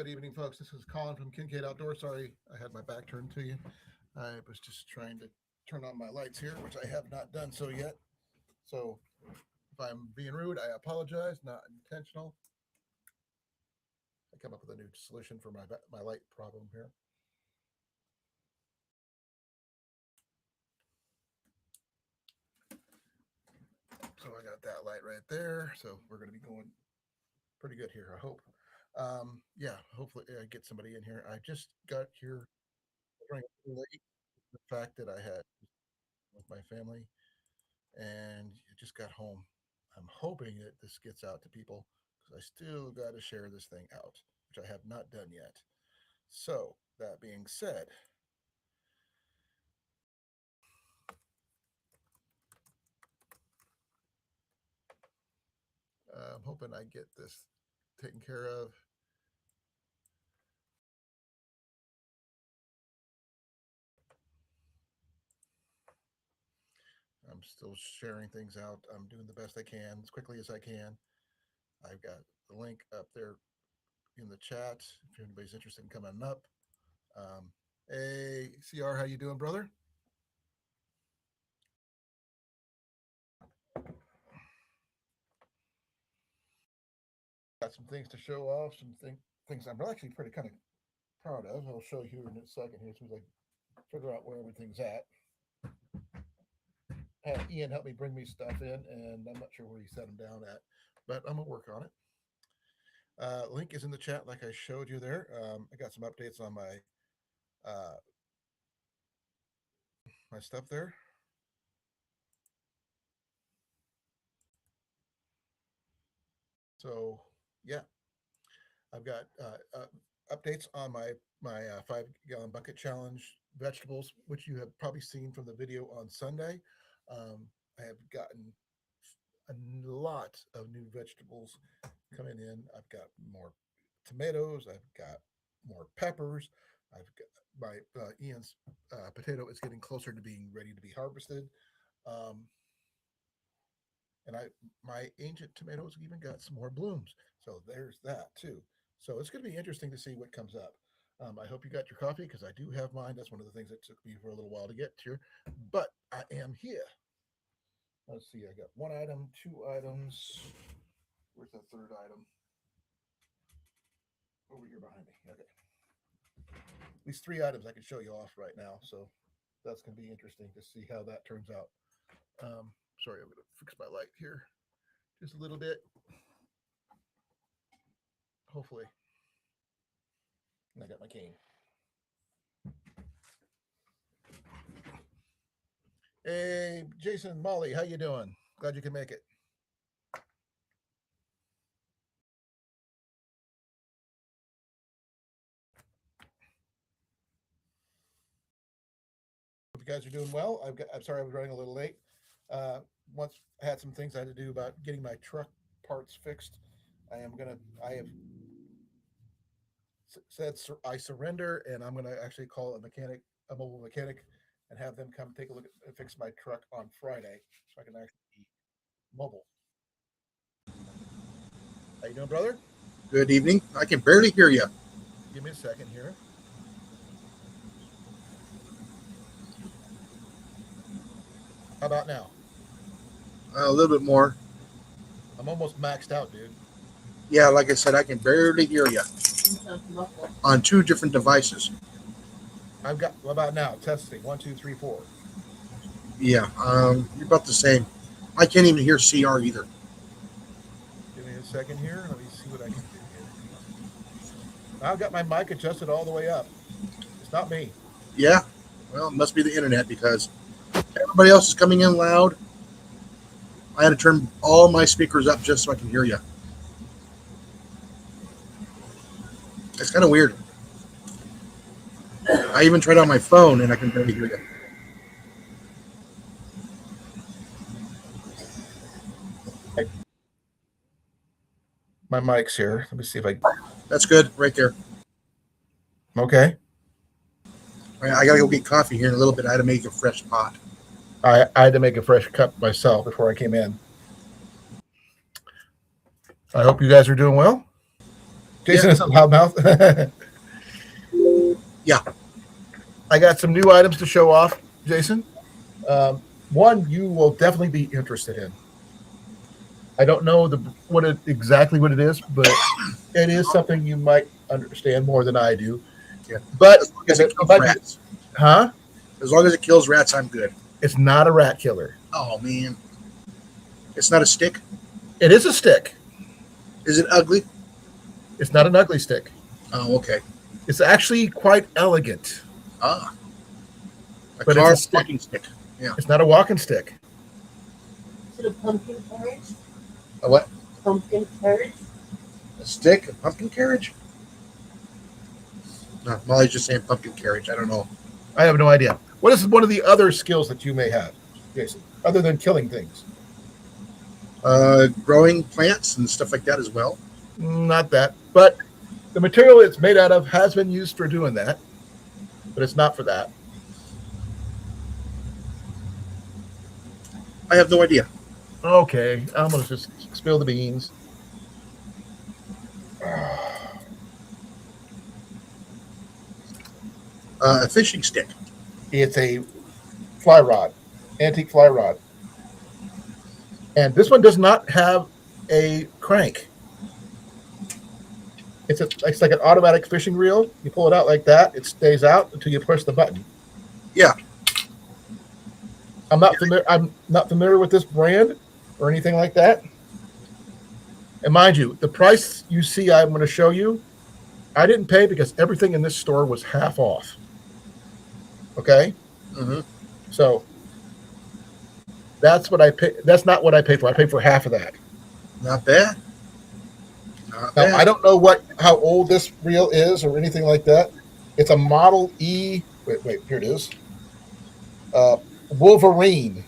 Good evening, folks. This is Colin from Kincaid Outdoor. Sorry, I had my back turned to you. I was just trying to turn on my lights here, which I have not done so yet. So if I'm being rude, I apologize. Not intentional. I come up with a new solution for my light problem here. So I got that light right there. So we're going to be going pretty good here, I hope. Yeah, hopefully I get somebody in here. I just got here running late. The fact that I had with my family and I just got home. I'm hoping that this gets out to people because I still got to share this thing out, which I have not done yet. So, that being said, I'm hoping I get this taken care of. I'm still sharing things out. I'm doing the best I can as quickly as I can. I've got the link up there in the chat if anybody's interested in coming up. Hey, CR, how you doing, brother? Got some things to show off, things I'm actually pretty kind of proud of. I'll show you in a second here as soon as I figure out where everything's at. Had Ian help me bring me stuff in, and I'm not sure where he set them down at, but I'm gonna work on it. Link is in the chat, like I showed you there. I got some updates on uh, my stuff there. So yeah, I've got updates on my 5-gallon bucket challenge vegetables, which you have probably seen from the video on Sunday. I have gotten a lot of new vegetables coming in. I've got more tomatoes. I've got more peppers. I've got my Ian's potato is getting closer to being ready to be harvested. Um, and my ancient tomatoes even got some more blooms. So there's that too. So it's going to be interesting to see what comes up. I hope you got your coffee because I do have mine. That's one of the things that took me for a little while to get here, but I am here. Let's see. I got one item, two items. Where's the third item? Over here behind me. Okay. At least three items I can show you off right now. So that's going to be interesting to see how that turns out. Sorry, I'm going to fix my light here just a little bit. Hopefully. And I got my cane. Hey, Jason, Molly, how you doing? Glad you can make it. Hope you guys are doing well. I'm sorry I was running a little late. Once I had some things I had to do about getting my truck parts fixed. I have said I surrender, and I'm gonna actually call a mobile mechanic, and have them come take a look at and fix my truck on Friday, so I can actually be mobile. How you doing, brother? Good evening. I can barely hear you. Give me a second here. How about now? A little bit more. I'm almost maxed out, dude. Yeah, like I said, I can barely hear you on two different devices. I've got. What about now? Testing. 1, 2, 3, 4. Yeah, you're about the same. I can't even hear CR either. Give me a second here. Let me see what I can do here. I've got my mic adjusted all the way up. It's not me. Yeah, well, it must be the internet because everybody else is coming in loud. I had to turn all my speakers up just so I can hear you. It's kind of weird. I even tried on my phone and I can barely hear you. My mic's here. Let me see if I. That's good, right there. Okay. I gotta go get coffee here in a little bit. I had to make a fresh pot. I had to make a fresh cup myself before I came in. I hope you guys are doing well. Jason is a loudmouth. Yeah. I got some new items to show off, Jason. One you will definitely be interested in. I don't know exactly what it is, but it is something you might understand more than I do. Yeah. But As long as it kills rats. Huh? As long as it kills rats, I'm good. It's not a rat killer. Oh man. It's not a stick? It is a stick. Is it ugly? It's not an ugly stick. Oh, okay. It's actually quite elegant. Ah. But it's a walking stick. Yeah. It's not a walking stick. Is it a pumpkin carriage? A what? Pumpkin carriage? A stick? A pumpkin carriage? No, Molly's just saying pumpkin carriage. I don't know. I have no idea. What is one of the other skills that you may have, Jason, other than killing things? Growing plants and stuff like that as well. Not that. But the material it's made out of has been used for doing that. But it's not for that. I have no idea. Okay. I'm going to just spill the beans. A fishing stick. It's a fly rod, antique fly rod. And this one does not have a crank. It's like an automatic fishing reel. You pull it out like that. It stays out until you push the button. Yeah. I'm not familiar with this brand or anything like that. And mind you, the price you see I'm going to show you, I didn't pay because everything in this store was half off. Okay? Mm-hmm. So that's what I pay. That's not what I paid for. I paid for half of that. Not bad. Now, I don't know how old this reel is or anything like that. It's a Model E. Wait, here it is. Wolverine,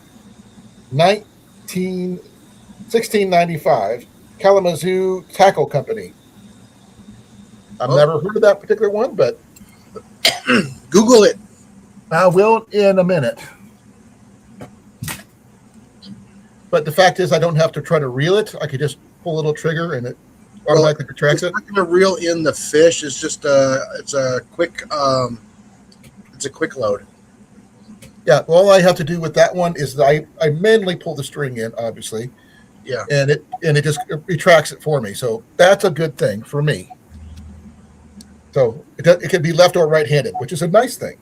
1695, Kalamazoo Tackle Company. I've never heard of that particular one, but Google it. I will in a minute. But the fact is, I don't have to try to reel it. I could just pull a little trigger and it automatically retracts it. It's not going to reel in the fish. It's just it's a quick load. Yeah, all I have to do with that one is I manually pull the string in, obviously. Yeah. And it just retracts it for me. So that's a good thing for me. So it can be left or right-handed, which is a nice thing.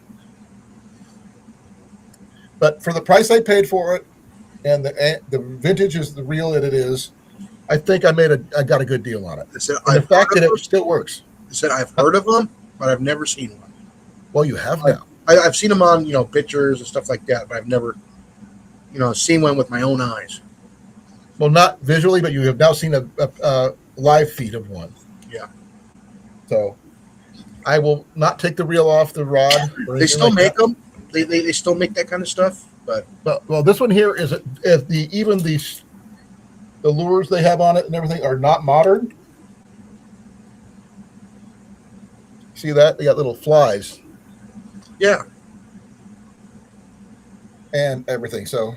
But for the price I paid for it, and the vintage is the reel that it is, I think I got a good deal on it. And the fact that it still works. I said I've heard of them, but I've never seen one. Well, you have now. I've seen them on pictures and stuff like that, but I've never seen one with my own eyes. Well, not visually, but you have now seen a live feed of one. Yeah. So I will not take the reel off the rod. They still make them. They still make that kind of stuff, but well, this one here is the lures they have on it and everything are not modern. See that? They got little flies. Yeah. And everything. So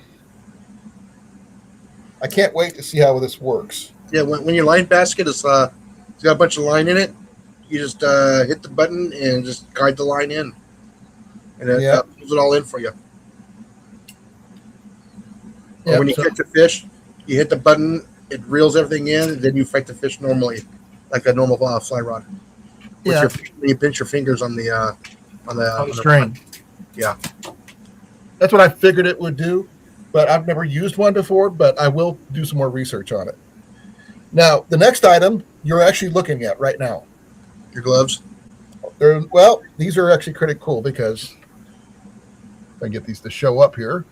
I can't wait to see how this works. Yeah, when your line basket is it's got a bunch of line in it, you just hit the button and just guide the line in, and it pulls it all in for you. Or when you catch a fish, you hit the button, it reels everything in, and then you fight the fish normally, like a normal fly rod. You pinch your fingers on the string. Yeah, that's what I figured it would do, but I've never used one before. But I will do some more research on it. Now, the next item you're actually looking at right now. Your gloves. These are actually pretty cool because if I get these to show up here,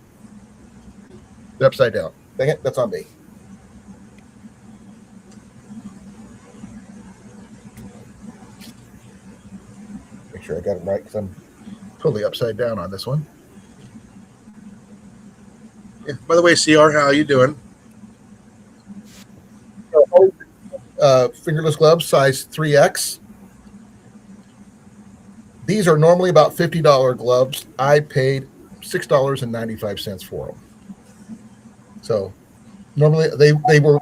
they're upside down. Dang it, that's on me. Make sure I got it right because I'm totally upside down on this one. Yeah. By the way, CR, how are you doing? Fingerless gloves, size 3X. These are normally about $50 gloves. I paid $6.95 for them. So normally they were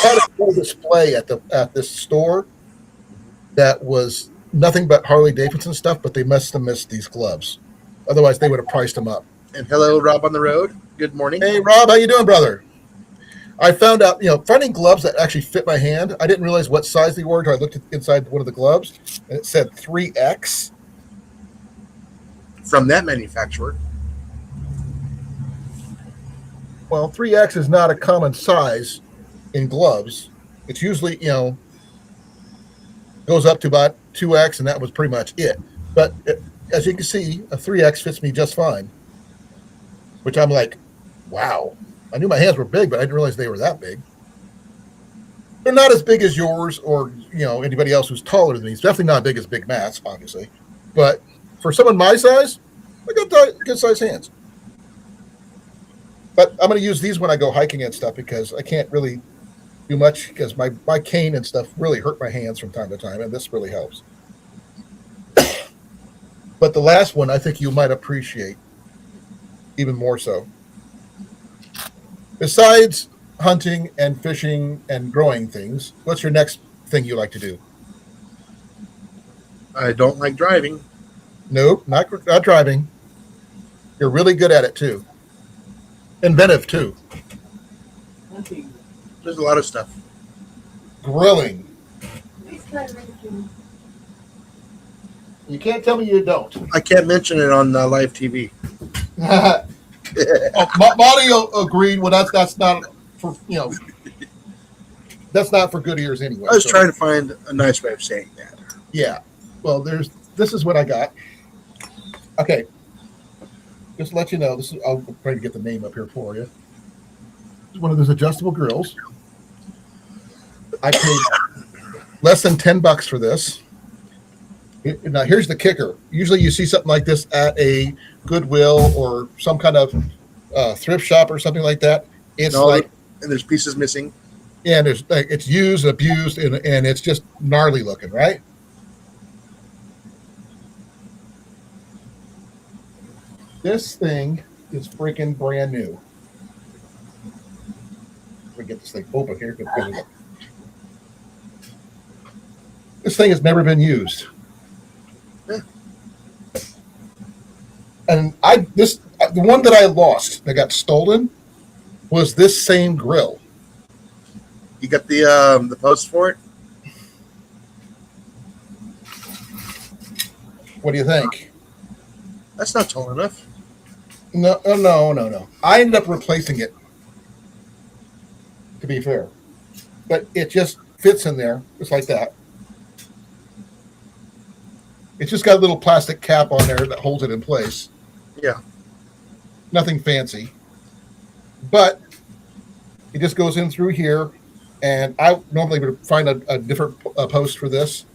had a full display at this store, that was nothing but Harley Davidson stuff, but they must have missed these gloves. Otherwise, they would have priced them up. And hello, Rob on the road. Good morning. Hey, Rob, how you doing, brother? I found out, finding gloves that actually fit my hand. I didn't realize what size they were until I looked inside one of the gloves, and it said 3X. From that manufacturer. Well, 3X is not a common size in gloves. It's usually, goes up to about 2X, and that was pretty much it. But as you can see, a 3X fits me just fine, which I'm like, wow. I knew my hands were big, but I didn't realize they were that big. They're not as big as yours or, anybody else who's taller than me. It's definitely not as big as Big Matt's, obviously. But for someone my size, I got good size hands. But I'm going to use these when I go hiking and stuff because I can't really do much because my cane and stuff really hurt my hands from time to time, and this really helps. But the last one I think you might appreciate even more so. Besides hunting and fishing and growing things, what's your next thing you like to do? I don't like driving. Nope, not driving. You're really good at it too. Inventive too. There's a lot of stuff. Grilling. You can't tell me you don't. I can't mention it on live TV. Molly agreed. Well, that's not for that's not for good ears anyway. I was trying to find a nice way of saying that. Yeah. Well, this is what I got. Okay. Just to let you know, I'll try to get the name up here for you. It's one of those adjustable grills. I paid less than $10 for this. Now, here's the kicker. Usually you see something like this at a Goodwill or some kind of thrift shop or something like that. It's and there's pieces missing. Yeah, and it's used, abused, and it's just gnarly looking, right? This thing is freaking brand new. Let me get this thing open here. This thing has never been used. Yeah. And the one that I lost that got stolen was this same grill. You got the post for it? What do you think? That's not tall enough. No. I ended up replacing it, to be fair. But it just fits in there, just like that. It's just got a little plastic cap on there that holds it in place. Yeah. Nothing fancy. But it just goes in through here. And I normally would find a different post for this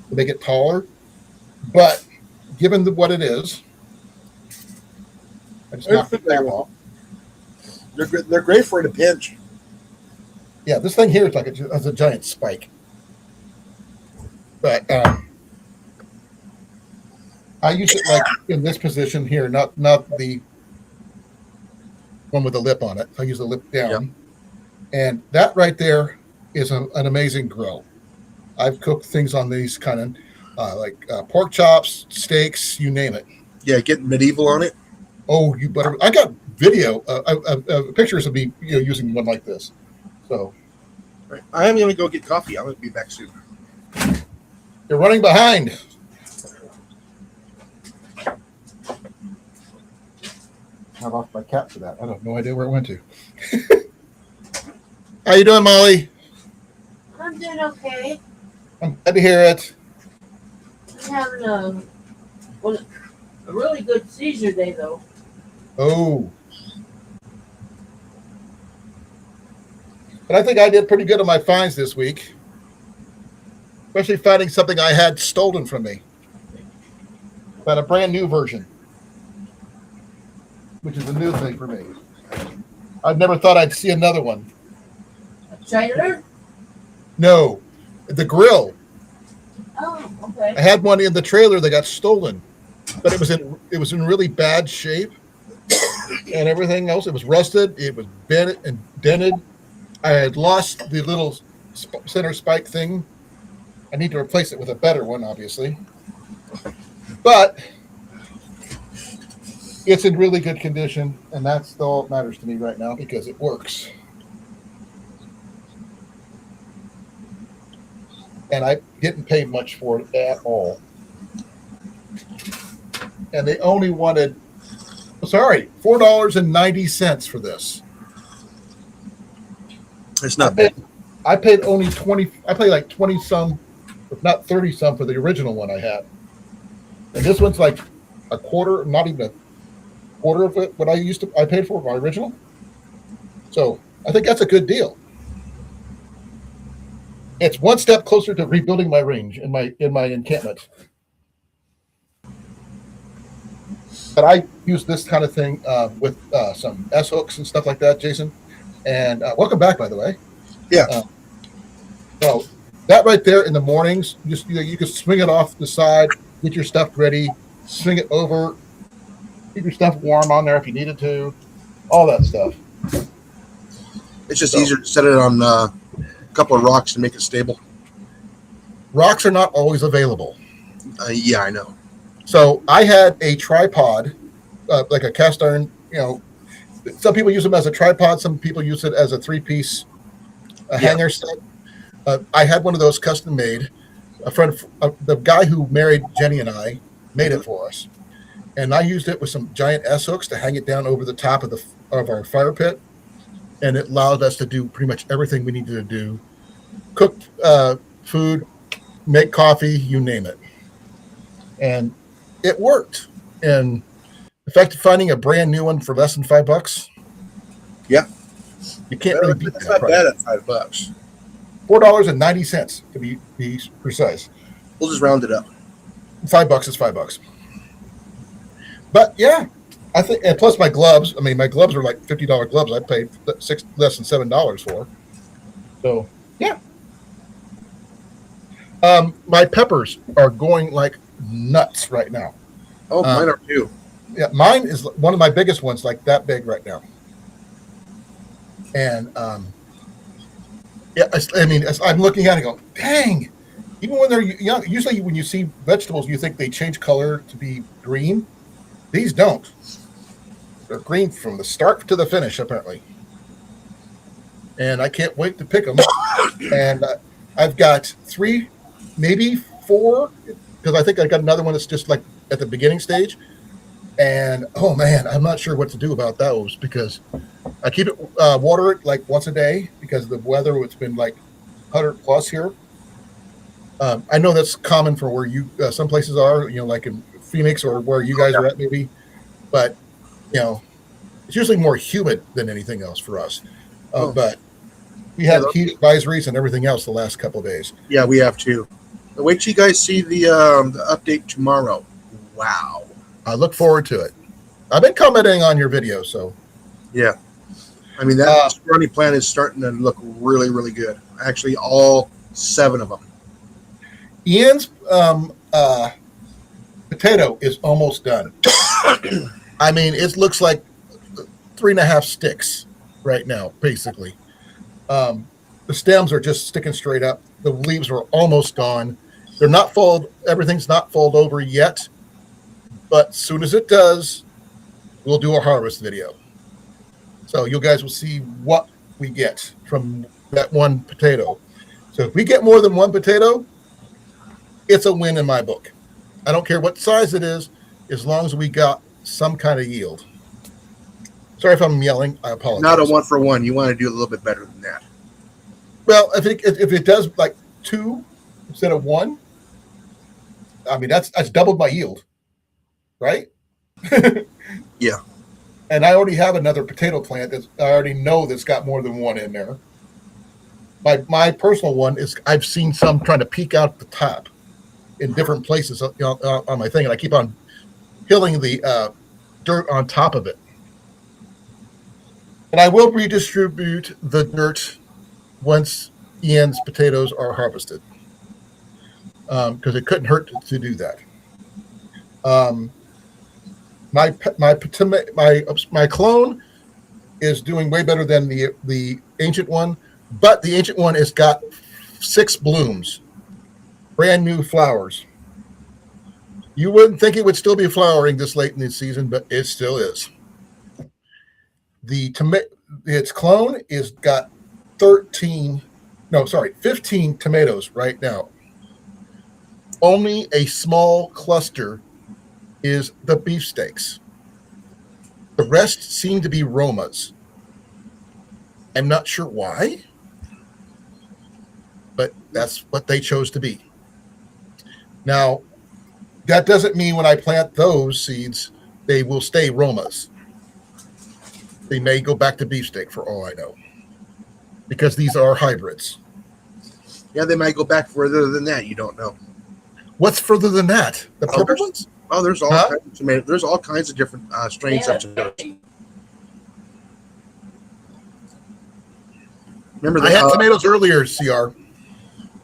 to make it taller. But given what it is, I just knocked it down off. They're great for in a pinch. Yeah, this thing here is like a giant spike. But I use it like in this position here, not the one with the lip on it. I use the lip down. Yep. And that right there is an amazing grill. I've cooked things on these kind of like pork chops, steaks, you name it. Yeah, getting medieval on it. Oh, you better! I got video, pictures of me using one like this. So, right. I am going to go get coffee. I'm going to be back soon. You're running behind. I lost my cap for that. I have no idea where it went to. How you doing, Molly? I'm doing okay. I'm glad to hear it. I'm having a really good seizure day, though. Oh. But I think I did pretty good on my finds this week. Especially finding something I had stolen from me. But a brand new version. Which is a new thing for me. I've never thought I'd see another one. A trailer? No. The grill. Oh, okay. I had one in the trailer that got stolen. But it was in really bad shape. And everything else. It was rusted. It was bent and dented. I had lost the little center spike thing. I need to replace it with a better one, obviously. But it's in really good condition, and that's all that matters to me right now because it works. And I didn't pay much for it at all. And they only wanted, $4.90 for this. It's not bad. I paid only 20. I paid like 20 some, if not 30 some, for the original one I had. And this one's like a quarter, not even a quarter of it what I paid for my original. So I think that's a good deal. It's one step closer to rebuilding my range in my encampment. But I use this kind of thing with some S hooks and stuff like that, Jason. And welcome back, by the way. Yeah. So that right there in the mornings, just you can swing it off the side, get your stuff ready, swing it over, keep your stuff warm on there if you needed to, all that stuff. It's just easier to set it on a couple of rocks to make it stable. Rocks are not always available. Yeah, I know. So I had a tripod, like a cast iron. Some people use them as a tripod. Some people use it as a three-piece hanger set. I had one of those custom made. A friend, the guy who married Jenny and I, made it for us, and I used it with some giant S hooks to hang it down over the top of our fire pit, and it allowed us to do pretty much everything we needed to do: cook food, make coffee, you name it, and it worked. And in fact, finding a brand new one for less than $5, yeah, you can't really beat that. It's not bad at $5. $4.90 to be precise. We'll just round it up. $5 is $5. But yeah, I think, and plus my gloves. I mean, my gloves are like $50 gloves. I paid less than $7 for. So yeah. My peppers are going like nuts right now. Oh, mine are too. Yeah, mine is one of my biggest ones, like that big right now. And yeah, I mean, as I'm looking at it, I go, dang! Even when they're young, usually when you see vegetables, you think they change color to be green. These don't. They're green from the start to the finish, apparently. And I can't wait to pick them. And I've got 3, maybe 4, because I think I got another one that's just like at the beginning stage. And oh man, I'm not sure what to do about those because I keep it water it like once a day because of the weather. It's been like 100 plus here. I know that's common for where you some places are, like in Phoenix or where you guys are at maybe, but it's usually more humid than anything else for us. But we had heat advisories and everything else the last couple of days. Yeah, we have too. Wait till you guys see the update tomorrow. Wow. I look forward to it. I've been commenting on your video, so. Yeah. I mean, that running plan is starting to look really, really good. Actually, all 7 of them. Ian's potato is almost done. I mean, it looks like 3.5 sticks right now, basically. The stems are just sticking straight up. The leaves are almost gone. They're not fold. Everything's not fold over yet. But as soon as it does, we'll do a harvest video. So you guys will see what we get from that one potato. So if we get more than one potato, it's a win in my book. I don't care what size it is, as long as we got some kind of yield. Sorry if I'm yelling. I apologize. Not a 1-for-1. You want to do a little bit better than that. Well, if it does like 2 instead of 1, I mean, that's doubled my yield. Right? Yeah. And I already have another potato plant that I already know that's got more than 1 in there. My personal one is I've seen some trying to peek out the top in different places on my thing, and I keep on hilling the dirt on top of it. And I will redistribute the dirt once Ian's potatoes are harvested, because it couldn't hurt to do that. My clone is doing way better than the ancient one, but the ancient one has got 6 blooms, brand new flowers. You wouldn't think it would still be flowering this late in the season, but it still is. The its clone is got 15 tomatoes right now. Only a small cluster is the beefsteaks. The rest seem to be Romas. I'm not sure why, but that's what they chose to be. Now, that doesn't mean when I plant those seeds, they will stay Romas. They may go back to beefsteak for all I know, because these are hybrids. Yeah, they might go back further than that. You don't know. What's further than that? The purple ones? Oh, there's all kinds of tomatoes. There's all kinds of different strains of tomatoes. Remember, I had tomatoes earlier, CR.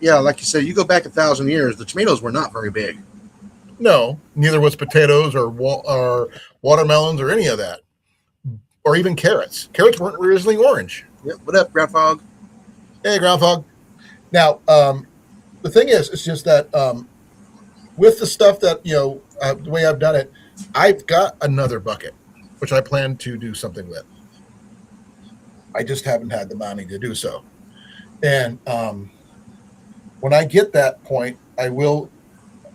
Yeah, like you said, you go back 1,000 years, the tomatoes were not very big. No, neither was potatoes or watermelons or any of that, or even carrots. Carrots weren't originally orange. Yep. What up, Groundhog? Hey, Groundhog. Now, the thing is, it's just that with the stuff that, the way I've done it, I've got another bucket, which I plan to do something with. I just haven't had the money to do so. And when I get that point, I will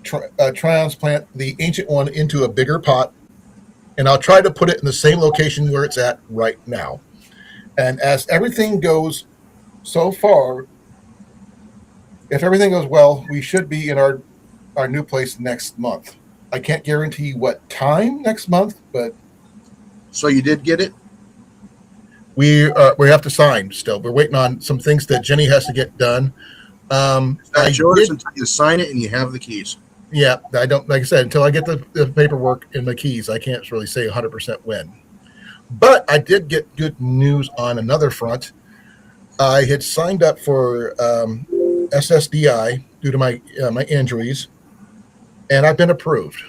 transplant the ancient one into a bigger pot, and I'll try to put it in the same location where it's at right now. And as everything goes so far, if everything goes well, we should be in our new place next month. I can't guarantee what time next month, but so you did get it? We have to sign still. We're waiting on some things that Jenny has to get done. That's yours until you sign it and you have the keys. Yeah, I don't, like I said, until I get the paperwork and the keys, I can't really say 100% when. But I did get good news on another front. I had signed up for SSDI due to my injuries, and I've been approved.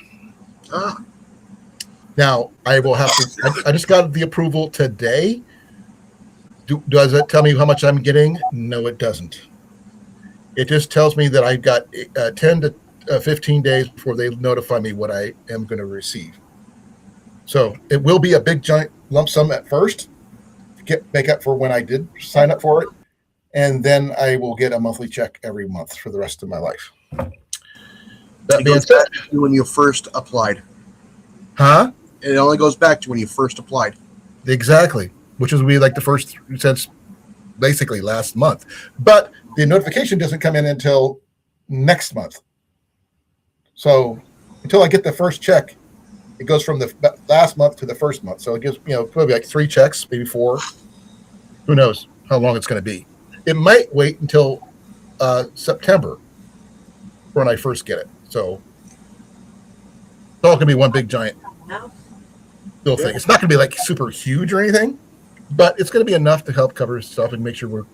Now I will have to. I just got the approval today. Does it tell me how much I'm getting? No, it doesn't. It just tells me that I've got 10 to 15 days before they notify me what I am going to receive. So it will be a big giant lump sum at first, make up for when I did sign up for it, and then I will get a monthly check every month for the rest of my life. That being said, when you first applied, huh? It only goes back to when you first applied. Exactly, which is like the first since basically last month. But the notification doesn't come in until next month. So until I get the first check, it goes from the last month to the first month. So it gives, probably like 3 checks, maybe 4. Who knows how long it's going to be. It might wait until September when I first get it. So it's all going to be one big giant little thing. It's not going to be like super huge or anything, but it's going to be enough to help cover stuff and make sure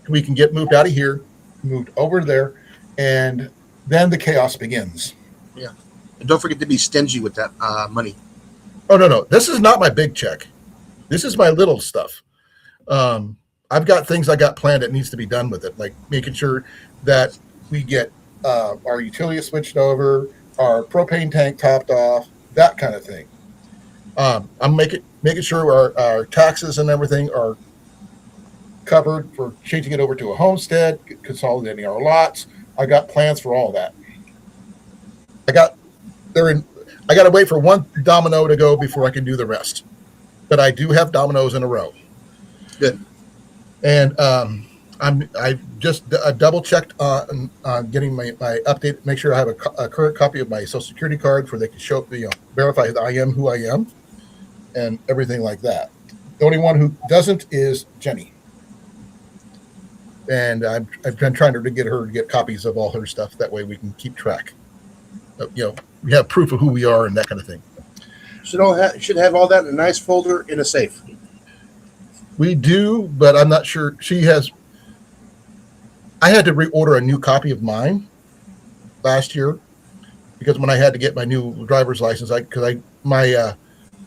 we can get moved out of here, moved over there, and then the chaos begins. Yeah. And don't forget to be stingy with that money. Oh, no. This is not my big check. This is my little stuff. I've got things I got planned that needs to be done with it, like making sure that we get our utility switched over, our propane tank topped off, that kind of thing. I'm making sure our taxes and everything are covered for changing it over to a homestead, consolidating our lots. I got plans for all that. I got to wait for one domino to go before I can do the rest. But I do have dominoes in a row. Good. And I just double checked on getting my update. Make sure I have a current copy of my Social Security card where they can show verify that I am who I am, and everything like that. The only one who doesn't is Jenny. And I've been trying to get her to get copies of all her stuff. That way we can keep track. We have proof of who we are and that kind of thing. Should have all that in a nice folder in a safe. We do, but I'm not sure. I had to reorder a new copy of mine last year because when I had to get my new driver's license, my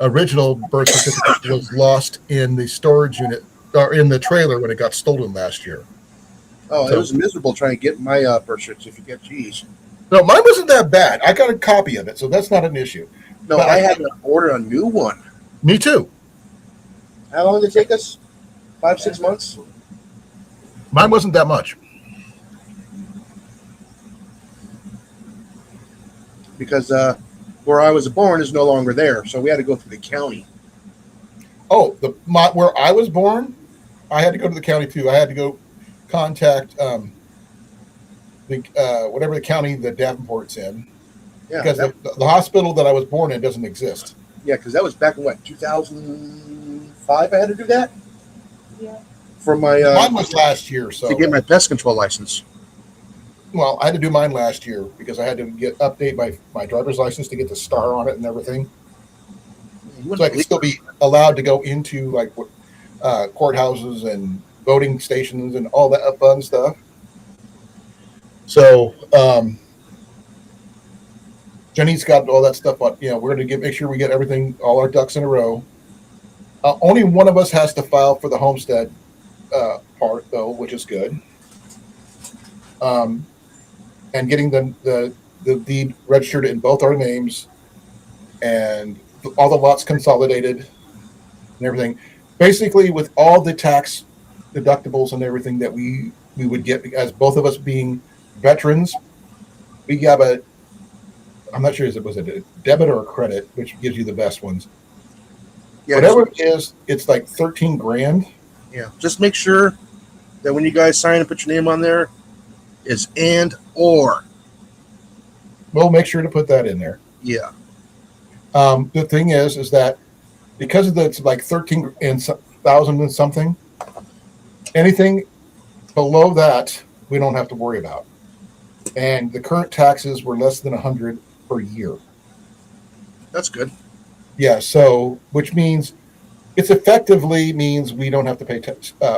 original birth certificate was lost in the storage unit or in the trailer when it got stolen last year. Oh, So- it was miserable trying to get my birth certificate. Jeez. No, mine wasn't that bad. I got a copy of it, so that's not an issue. No, But I had to order a new one. Me too. How long did it take us? 5-6 months? Mine wasn't that much. Because where I was born is no longer there, so we had to go through the county. Oh, where I was born, I had to go to the county too. I had to go contact whatever the county that Davenport's in, Yeah, because the hospital that I was born in doesn't exist. yeah, because that was back in what, 2005. I had to do that. Yeah. For my Mine was last year, so to get my pest control license. well, I had to do mine last year because I had to update my driver's license to get the star on it and everything, so I could still be allowed to go into like courthouses and voting stations and all that fun stuff. So Jenny's got all that stuff on. We're going to make sure we get everything, all our ducks in a row. Only one of us has to file for the homestead part, though, which is good. And getting the deed registered in both our names, and all the lots consolidated and everything. Basically, with all the tax deductibles and everything that we would get, as both of us being veterans, we have I'm not sure was it a debit or a credit, which gives you the best ones. Yeah, Whatever it is, it's like 13 grand. Yeah, just make sure that when you guys sign and put your name on there, is and or. We'll make sure to put that in there. Yeah. The thing is that because of it's like 13,000 and something, anything below that we don't have to worry about. And the current taxes were less than 100 per year. That's good. Yeah, so which means it's effectively means we don't have to pay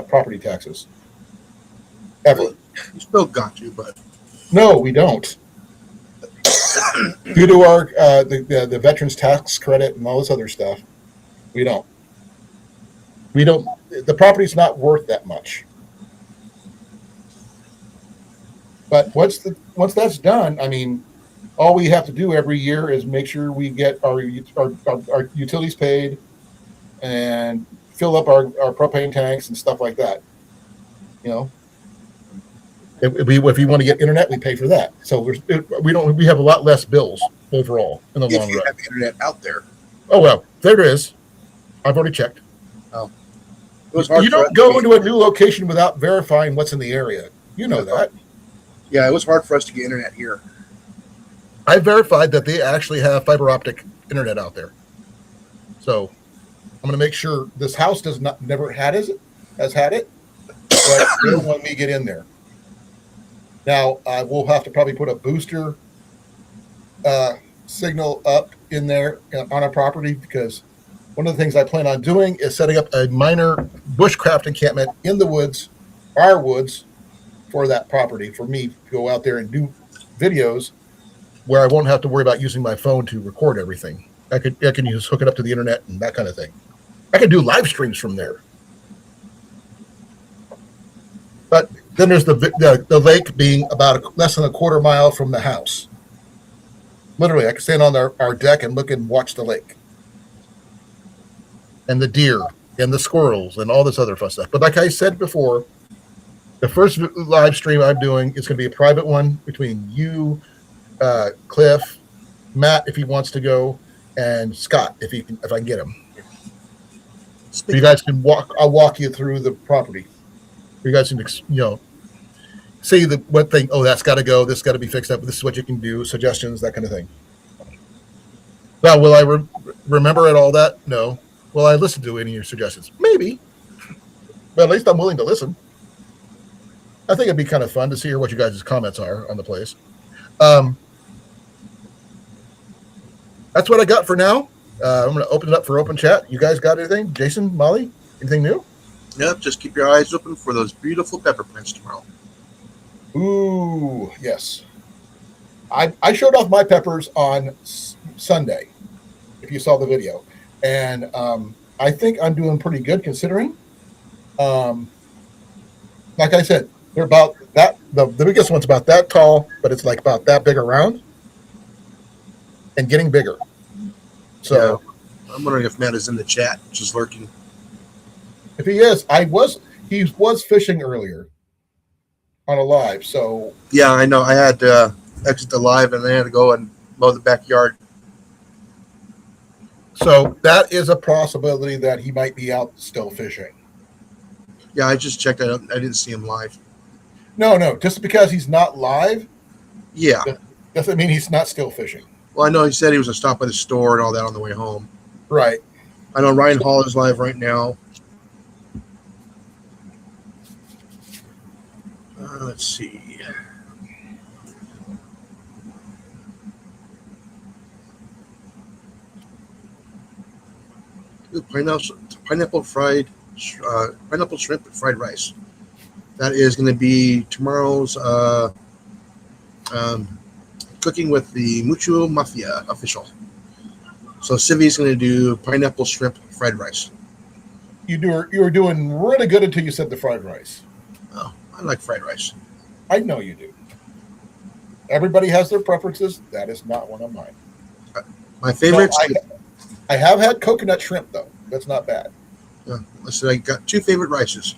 property taxes ever. You still got to, but No, we don't. Due to our the veterans tax credit and all this other stuff, we don't. The property's not worth that much. But once that's done, I mean, all we have to do every year is make sure we get our utilities paid and fill up our propane tanks and stuff like that. If you want to get internet, we pay for that. So we have a lot less bills overall in the long if you run. have internet out there. Oh well, there it is. I've already checked. Oh, it was hard. You don't go into a new location without verifying what's in the area. You know that. Yeah, it was hard for us to get internet here. I verified that they actually have fiber optic internet out there. So I'm going to make sure this house has had it, but they don't want me to get in there. Now I will have to probably put a booster signal up in there on our property, because one of the things I plan on doing is setting up a minor bushcraft encampment in the woods, our woods, for that property, for me to go out there and do videos where I won't have to worry about using my phone to record everything. I can just hook it up to the internet and that kind of thing. I can do live streams from there. But then there's the lake being about less than a quarter mile from the house. Literally, I can stand on our deck and look and watch the lake. And the deer and the squirrels and all this other fun stuff. But like I said before, the first live stream I'm doing is going to be a private one between you, Cliff, Matt, if he wants to go, and Scott, if I can get him. So you guys can I'll walk you through the property. You guys can, see what thing. Oh, that's got to go. This got to be fixed up. This is what you can do. Suggestions, that kind of thing. Now, will I remember all that? No. Will I listen to any of your suggestions? Maybe. But at least I'm willing to listen. I think it'd be kind of fun to see what you guys' comments are on the place. That's what I got for now. I'm going to open it up for open chat. You guys got anything? Jason, Molly, anything new? Yep, just keep your eyes open for those beautiful pepper plants tomorrow. Ooh, yes. I showed off my peppers on Sunday, if you saw the video. And I think I'm doing pretty good considering. Like I said, They're about that. The biggest one's about that tall, but it's like about that big around and getting bigger. Yeah. So I'm wondering if Matt is in the chat, just lurking. if he is, he was fishing earlier on a live. So Yeah, I know. I had to exit the live and I had to go and mow the backyard. that is a possibility that he might be out still fishing. Yeah, I just checked. I didn't see him live. No, just because he's not live Yeah. doesn't mean he's not still fishing. Well, I know he said he was going to stop by the store and all that on the way home. Right. I know Ryan Hall is live right now. Let's see. Ooh, pineapple shrimp and fried rice. That is going to be tomorrow's cooking with the Mucho Mafia official. So Civi's going to do pineapple shrimp fried rice. You were doing really good until you said the fried rice. Oh, I like fried rice. I know you do. Everybody has their preferences. That is not one of mine. My favorites. I have had coconut shrimp though. That's not bad. Listen, I got two favorite rices,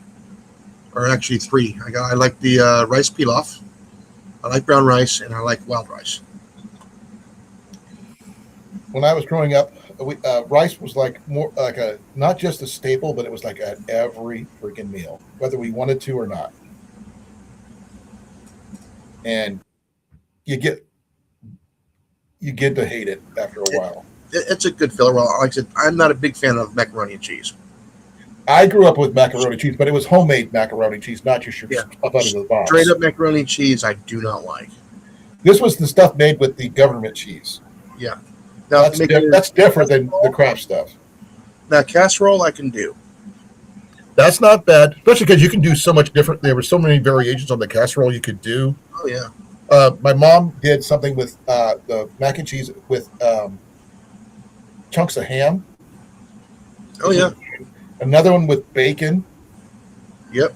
or actually three. I like the rice pilaf. I like brown rice, and I like wild rice. When I was growing up, rice was like more like not just a staple, but it was like at every freaking meal, whether we wanted to or not. And you get to hate it after a while. It's a good filler. Well, like I said, I'm not a big fan of macaroni and cheese. I grew up with macaroni cheese, but it was homemade macaroni cheese, not just your stuff out of the box. Straight up macaroni and cheese, I do not like. This was the stuff made with the government cheese. Yeah. Now, that's different than the Kraft stuff. Now, casserole I can do. That's not bad, especially because you can do so much different. There were so many variations on the casserole you could do. Oh, yeah. My mom did something with the mac and cheese with chunks of ham. Oh, yeah. Another one with bacon. Yep.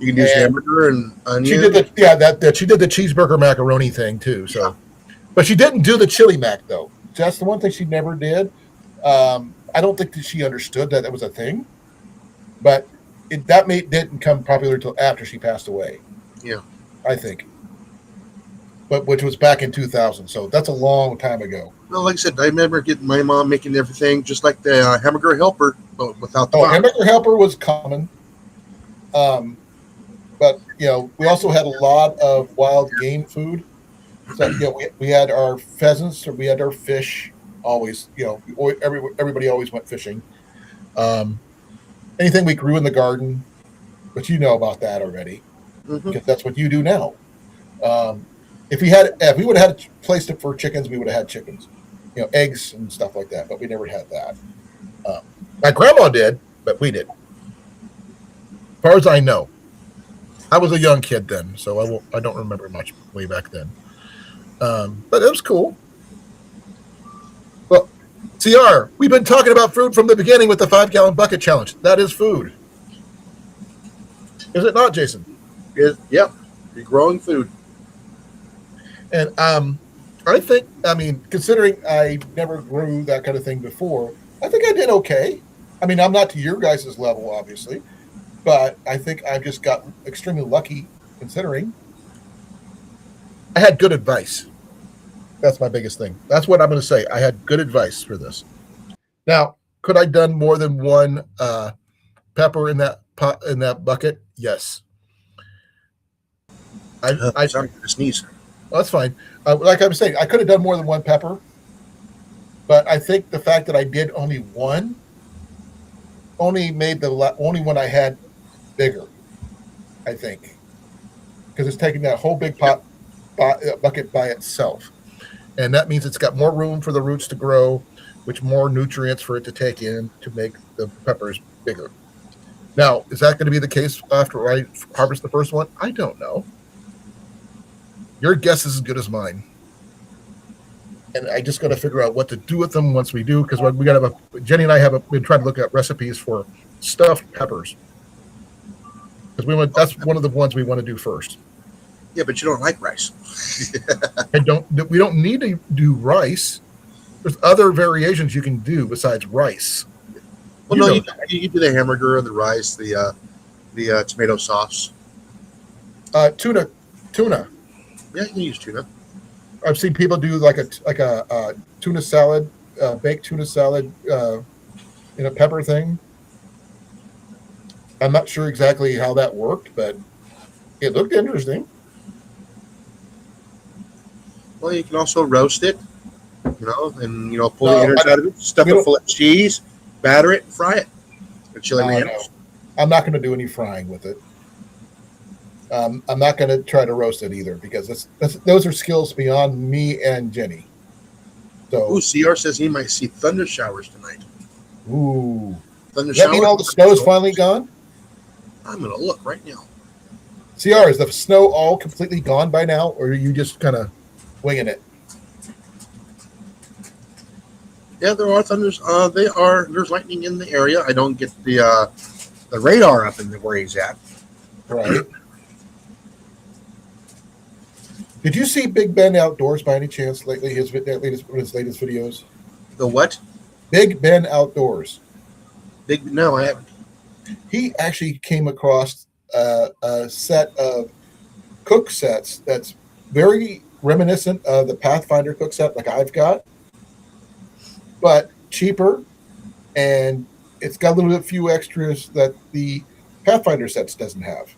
You can use hamburger and onion. She did she did the cheeseburger macaroni thing too. So, yeah. But she didn't do the chili mac though. That's the one thing she never did. I don't think that she understood that was a thing. But didn't become popular until after she passed away. Yeah, I think. But which was back in 2000, so that's a long time ago. Well, like I said, I remember getting my mom making everything just like the hamburger helper, but without the. Hamburger helper was common. But we also had a lot of wild game food. So we had our pheasants, or we had our fish. Always, everybody always went fishing. Anything we grew in the garden, but you know about that already, because that's what you do now. If we would have had a place for chickens, we would have had chickens, eggs and stuff like that. But we never had that. My grandma did, but we did. As far as I know, I was a young kid then, so I don't remember much way back then. But it was cool. Well, CR, we've been talking about food from the beginning with the 5-gallon bucket challenge. That is food. Is it not, Jason? Yep. You're growing food. And I think, considering I never grew that kind of thing before, I think I did okay. I'm not to your guys' level, obviously, but I think I just got extremely lucky considering I had good advice. That's my biggest thing. That's what I'm going to say. I had good advice for this. Now, could I done more than one pepper in that pot, in that bucket? Yes. I sorry to sneeze. Well, that's fine. Like I was saying, I could have done more than one pepper, but I think the fact that I did only one made the only one I had bigger. I think because it's taking that whole big bucket by itself, and that means it's got more room for the roots to grow, which more nutrients for it to take in to make the peppers bigger. Now, is that going to be the case after I harvest the first one? I don't know. Your guess is as good as mine. And I just got to figure out what to do with them once we do, because we got to Jenny and I have been trying to look at recipes for stuffed peppers. Because because that's one of the ones we want to do first. Yeah, but you don't like rice. We don't need to do rice. There's other variations you can do besides rice. Well, no, you do the hamburger, the rice, the tomato sauce. Tuna. Yeah, you can use tuna. I've seen people do like a tuna salad, baked tuna salad in a pepper thing. I'm not sure exactly how that worked, but it looked interesting. Well, you can also roast it, and pull No, the innards out of it, stuff it full of cheese, batter it, and fry it. No. I'm not going to do any frying with it. I'm not going to try to roast it either because those are skills beyond me and Jenny. So, CR says he might see thunder showers tonight. Ooh, thunder does that mean all the snow is finally gone? I'm going to look right now. CR, is the snow all completely gone by now, or are you just kind of winging it? Yeah, there are thunders. There's lightning in the area. I don't get the radar up in where he's at. Right. Did you see Big Ben outdoors by any chance lately? His latest videos. The what? Big Ben outdoors. No, I haven't. He actually came across a set of cook sets that's very reminiscent of the Pathfinder cook set like I've got, but cheaper, and it's got a little bit few extras that the Pathfinder sets doesn't have.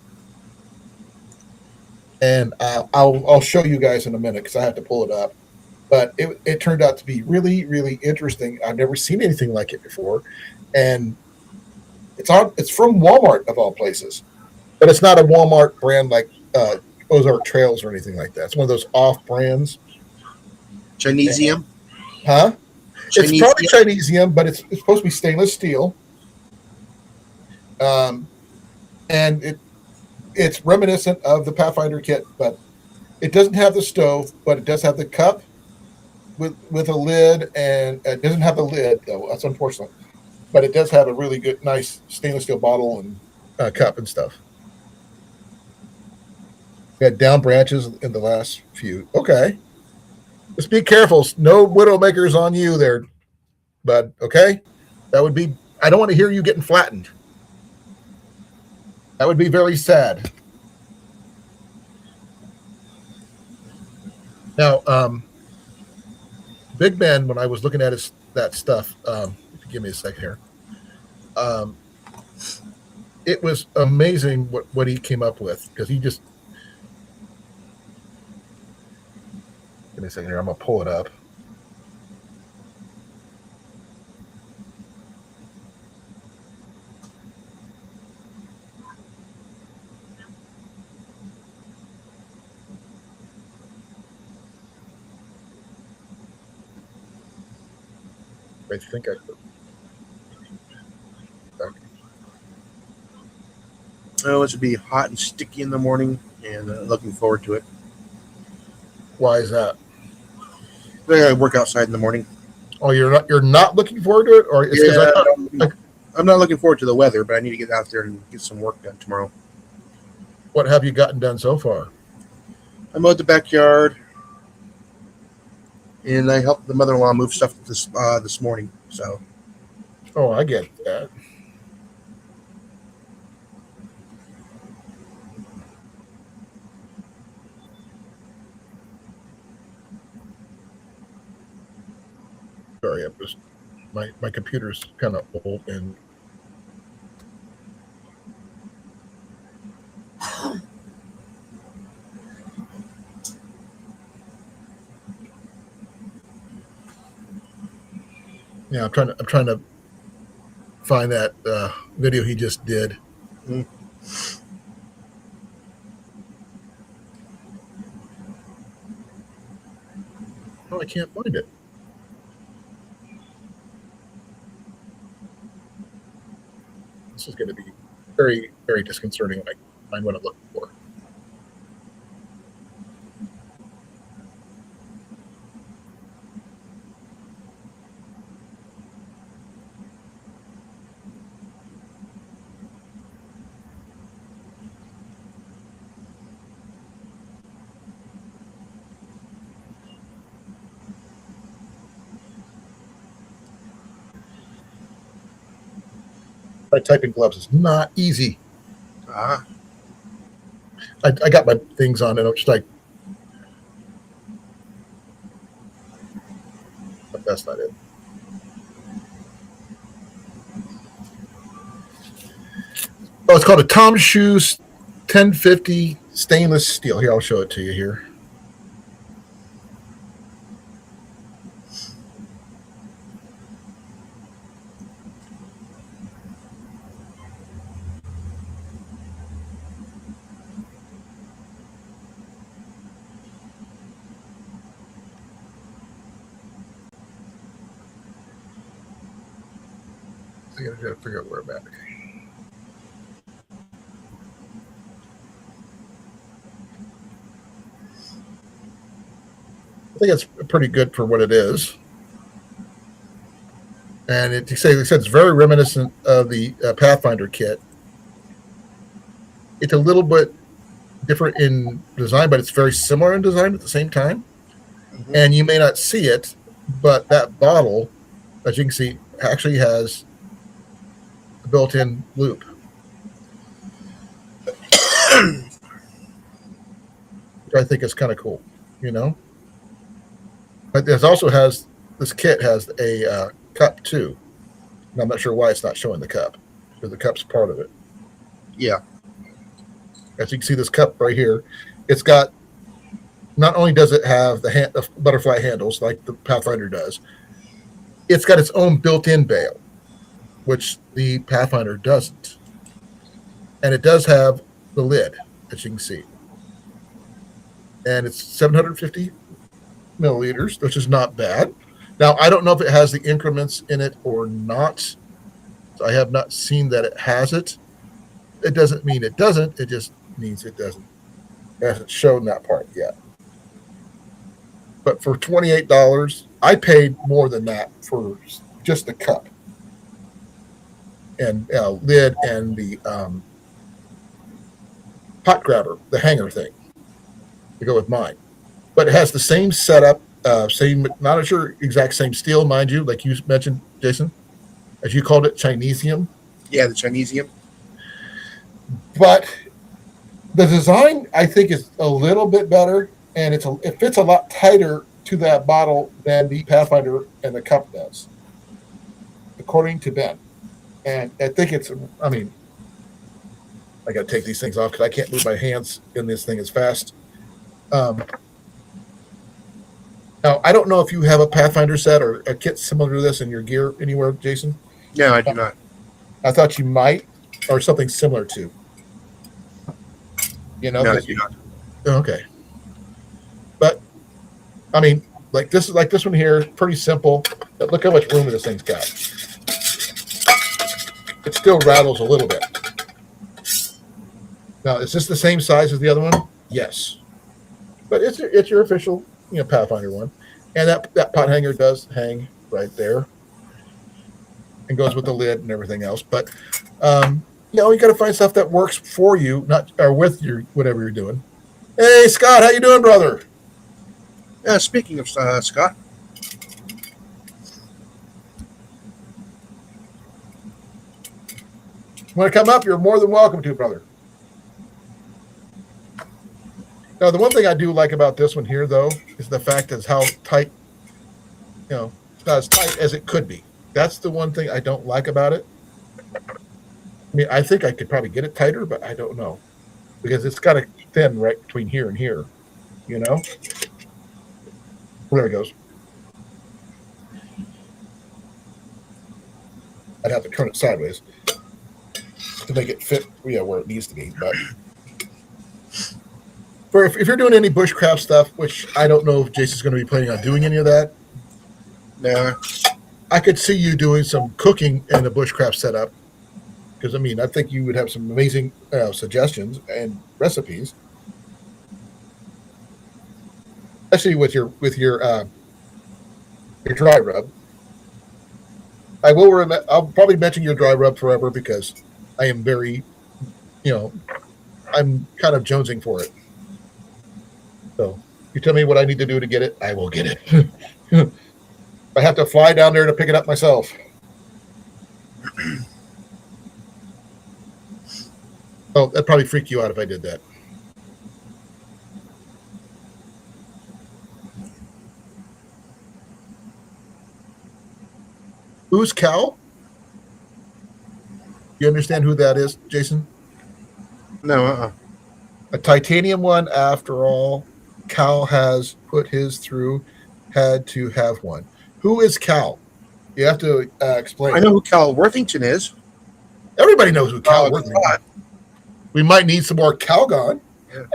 And I'll show you guys in a minute because I have to pull it up. But it turned out to be really, really interesting. I've never seen anything like it before, and it's from Walmart of all places, but it's not a Walmart brand like Ozark Trails or anything like that. It's one of those off brands. Chinesium? Huh? It's probably Chinesium, but it's supposed to be stainless steel. And it's reminiscent of the Pathfinder kit, but it doesn't have the stove, but it does have the cup with a lid, and it doesn't have the lid though. That's unfortunate, but it does have a really good, nice stainless steel bottle and cup and stuff. We had down branches in the last few. Okay, just be careful. No widowmakers on you there, bud. Okay, that would be. I don't want to hear you getting flattened. That would be very sad. Now, Big Ben, when I was looking at that stuff, give me a second here. It was amazing what he came up with because he just. Give me a second here. I'm gonna pull it up. I think I could. Oh, it should be hot and sticky in the morning, and looking forward to it. Why is that? I work outside in the morning. Oh, you're not looking forward to it, or it's because I'm not looking forward to the weather, but I need to get out there and get some work done tomorrow. What have you gotten done so far? I mowed the backyard, and I helped the mother-in-law move stuff this morning. So. Oh, I get that. Sorry, I'm just my computer's kind of old and. Yeah, I'm trying to find that video he just did. Mm. Oh, I can't find it. This is going to be very, very disconcerting when I find what I'm looking for. My typing gloves is not easy. Ah, I got my things on and I'm just like, but that's not it. Oh, it's called a Tom Shoes 1050 stainless steel. Here, I'll show it to you here. I gotta figure out where I'm at. I think it's pretty good for what it is. And it said it's very reminiscent of the Pathfinder kit. It's a little bit different in design, but it's very similar in design at the same time. mhm. And you may not see it, but that bottle, as you can see, actually has a built-in loop. Which I think is kind of cool, you know. But this also has this kit has a cup too. And I'm not sure why it's not showing the cup because the cup's part of it. Yeah. As you can see, this cup right here, it's got. Not only does it have the butterfly handles like the Pathfinder does, it's got its own built-in bail, which the Pathfinder doesn't. And it does have the lid, as you can see. And it's 750 milliliters, which is not bad. Now, I don't know if it has the increments in it or not. So I have not seen that it has it. It doesn't mean it doesn't. It just means it doesn't. It hasn't shown that part yet. But for $28, I paid more than that for just the cup and lid and the pot grabber, the hanger thing, to go with mine. But it has the same setup, same, not sure exact same steel, mind you, like you mentioned, Jason, as you called it, Chinesium. Yeah, the Chinesium. But the design, I think, is a little bit better, and it fits a lot tighter to that bottle than the Pathfinder and the cup does, according to Ben. And I think I got to take these things off because I can't move my hands in this thing as fast. Now, I don't know if you have a Pathfinder set or a kit similar to this in your gear anywhere, Jason. No, I do not. I thought you might, or something similar to. You know, No, I do not. okay. But I mean, like this one here, pretty simple. But look how much room this thing's got. It still rattles a little bit. Now, is this the same size as the other one? Yes. But it's your official, Pathfinder one. And that pot hanger does hang right there. And goes with the lid and everything else. But you got to find stuff that works for you, not or with your whatever you're doing. Hey, Scott, how you doing, brother? Speaking of Scott, Want to come up? You're more than welcome to, brother. Now, the one thing I do like about this one here, though, is the fact is how tight, not as tight as it could be. That's the one thing I don't like about it. I mean, I think I could probably get it tighter, but I don't know. Because it's got to thin right between here and here, There it goes. I'd have to turn it sideways to make it fit, where it needs to be. But if you're doing any bushcraft stuff, which I don't know if Jason's going to be planning on doing any of that, no. I could see you doing some cooking in a bushcraft setup. Because I think you would have some amazing suggestions and recipes, especially with your dry rub. I'll probably mention your dry rub forever because I am very, I'm kind of jonesing for it. So you tell me what I need to do to get it, I will get it. I have to fly down there to pick it up myself. Oh, that'd probably freak you out if I did that. Who's Cal? You understand who that is, Jason? No, A titanium one, after all. Cal has put his through, had to have one. Who is Cal? You have to explain. I know who Cal Worthington is. Everybody knows who Cal Oh, Worthington God. is. We might need some more Calgon. Yeah.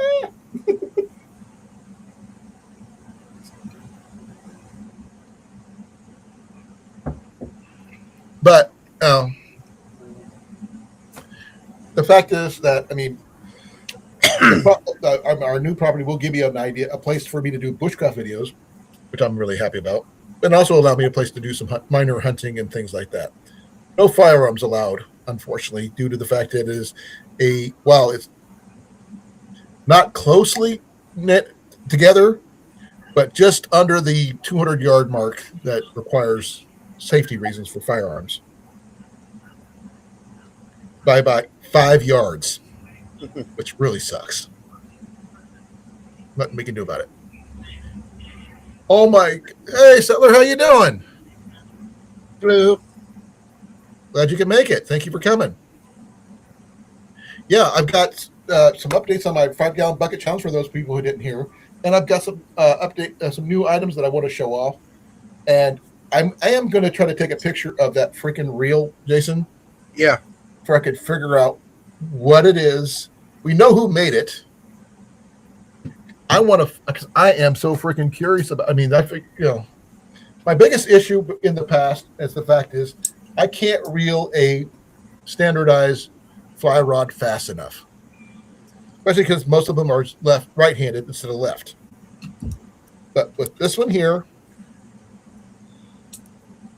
But the fact is that, I mean, our new property will give you an idea, a place for me to do bushcraft videos, which I'm really happy about, and also allow me a place to do some minor hunting and things like that. No firearms allowed, unfortunately, due to the fact that it is while it's not closely knit together, but just under the 200-yard mark that requires safety reasons for firearms. By about 5 yards, which really sucks. Nothing we can do about it. Oh my! Hey, Settler, how you doing? Hello. Glad you can make it. Thank you for coming. Yeah, I've got some updates on my 5-gallon bucket challenge for those people who didn't hear, and I've got some some new items that I want to show off. And I am going to try to take a picture of that freaking reel, Jason. Yeah. For I could figure out what it is. We know who made it. I want to, because I am so freaking curious about. I mean, my biggest issue in the past, as the fact is, I can't reel a standardized fly rod fast enough, especially because most of them are right-handed instead of left. But with this one here,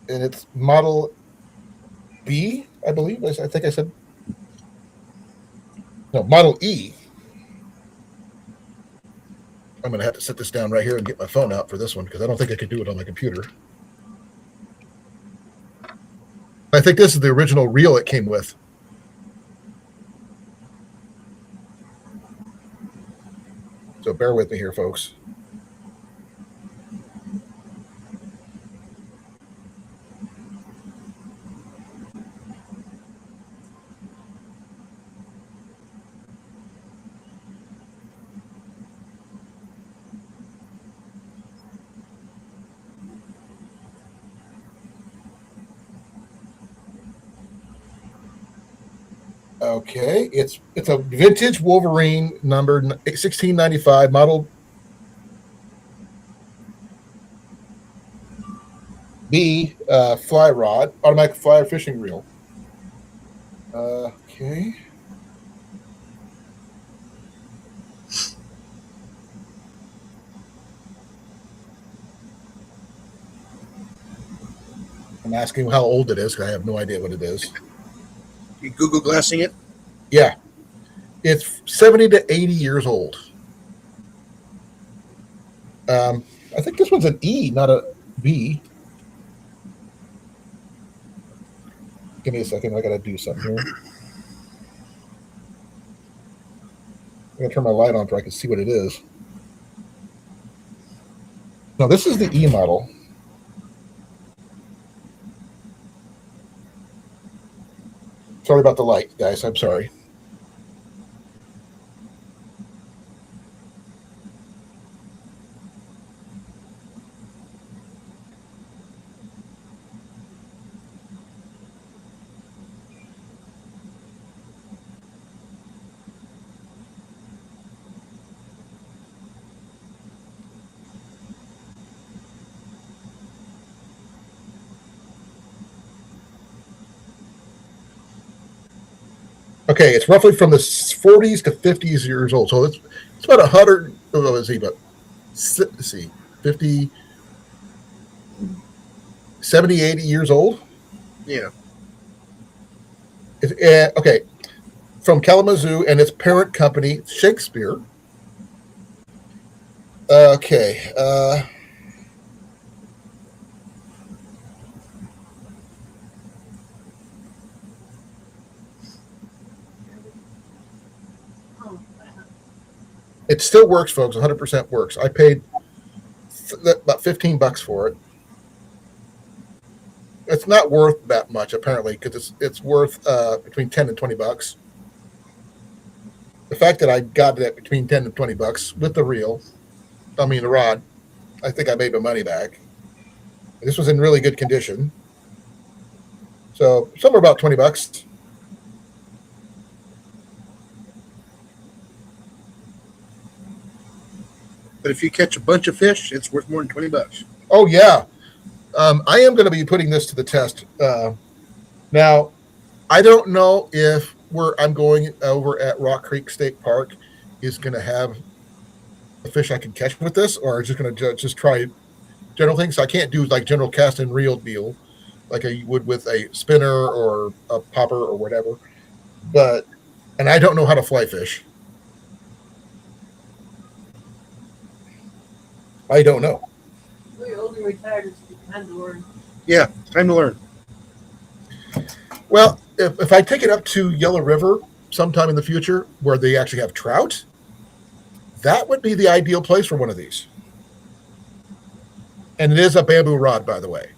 and it's model B, I believe. I think I said no, model E. I'm going to have to set this down right here and get my phone out for this one because I don't think I could do it on my computer. I think this is the original reel it came with. So bear with me here, folks. Okay, it's a vintage Wolverine number 1695 model B fly rod, automatic fly fishing reel. Okay. I'm asking how old it is because I have no idea what it is. You Google Glassing it? Yeah, it's 70 to 80 years old. I think this one's an E, not a B. Give me a second. I got to do something here. I'm going to turn my light on so I can see what it is. No, this is the E model. Sorry about the light, guys. I'm sorry. Okay, it's roughly from the 40s to 50s years old. So it's about 100. Let's see, but let's see, 50, 70, 80 years old. Yeah. Okay, from Kalamazoo and its parent company, Shakespeare. Okay. It still works, folks. 100% works. I paid about $15 for it. It's not worth that much apparently because it's worth between 10 and $20. The fact that I got it at between 10 and $20 with the reel, the rod, I think I made my money back. This was in really good condition, so somewhere about $20. But if you catch a bunch of fish, it's worth more than $20. Oh yeah, I am going to be putting this to the test. Now, I don't know if where I'm going over at Rock Creek State Park is going to have a fish I can catch with this, or just going to just try general things. So I can't do like general cast and reel deal like I would with a spinner or a popper or whatever. And I don't know how to fly fish. I don't know. We're only retired. It's time to learn. Yeah, time to learn. Well, if I take it up to Yellow River sometime in the future where they actually have trout, that would be the ideal place for one of these. And it is a bamboo rod, by the way.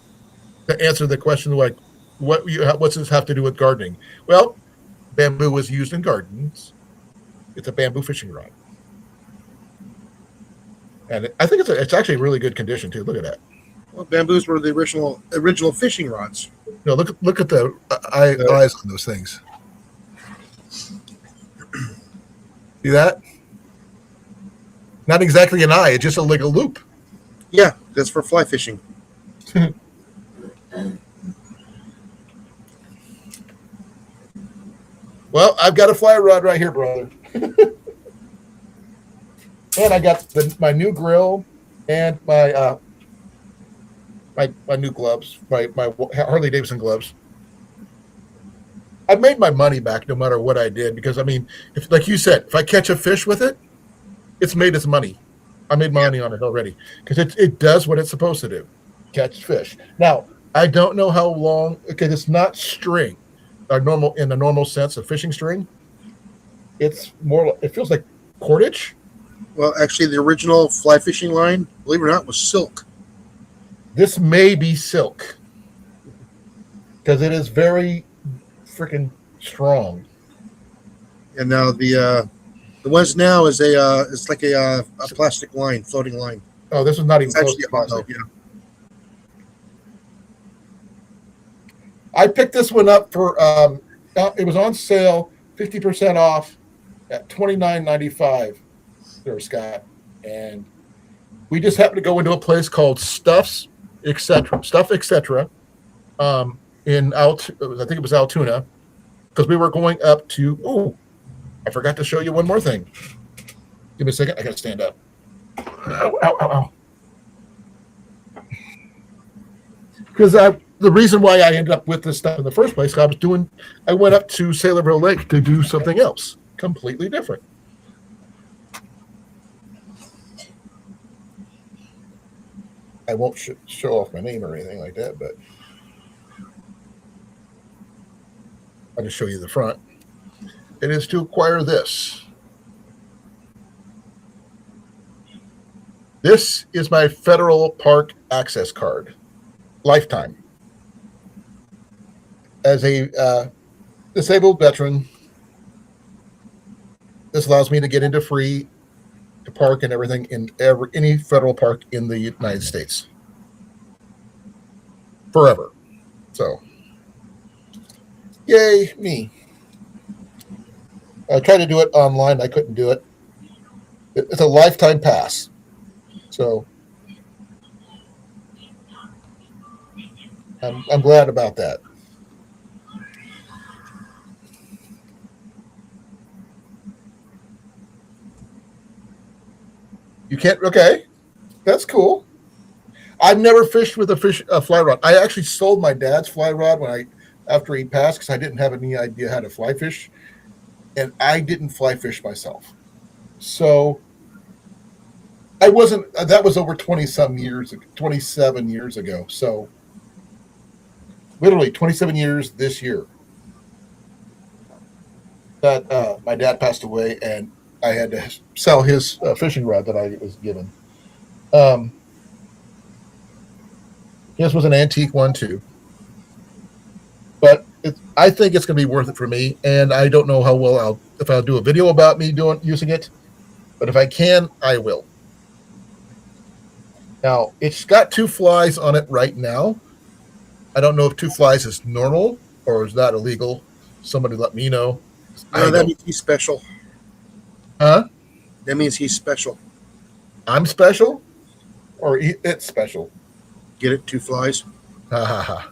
To answer the question, like, what's this have to do with gardening? Well, bamboo was used in gardens. It's a bamboo fishing rod. And I think it's actually really good condition, too. Look at that. Well, bamboos were the original fishing rods. No, look at the eyes on those things. See that? Not exactly an eye. It's just like a loop. Yeah, that's for fly fishing. Well, I've got a fly rod right here, brother. And I got my new grill and my my new gloves, my Harley Davidson gloves. I made my money back no matter what I did because if like you said, if I catch a fish with it, it's made its money. I made money on it already because it does what it's supposed to do, catch fish. Now I don't know how long because it's not string, normal in the normal sense of fishing string. It's more. It feels like cordage. Well, actually, the original fly fishing line, believe it or not, was silk. This may be silk because it is very freaking strong. And now the ones now is it's like a plastic line, floating line. Oh, this is not even It's close actually to a hollow, plastic. yeah. I picked this one up for it was on sale, 50% off at $29.95 there, Scott. And we just happened to go into a place called Stuff, etc. In I think it was Altoona, because we were going up to. Oh, I forgot to show you one more thing. Give me a second. I got to stand up. Ow, ow, ow, ow. Because the reason why I ended up with this stuff in the first place, I went up to Sailorville Lake to do something else, completely different. I won't show off my name or anything like that, but I'll just show you the front. It is to acquire this. This is my federal park access card, lifetime. As a disabled veteran, this allows me to get into free park and everything in any federal park in the United States forever. So, yay me! I tried to do it online. I couldn't do it. It's a lifetime pass. So I'm glad about that. You can't. Okay, that's cool. I've never fished with a fly rod. I actually sold my dad's fly rod after he passed because I didn't have any idea how to fly fish, and I didn't fly fish myself. So I wasn't. That was over 27 years ago. So literally 27 years this year that my dad passed away, and I had to sell his fishing rod that I was given. Um, his was an antique one too, but I think it's going to be worth it for me. And I don't know how well if I'll do a video about me using it, but if I can, I will. Now it's got 2 flies on it right now. I don't know if 2 flies is normal or is that illegal. Somebody let me know. No, that means he's special. Huh? That means he's special. I'm special, or it's special. Get it? 2 flies. Ha ha ha.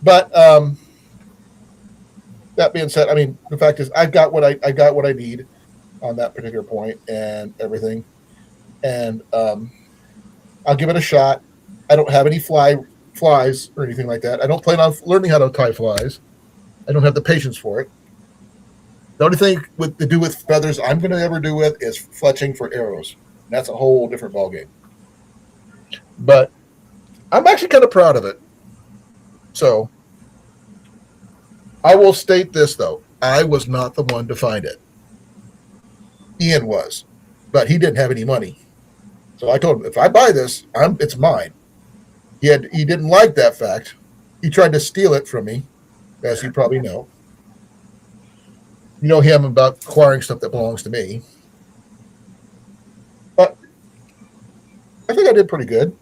But that being said, I mean the fact is I got what I need on that particular point and everything, and I'll give it a shot. I don't have any flies or anything like that. I don't plan on learning how to tie flies. I don't have the patience for it. The only thing to do with feathers I'm going to ever do with is fletching for arrows. And that's a whole different ballgame. But I'm actually kind of proud of it. So I will state this, though. I was not the one to find it. Ian was. But he didn't have any money. So I told him, if I buy this, it's mine. He didn't like that fact. He tried to steal it from me, as you probably know. You know him about acquiring stuff that belongs to me. But I think I did pretty good.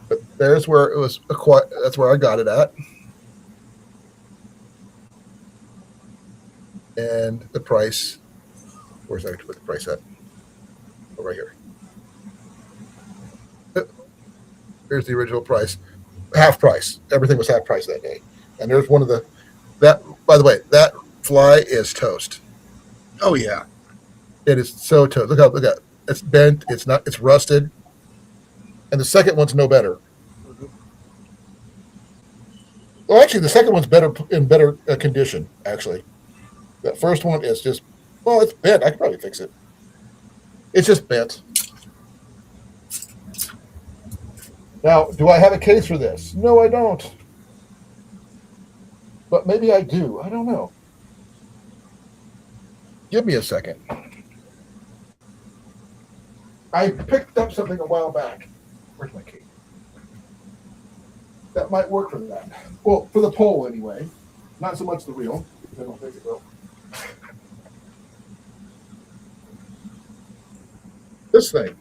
But there's where it was acquired. That's where I got it at. And the price. Where's I put the price at? Oh, right here. Here's the original price. Half price. Everything was half price that day. And there's one of that. By the way, that fly is toast. Oh yeah, it is so toast. Look at it. It's bent. It's rusted. And the second one's no better. Well, actually, the second one's in better condition. Actually, that first one is just it's bent. I could probably fix it. It's just bent. Now, do I have a case for this? No, I don't. But maybe I do. I don't know. Give me a second. I picked up something a while back. Where's my case? That might work for that. Well, for the pole anyway. Not so much the reel. I don't think it will. This thing.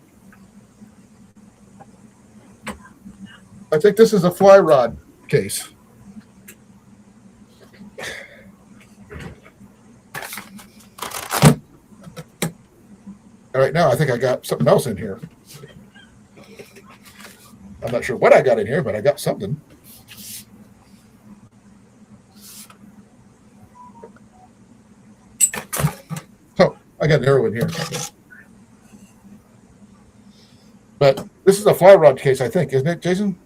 I think this is a fly rod case. All right, now I think I got something else in here. I'm not sure what I got in here, but I got something. Oh, I got an arrow in here. But this is a fly rod case, I think, isn't it, Jason?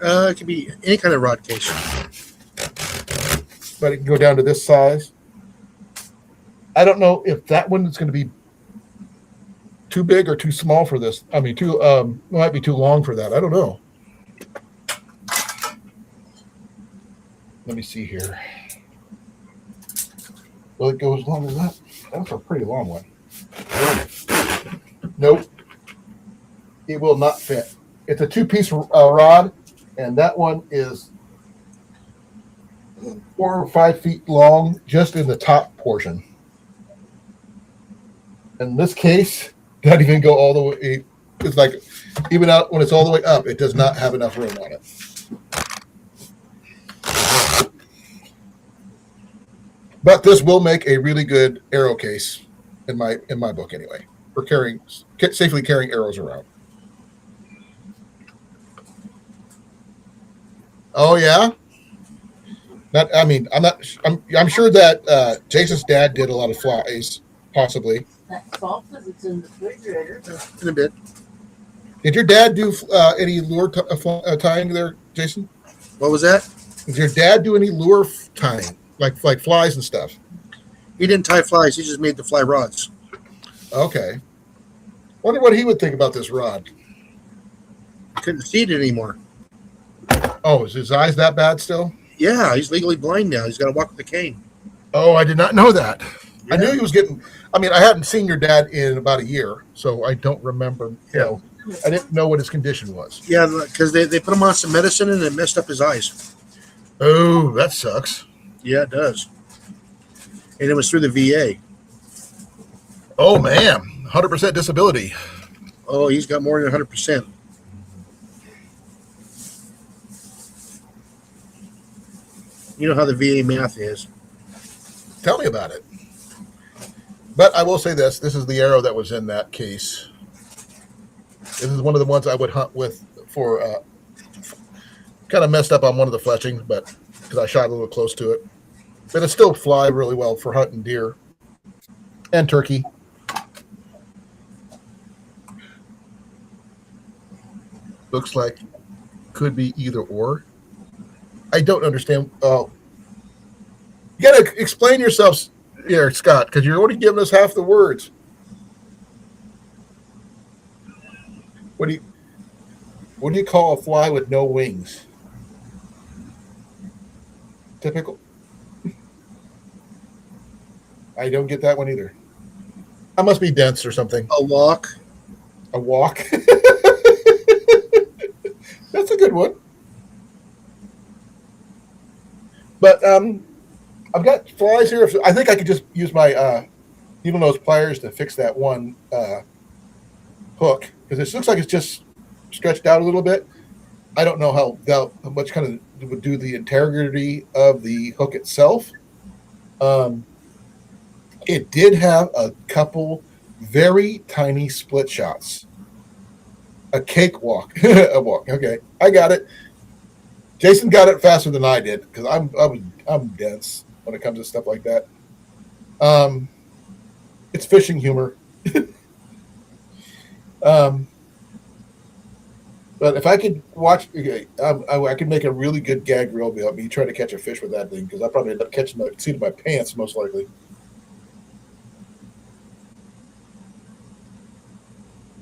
It could be any kind of rod case. But it can go down to this size. I don't know if that one is going to be too big or too small for this. I mean, might be too long for that. I don't know. Let me see here. Will it go as long as that? That's a pretty long one. Nope. It will not fit. It's a 2-piece rod, and that one is 4 or 5 feet long, just in the top portion. In this case, doesn't even go all the way. It's like, even out when it's all the way up, it does not have enough room on it. But this will make a really good arrow case in my book anyway, for safely carrying arrows around. Oh yeah. I'm sure that Jason's dad did a lot of flies, possibly. That salt says it's in the refrigerator. In a bit. Did your dad do any lure tying there, Jason? What was that? Did your dad do any lure tying, like flies and stuff? He didn't tie flies. He just made the fly rods. Okay. Wonder what he would think about this rod. Couldn't see it anymore. Oh, is his eyes that bad still? Yeah, he's legally blind now. He's got to walk with a cane. Oh, I did not know that. I knew Yeah. he was getting. I mean, I hadn't seen your dad in about a year, so I don't remember. You know, I didn't know what his condition was. Yeah, because they put him on some medicine and it messed up his eyes. Oh, that sucks. Yeah, it does. And it was through the VA. Oh man, 100% disability. Oh, he's got more than 100%. You know how the VA math is. Tell me about it. But I will say this: this is the arrow that was in that case. This is one of the ones I would hunt with for. Kind of messed up on one of the fletchings, but because I shot a little close to it, but it still fly really well for hunting deer and turkey. Looks like could be either or. I don't understand. You got to explain yourself here, Scott, because you're only giving us half the words. What do you call a fly with no wings? Typical. I don't get that one either. I must be dense or something. A walk. A walk. That's a good one. But I've got flies here. I think I could just use my needle nose pliers to fix that one hook because it looks like it's just stretched out a little bit. I don't know how much kind of would do the integrity of the hook itself. It did have a couple very tiny split shots. A cakewalk. A walk. Okay, I got it. Jason got it faster than I did because I'm dense when it comes to stuff like that. It's fishing humor. But if I could watch, I could make a really good gag reel about me trying to catch a fish with that thing because I probably end up catching the seat of my pants most likely.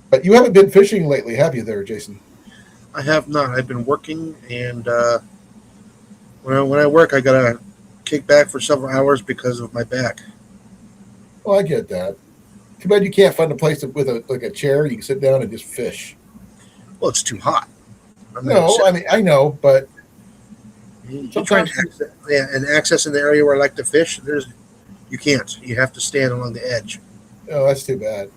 But you haven't been fishing lately, have you, there, Jason? I have not. I've been working, and when I work, I gotta kick back for several hours because of my back. Well, I get that. Too bad you can't find a place with a chair you can sit down and just fish. Well, it's too hot. No, I mean I know, but you try and access in the area where I like to fish. You can't. You have to stand along the edge. Oh, that's too bad.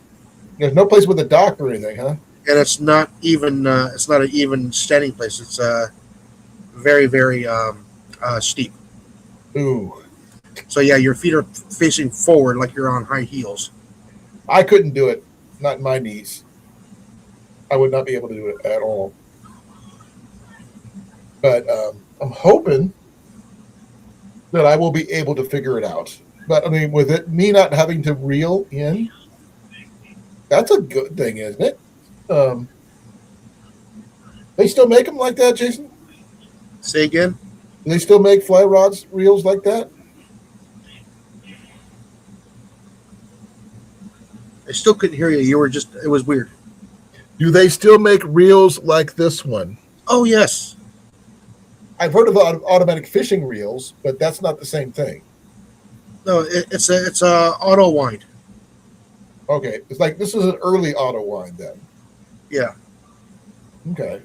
There's no place with a dock or anything, huh? And it's not even. It's not an even standing place. It's very, very steep. Ooh, So yeah, your feet are facing forward like you're on high heels. I couldn't do it. Not in my knees. I would not be able to do it at all. But I'm hoping that I will be able to figure it out. But I mean, with me not having to reel in, that's a good thing, isn't it? They still make them like that, Jason? Say again. Do they still make fly rods reels like that? I still couldn't hear you. You were just. It was weird. Do they still make reels like this one? Oh yes. I've heard of automatic fishing reels, but that's not the same thing. No, it's a auto wind. Okay, it's like this is an early auto wind then. Yeah. Okay.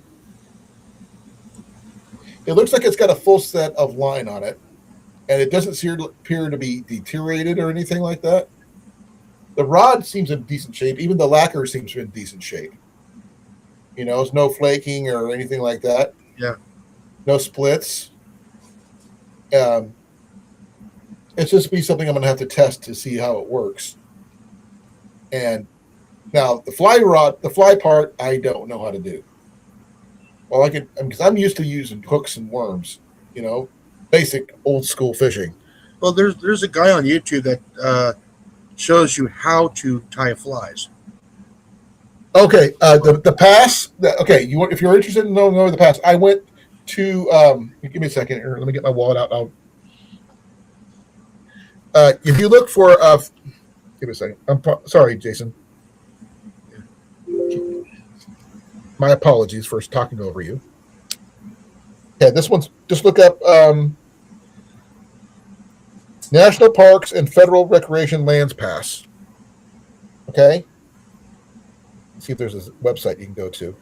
It looks like it's got a full set of line on it, and it doesn't appear to be deteriorated or anything like that. The rod seems in decent shape. Even the lacquer seems in decent shape. You know, there's no flaking or anything like that. Yeah. No splits. It's just be something I'm going to have to test to see how it works. And now the fly part, I don't know how to do. Well, because I'm used to using hooks and worms, you know, basic old school fishing. Well, there's a guy on YouTube that shows you how to tie flies. Okay, the pass. Okay, if you're interested in knowing the pass, I went to. Give me a second here. Let me get my wallet out. If you look for, give me a second. Sorry, Jason. My apologies for talking over you. Yeah, this one's just look up National parks and federal recreation lands pass. Okay. Let's see if there's a website you can go to.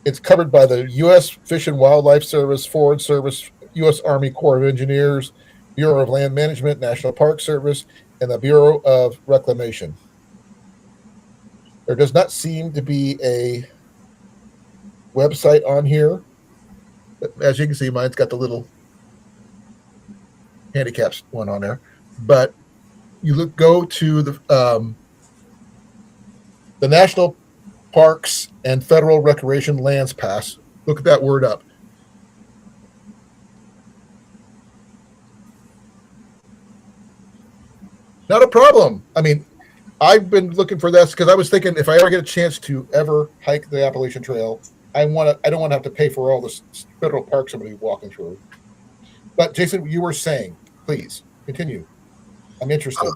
It's covered by the U.S. Fish and Wildlife Service, Forest Service, U.S. Army Corps of Engineers, Bureau of Land Management, National Park Service, and the Bureau of Reclamation. There does not seem to be a website on here. As you can see, mine's got the little handicaps one on there. But you go to the National Parks and Federal Recreation Lands Pass. Look at that word up. Not a problem. I mean, I've been looking for this because I was thinking if I ever get a chance to ever hike the Appalachian Trail, I don't want to have to pay for all this federal parks I'm going to be walking through. But Jason, you were saying, please continue. I'm interested.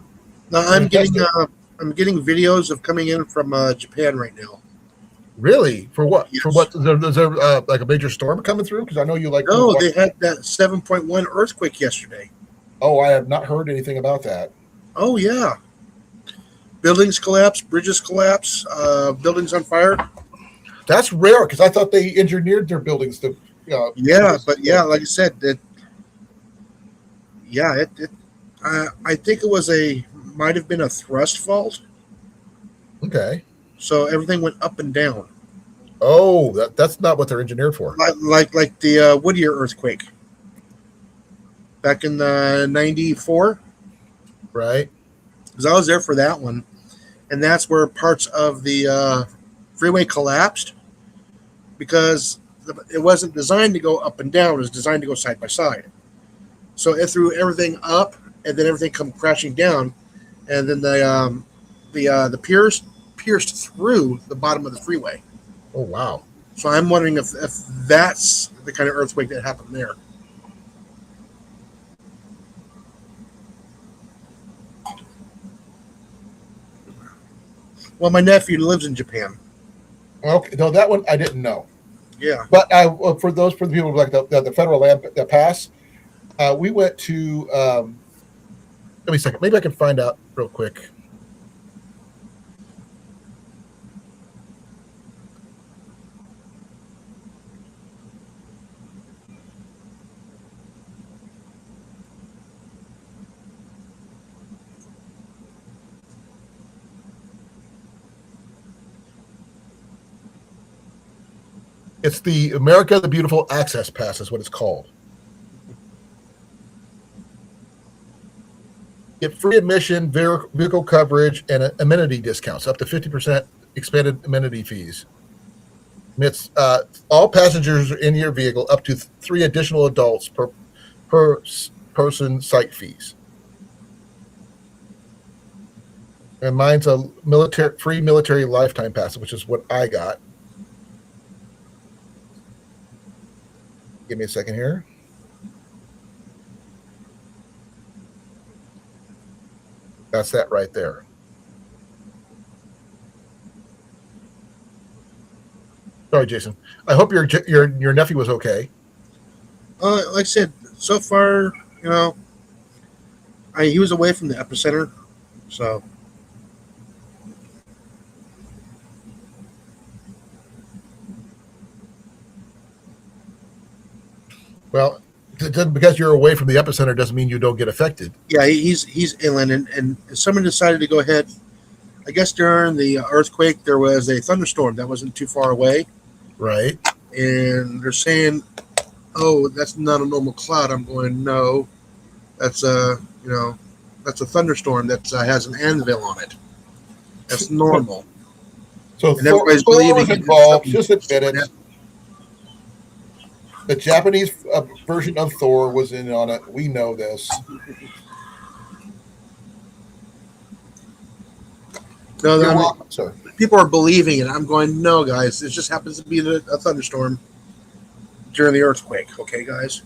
I'm getting videos of coming in from Japan right now. Really? For what? Yes. For what? Is there like a major storm coming through? Because I know you like. No, they had that 7.1 earthquake yesterday. Oh, I have not heard anything about that. Oh yeah. Buildings collapse, bridges collapse, buildings on fire. That's rare because I thought they engineered their buildings to. Yeah, but yeah, like I said, that. Yeah, I think it was might have been a thrust fault. Okay. So everything went up and down. Oh, that's not what they're engineered for. Like the Whittier earthquake back in the 94. Right. Because I was there for that one, and that's where parts of the freeway collapsed because it wasn't designed to go up and down. It was designed to go side by side. So it threw everything up, and then everything come crashing down, and then the piers pierced through the bottom of the freeway. Oh wow! So I'm wondering if that's the kind of earthquake that happened there. Well, my nephew lives in Japan. Okay, no, that one I didn't know. Yeah, but for the people like the federal land that pass, we went to. Let me a second. Maybe I can find out real quick. It's the America the Beautiful Access Pass is what it's called. Get free admission, vehicle coverage, and amenity discounts, up to 50% expanded amenity fees. It's all passengers in your vehicle, up to 3 additional adults per person site fees. And mine's a free military lifetime pass, which is what I got. Give me a second here. That's that right there. Sorry, Jason. I hope your nephew was okay. Like I said, so far, he was away from the epicenter, so. Well, because you're away from the epicenter doesn't mean you don't get affected. Yeah, he's inland, and someone decided to go ahead. I guess during the earthquake, there was a thunderstorm that wasn't too far away. Right. And they're saying, "Oh, that's not a normal cloud." I'm going, "No, that's that's a thunderstorm that has an anvil on it. That's normal." So and everybody's believing involved. Just admit it. The Japanese version of Thor was in on it. We know this. No, people are believing it. I'm going, no, guys. It just happens to be a thunderstorm during the earthquake. Okay, guys.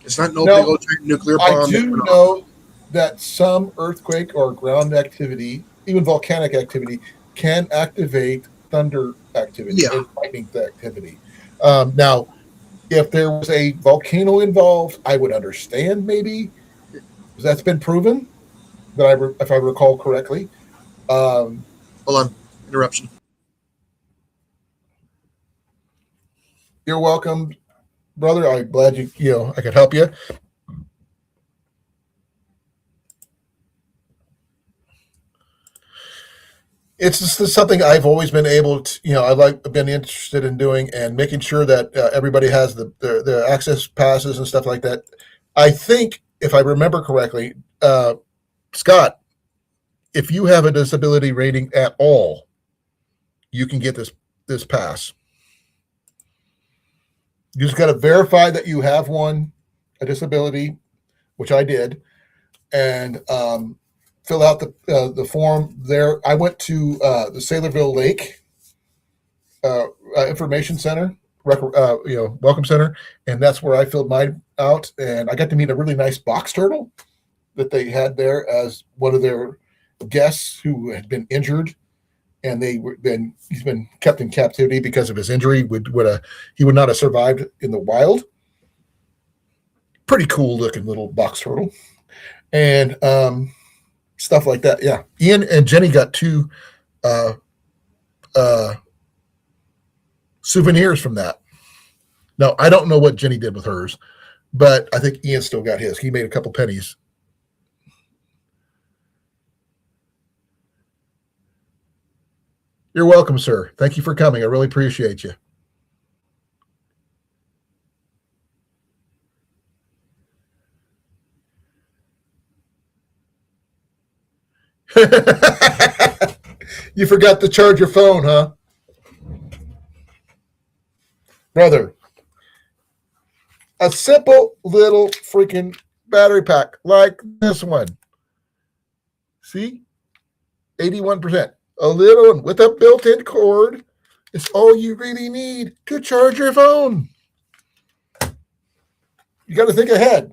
It's not no big old nuclear bomb. I do know that some earthquake or ground activity, even volcanic activity, can activate thunder activity and lightning activity. Now, If there was a volcano involved, I would understand maybe, because that's been proven. That if I recall correctly. Um, Hold on, interruption. you're welcome, brother. I'm glad I could help you. It's just something I've always been able to, I've been interested in doing and making sure that everybody has the access passes and stuff like that. I think, if I remember correctly, Scott, if you have a disability rating at all, you can get this pass. You just got to verify that you have a disability, which I did, and fill out the form there. I went to the Saylorville Lake Information Center, Welcome Center, and that's where I filled mine out. And I got to meet a really nice box turtle that they had there as one of their guests who had been injured, and he's been kept in captivity because of his injury. He would not have survived in the wild. Pretty cool looking little box turtle, and stuff like that. Yeah, Ian and Jenny got 2 souvenirs from that. Now I don't know what Jenny did with hers, but I think Ian still got his. He made a couple pennies. You're welcome, sir. Thank you for coming. I really appreciate you. You forgot to charge your phone, huh? Brother, a simple little freaking battery pack like this one. See? 81%. A little one with a built-in cord is all you really need to charge your phone. You got to think ahead.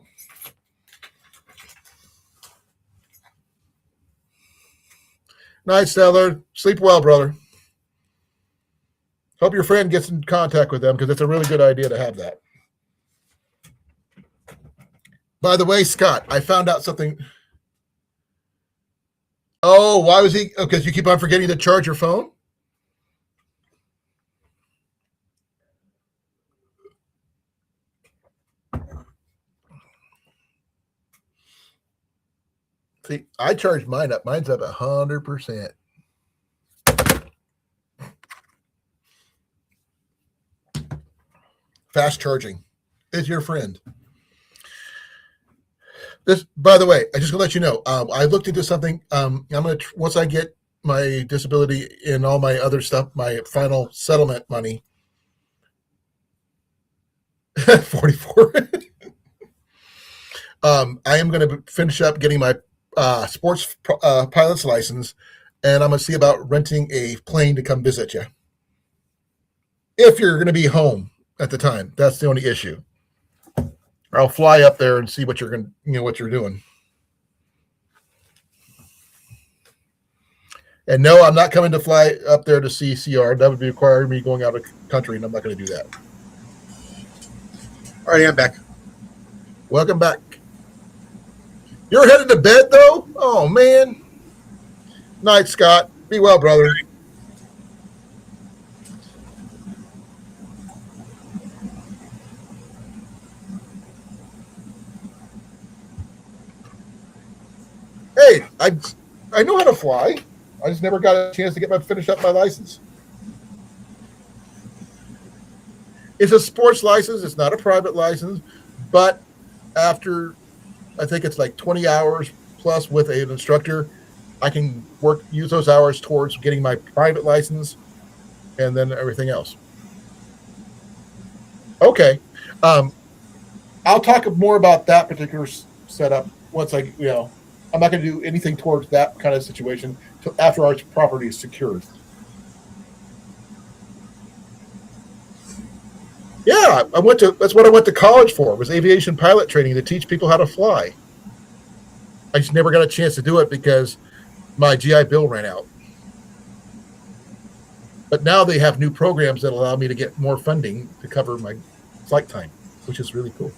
Night, Stellar. Sleep well, brother. Hope your friend gets in contact with them, because it's a really good idea to have that. By the way, Scott, I found out something. Oh, why was he? Because you keep on forgetting to charge your phone? See, I charged mine up. Mine's up 100%. Fast charging is your friend. This, by the way, I just gonna let you know. I looked into something. I'm gonna once I get my disability and all my other stuff, my final settlement money. 44. I am going to finish up getting my sports pilot's license, and I'm going to see about renting a plane to come visit you. If you're going to be home at the time, that's the only issue. Or I'll fly up there and see what you're what you're doing. And no, I'm not coming to fly up there to see CR. That would require me going out of country, and I'm not going to do that. All right, I'm back. Welcome back. You're headed to bed, though? Oh, man. Night, Scott. Be well, brother. Hey, I know how to fly. I just never got a chance to finish up my license. It's a sports license. It's not a private license, but after, I think it's like 20 hours plus with an instructor, I can use those hours towards getting my private license and then everything else. Okay. I'll talk more about that particular setup once I'm not going to do anything towards that kind of situation until after our property is secured. Yeah, that's what I went to college for, was aviation pilot training, to teach people how to fly. I just never got a chance to do it because my GI Bill ran out. But now they have new programs that allow me to get more funding to cover my flight time, which is really cool.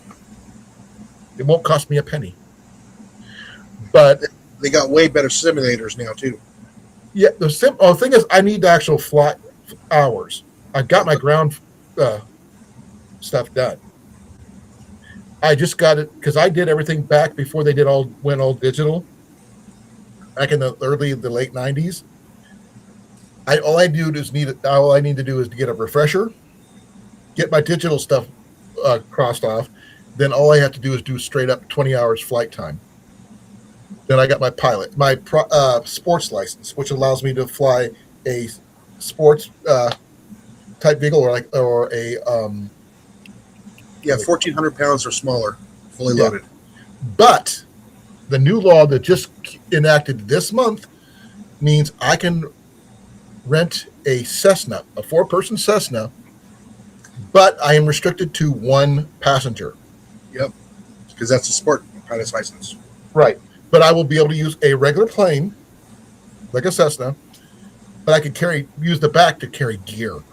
It won't cost me a penny. But They got way better simulators now too. yeah, the thing is, I need the actual flight hours. I've got my ground uh, stuff done. I just got it because I did everything back before they went all digital, back in the late '90s. All I need to do is to get a refresher, get my digital stuff crossed off. Then all I have to do is do straight up 20 hours flight time. Then I got my sports license, which allows me to fly a sports type vehicle or a Yeah, 1,400 pounds or smaller, fully Yeah. loaded. But the new law that just enacted this month means I can rent a Cessna, a 4-person Cessna, but I am restricted to one passenger. Yep, because that's a sport pilot's license. Right. But I will be able to use a regular plane, like a Cessna, but I could use the back to carry gear.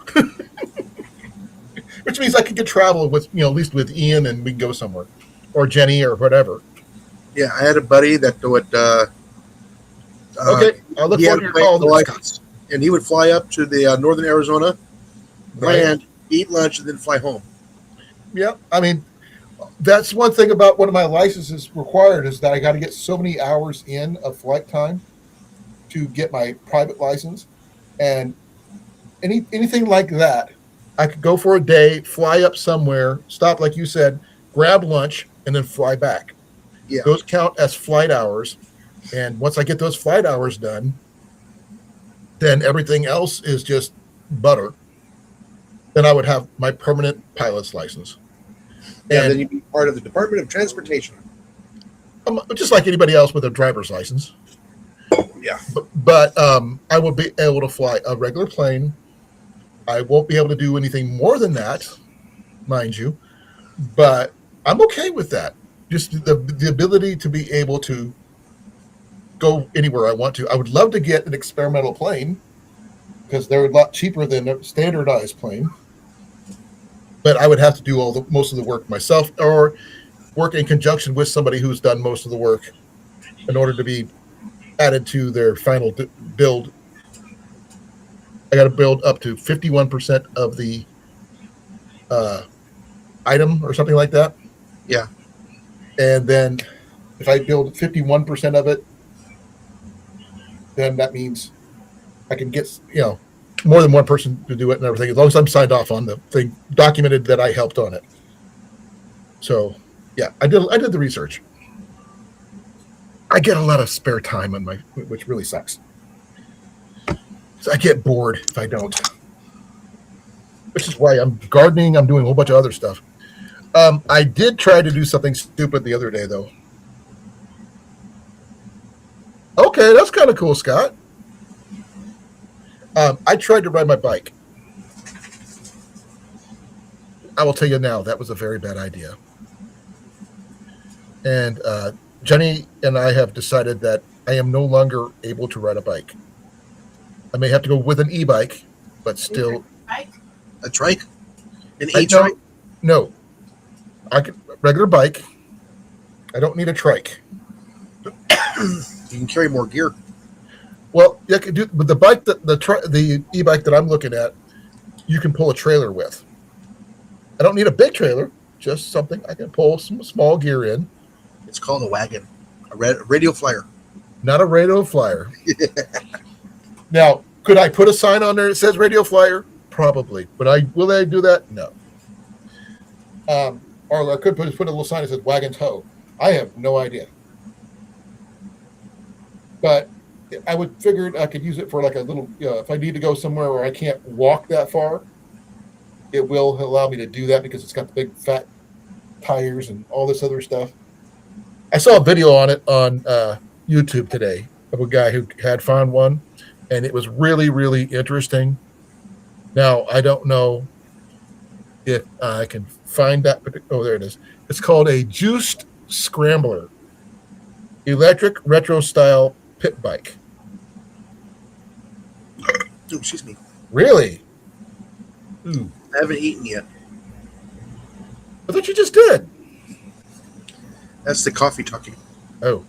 Which means I could get travel with, at least with Ian, and we can go somewhere. Or Jenny or whatever. Yeah, I had a buddy that would. Okay. I look he had forward to a your plane call. license, and he would fly up to the northern Arizona, land, eat lunch, and then fly home. Yeah. I mean, that's one thing about one of my licenses required is that I got to get so many hours in of flight time to get my private license. And anything like that, I could go for a day, fly up somewhere, stop, like you said, grab lunch, and then fly back. Yeah. Those count as flight hours. And once I get those flight hours done, then everything else is just butter. Then I would have my permanent pilot's license. Yeah, And then you'd be part of the Department of Transportation. just like anybody else with a driver's license. Yeah. But I will be able to fly a regular plane. I won't be able to do anything more than that, mind you. But I'm okay with that. Just the ability to be able to go anywhere I want to. I would love to get an experimental plane because they're a lot cheaper than a standardized plane. But I would have to do most of the work myself, or work in conjunction with somebody who's done most of the work in order to be added to their final build. I got to build up to 51% of the item or something like that. Yeah. And then if I build 51% of it, then that means I can get, more than one person to do it and everything, as long as I'm signed off on the thing, documented that I helped on it. So, yeah, I did the research. I get a lot of spare time which really sucks. So I get bored if I don't. Which is why I'm gardening. I'm doing a whole bunch of other stuff. I did try to do something stupid the other day, though. Okay, that's kind of cool, Scott. I tried to ride my bike. I will tell you now, that was a very bad idea. And Jenny and I have decided that I am no longer able to ride a bike. I may have to go with an e-bike, but still. A trike? An I e-trike? No. I could regular bike. I don't need a trike. You can carry more gear. Well, you can do, but the bike the e-bike that I'm looking at, you can pull a trailer with. I don't need a big trailer, just something I can pull some small gear in. It's called a wagon, a radio flyer. Not a radio flyer. Now, could I put a sign on there that says radio flyer? Probably. But will I do that? No. Or I could put a little sign that says wagon tow. I have no idea. But I would figure I could use it for like a little, if I need to go somewhere where I can't walk that far, it will allow me to do that because it's got the big fat tires and all this other stuff. I saw a video on it on YouTube today of a guy who had found one, and it was really, really interesting. Now, I don't know if I can find that. Oh, there it is. It's called a Juiced Scrambler, electric retro style pit bike. Ooh, excuse me. Really? Ooh. I haven't eaten yet. I thought you just did. That's the coffee talking. Oh,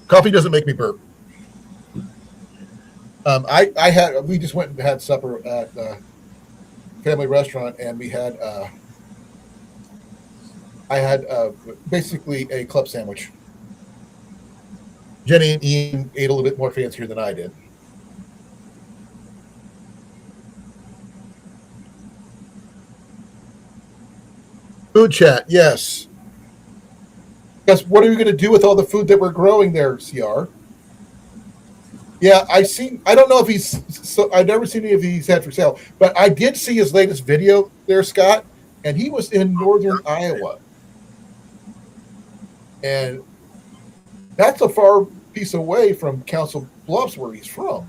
coffee doesn't make me burp. We just went and had supper at the family restaurant, and I had basically a club sandwich. Jenny and Ian ate a little bit more fancier than I did. Food chat, yes. Yes, what are we going to do with all the food that we're growing there, CR? Yeah, I don't know if I've never seen any of these had for sale, but I did see his latest video there, Scott, and he was in northern Iowa. And that's a far piece away from Council Bluffs, where he's from.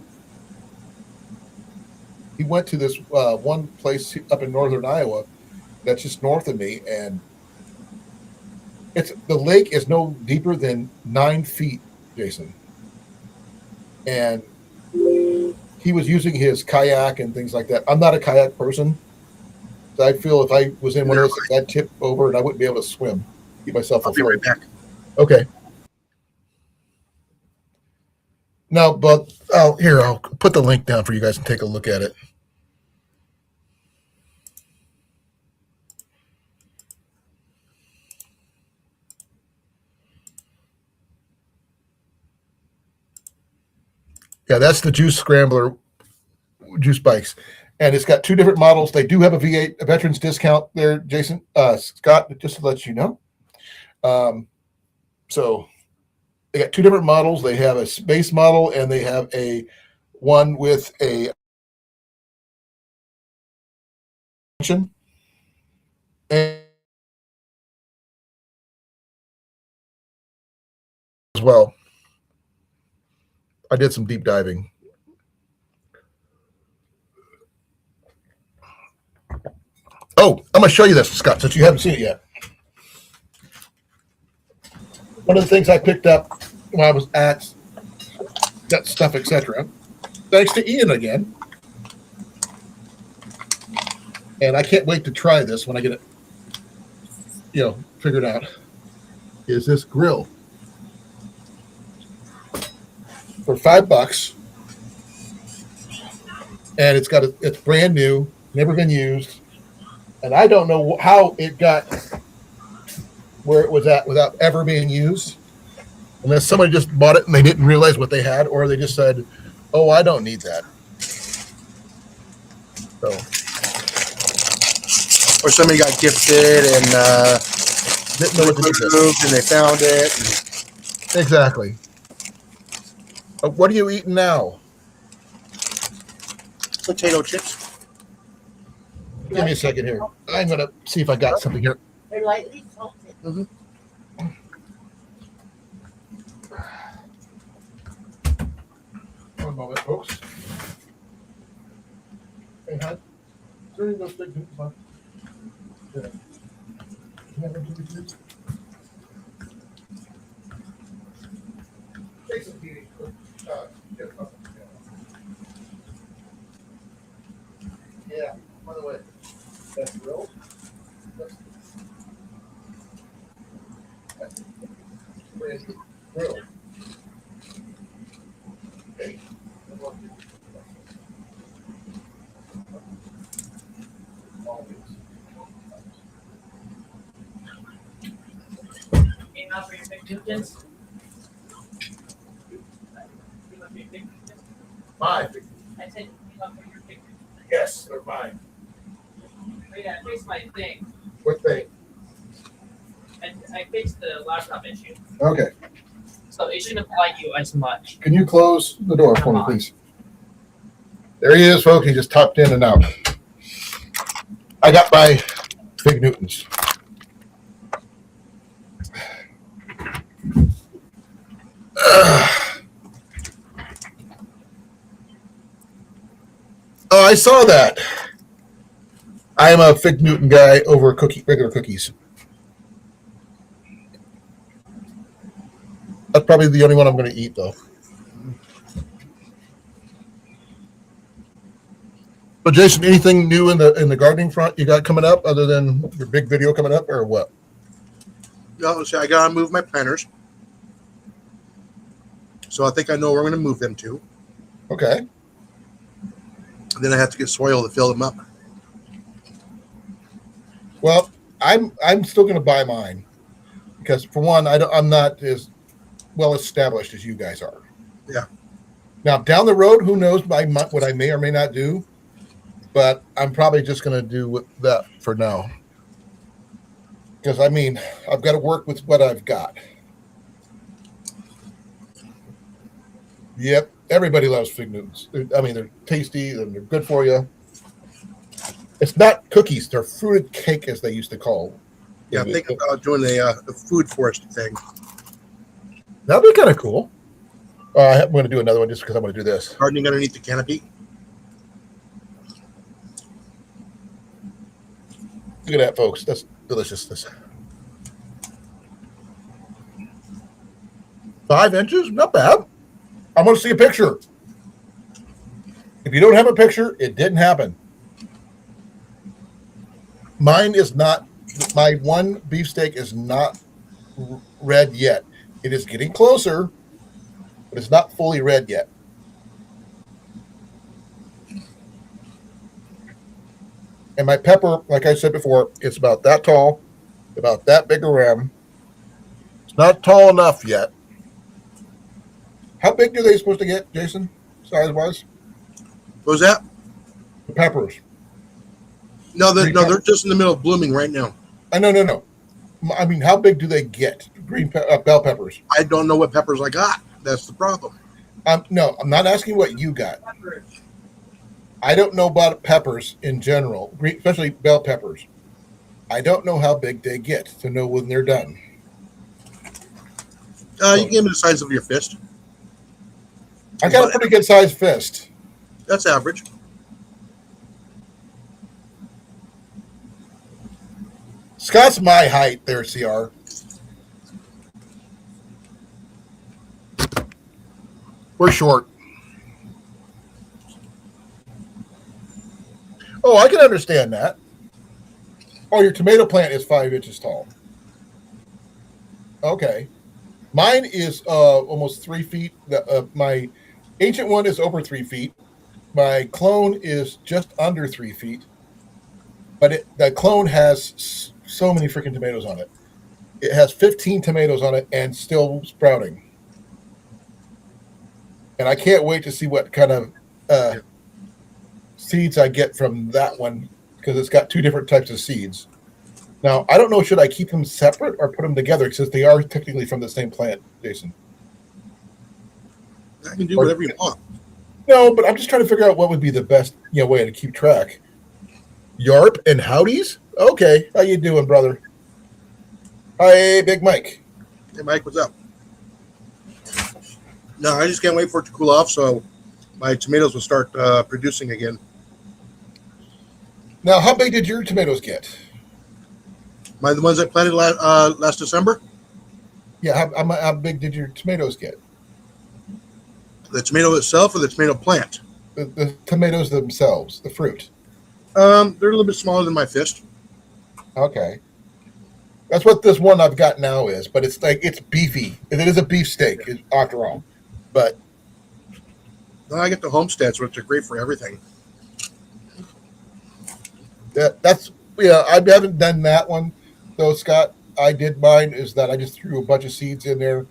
He went to this one place up in northern Iowa that's just north of me, and the lake is no deeper than 9 feet, Jason. And he was using his kayak and things like that. I'm not a kayak person. So I feel if I was in one of those, I'd tip over and I wouldn't be able to swim, keep myself I'll be afloat. right back. Okay. No, but here, I'll put the link down for you guys to take a look at it. Yeah, that's the Juice Scrambler juice bikes. And it's got 2 different models. They do have a V8, a veterans discount there, Jason, Scott, just to let you know. So they got 2 different models. They have a space model and they have a one with a function. And as well, I did some deep diving. Oh, I'm going to show you this, Scott, since you haven't seen it yet. One of the things I picked up when I was at that stuff, etc. Thanks to Ian again. And I can't wait to try this when I get it, figured out. Is this grill for $5, and it's brand new, never been used, and I don't know how it got where it was at without ever being used, unless somebody just bought it and they didn't realize what they had, or they just said, "Oh, I don't need that." So, or somebody got gifted and didn't know what to do moved and they found it. Exactly. What are you eating now? Potato chips. Give me a second here. I'm gonna see if I got something here. They're lightly salted. Mm-hmm. One moment, folks. Hey, hon. Is there any of those big noodles on? Yeah. You have any big noodles? Jason, yeah. Yeah, by the way, that's grilled. That's brand new grilled. Okay. Enough for your big chickens? 5. I said enough for your big chickens. Yes, they're mine. Oh yeah, I fixed my thing. What thing? I fixed the laptop issue. Okay. So it shouldn't apply to you as much. Can you close the door for me, please? There he is, folks. He just tucked in and out. I got my Big Newtons. Oh, I saw that. I am a Fig Newton guy over regular cookies. That's probably the only one I'm going to eat, though. But Jason, anything new in the gardening front you got coming up other than your big video coming up, or what? So I gotta move my planters. So I think I know where I'm gonna move them to. Okay. And then I have to get soil to fill them up. Well, I'm still going to buy mine because for one, I'm not as well established as you guys are. Yeah. Now down the road, who knows what I may or may not do, but I'm probably just going to do that for now. Because I mean, I've got to work with what I've got. Yep, everybody loves fig Newtons. I mean, they're tasty and they're good for you. It's not cookies; they're fruited cake, as they used to call. Yeah, I'm thinking about doing a food forest thing. That'd be kind of cool. I'm going to do another one just because I'm going to do this. Gardening underneath the canopy. Look at that, folks. That's delicious. 5 inches, not bad. I'm going to see a picture. If you don't have a picture, it didn't happen. Mine is not. My one beefsteak is not red yet. It is getting closer, but it's not fully red yet. And my pepper, like I said before, it's about that tall, about that big around. It's not tall enough yet. How big are they supposed to get, Jason, size-wise? What was that? The peppers. No, they're just in the middle of blooming right now. No. I mean, how big do they get? Bell peppers. I don't know what peppers I got. That's the problem. No, I'm not asking what you got. I don't know about peppers in general, especially bell peppers. I don't know how big they get to know when they're done. You can give them the size of your fist. I got a pretty good sized fist. That's average. Scott's my height there, CR. We're short. Oh, I can understand that. Oh, your tomato plant is 5 inches tall. Okay. Mine is almost 3 feet. My ancient one is over 3 feet. My clone is just under 3 feet. But the clone has so many freaking tomatoes on it. It has 15 tomatoes on it and still sprouting. And I can't wait to see what kind of seeds I get from that one because it's got 2 different types of seeds. Now, I don't know, should I keep them separate or put them together since they are technically from the same plant, Jason? I can do whatever you want. No, but I'm just trying to figure out what would be the best way to keep track. Yarp and Howdies? Okay, how you doing, brother? Hi, Big Mike. Hey, Mike, what's up? No, I just can't wait for it to cool off so my tomatoes will start producing again. Now, how big did your tomatoes get? The ones I planted last December? Yeah, how big did your tomatoes get? The tomato itself or the tomato plant? The tomatoes themselves, the fruit. They're a little bit smaller than my fist. Okay. That's what this one I've got now is, but it's beefy. It is a beefsteak, after all. But I get the homesteads, which are great for everything. That's I haven't done that one though, Scott. I did mine is that I just threw a bunch of seeds in there,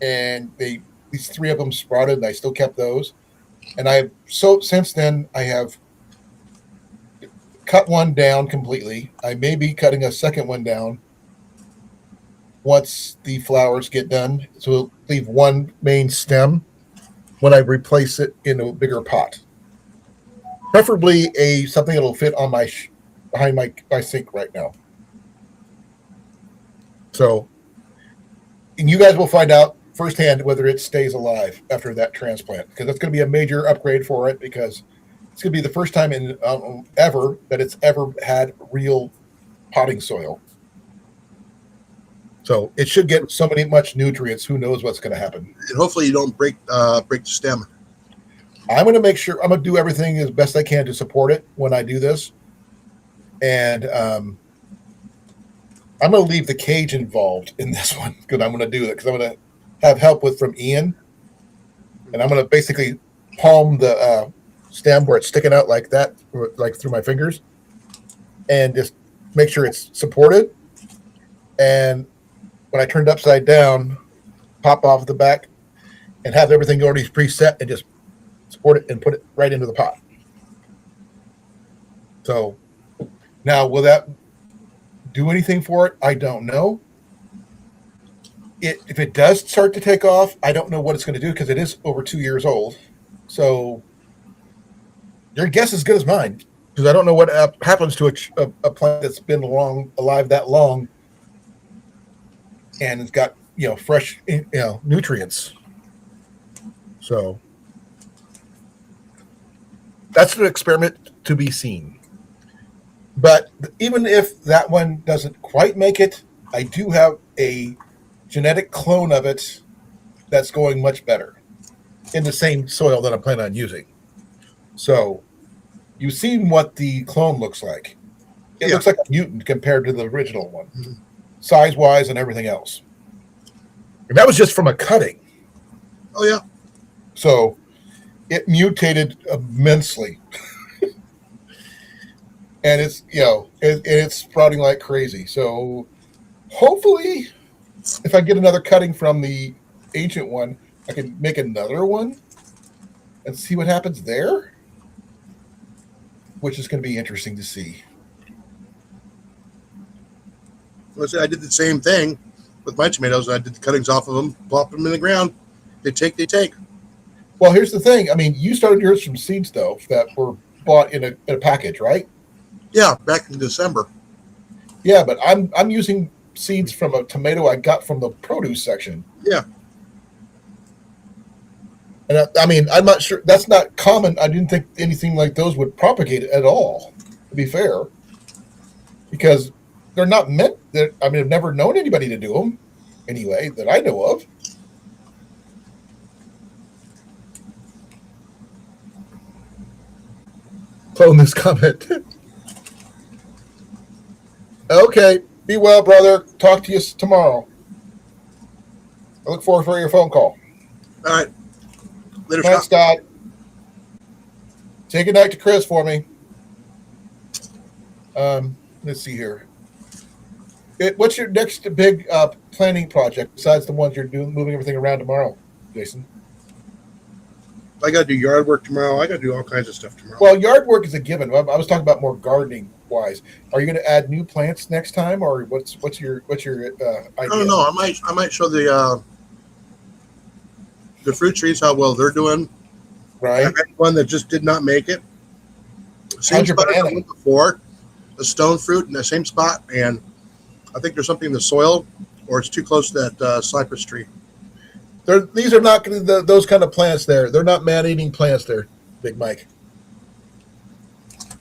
and these 3 of them sprouted, and I still kept those. And since then I have cut one down completely. I may be cutting a second one down once the flowers get done. So we'll leave one main stem when I replace it in a bigger pot. Preferably something that'll fit on behind my sink right now. So, and you guys will find out firsthand whether it stays alive after that transplant, because that's going to be a major upgrade for it, because it's going to be the first time in ever that it's ever had real potting soil. So it should get much nutrients. Who knows what's going to happen? And hopefully you don't break the stem. I'm going to make sure I'm going to do everything as best I can to support it when I do this. And I'm going to leave the cage involved in this one because I'm going to do it because I'm going to have help with from Ian. And I'm going to basically palm the stem where it's sticking out like that, like through my fingers, and just make sure it's supported. And when I turn it upside down, pop off the back and have everything already preset and just support it and put it right into the pot. So now, will that do anything for it? I don't know. If it does start to take off, I don't know what it's going to do because it is over 2 years old. So your guess is as good as mine because I don't know what happens to a plant that's been alive that long and it's got fresh nutrients. So that's an experiment to be seen. But even if that one doesn't quite make it, I do have a genetic clone of it that's going much better in the same soil that I'm planning on using. So you've seen what the clone looks like. It looks like a mutant compared to the original one, size-wise and everything else. And that was just from a cutting. Oh, yeah. So it mutated immensely. And it's, it's sprouting like crazy. So hopefully, if I get another cutting from the ancient one, I can make another one and see what happens there, which is going to be interesting to see. I did the same thing with my tomatoes. I did the cuttings off of them, plop them in the ground. They take. Well, here's the thing. I mean, you started yours from seeds, though, that were bought in a package, right? Yeah, back in December. Yeah, but I'm using seeds from a tomato I got from the produce section. Yeah. And I mean, I'm not sure. That's not common. I didn't think anything like those would propagate at all, to be fair. Because they're not meant that. I mean, I've never known anybody to do them anyway that I know of. Clone this comment. Okay. Be well, brother. Talk to you tomorrow. I look forward for your phone call. All right. Later, Thanks, Scott. Say goodnight to Chris for me. Let's see here. What's your next big planning project besides the ones you're doing, moving everything around tomorrow, Jason? I got to do yard work tomorrow. I got to do all kinds of stuff tomorrow. Well, yard work is a given. I was talking about more gardening wise. Are you going to add new plants next time, or what's your idea? I don't know. I might show the fruit trees how well they're doing. Right. I had one that just did not make it. Same How's your spot I banana? went before, a stone fruit in the same spot, and I think there's something in the soil, or it's too close to that cypress tree. These are not going to those kind of plants. They're not man-eating plants. There, Big Mike.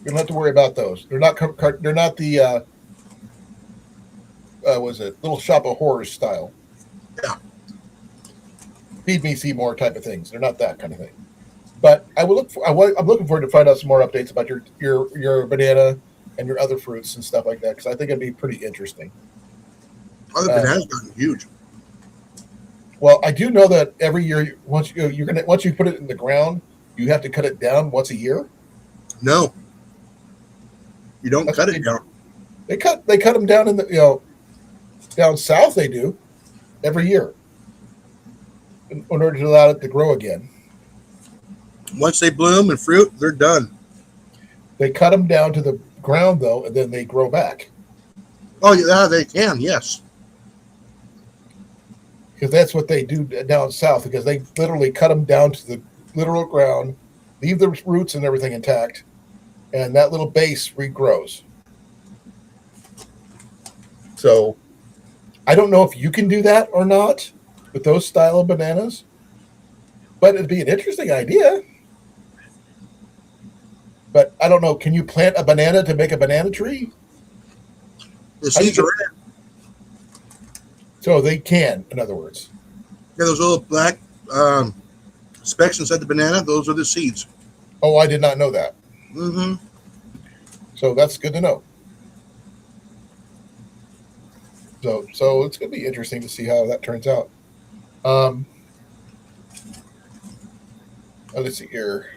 You don't have to worry about those. They're not. They're not the. Was it Little Shop of Horrors style? Yeah. Feed me, see more type of things. They're not that kind of thing. But I will look. I'm looking forward to find out some more updates about your banana and your other fruits and stuff like that because I think it'd be pretty interesting. Oh, the banana's gotten huge. Well, I do know that every year once you put it in the ground, you have to cut it down once a year. No, you don't cut it down. They cut them down in the down south. They do every year in order to allow it to grow again. Once they bloom and fruit, they're done. They cut them down to the ground though, and then they grow back. Oh yeah, they can. Yes. Because that's what they do down south. Because they literally cut them down to the literal ground, leave the roots and everything intact, and that little base regrows. So, I don't know if you can do that or not with those style of bananas, but it'd be an interesting idea. But I don't know. Can you plant a banana to make a banana tree? The seeds are in it. So they can, in other words. Yeah, those little black specks inside the banana, those are the seeds. Oh, I did not know that. Mm-hmm. So that's good to know. So it's going to be interesting to see how that turns out. Let's see here.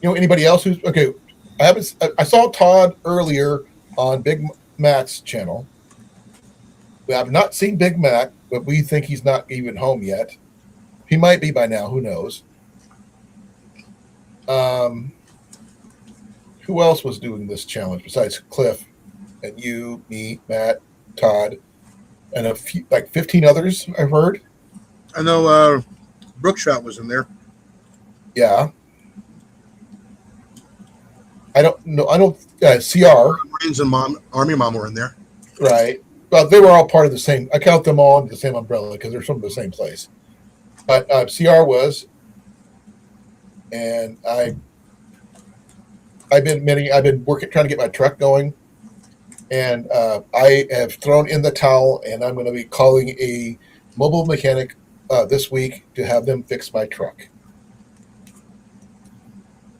Anybody else who's okay? I saw Todd earlier on Big Mac's channel. We have not seen Big Mac, but we think he's not even home yet. He might be by now. Who knows? Who else was doing this challenge besides Cliff and you, me, Matt, Todd, and a few, like 15 others? I've heard. I know Brookshot was in there. Yeah. I don't know. I don't. CR. Marines and Army Mom were in there. Right. Well, they were all part of the same. I count them all under the same umbrella because they're from the same place. But CR was, and I've been working trying to get my truck going, and I have thrown in the towel, and I'm going to be calling a mobile mechanic this week to have them fix my truck.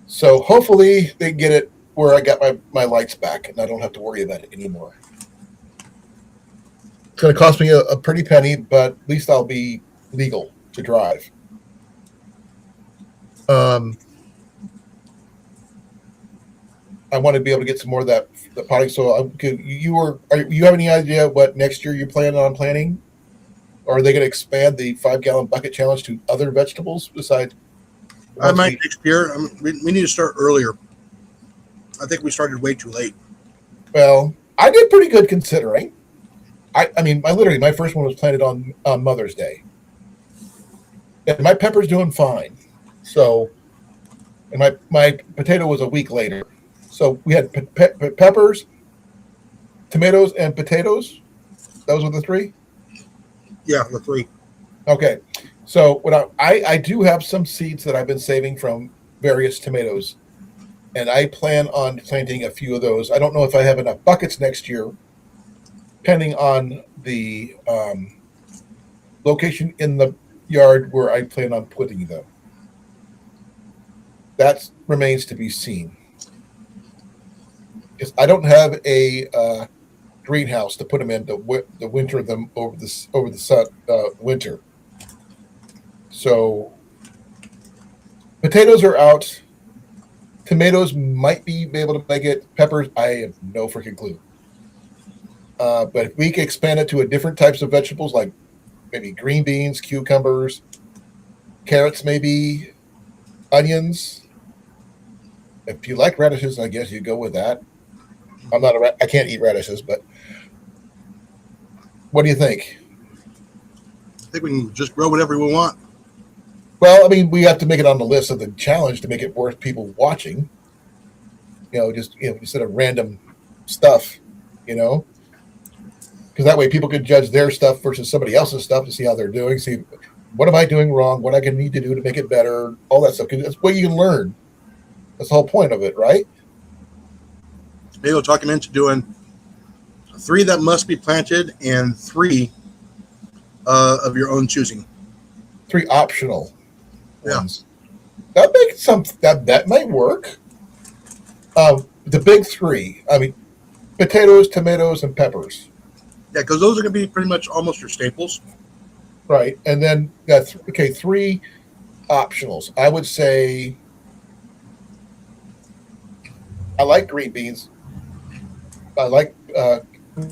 So hopefully they get it where I got my lights back, and I don't have to worry about it anymore. It's going to cost me a pretty penny, but at least I'll be legal to drive. I want to be able to get some more of the potting soil. You have any idea what next year you're planning? Or are they going to expand the 5-gallon bucket challenge to other vegetables besides? I might next year. We need to start earlier. I think we started way too late. Well, I did pretty good considering. I mean, my first one was planted on Mother's Day, and my pepper's doing fine. So, and my potato was a week later. So we had peppers, tomatoes, and potatoes. Those were the three. Yeah, the three. Okay. So what I do have some seeds that I've been saving from various tomatoes, and I plan on planting a few of those. I don't know if I have enough buckets next year, depending on the location in the yard where I plan on putting them. That remains to be seen. Because I don't have a greenhouse to put them in to winter them over the winter. So potatoes are out. Tomatoes might be able to make it. Peppers, I have no freaking clue. But if we can expand it to a different types of vegetables, like maybe green beans, cucumbers, carrots, maybe onions. If you like radishes, I guess you go with that. I can't eat radishes, but what do you think? I think we can just grow whatever we want. Well, I mean, we have to make it on the list of the challenge to make it worth people watching. Just instead of random stuff, because that way people can judge their stuff versus somebody else's stuff to see how they're doing. See, what am I doing wrong? What I can need to do to make it better? All that stuff. Because that's what you can learn. That's the whole point of it, right? Maybe we'll talk him into doing 3 that must be planted and 3 of your own choosing. 3 optional ones. Yeah. That makes that might work. The big 3. I mean, potatoes, tomatoes, and peppers. Yeah, because those are going to be pretty much almost your staples. Right, and then 3 optionals. I would say I like green beans. I like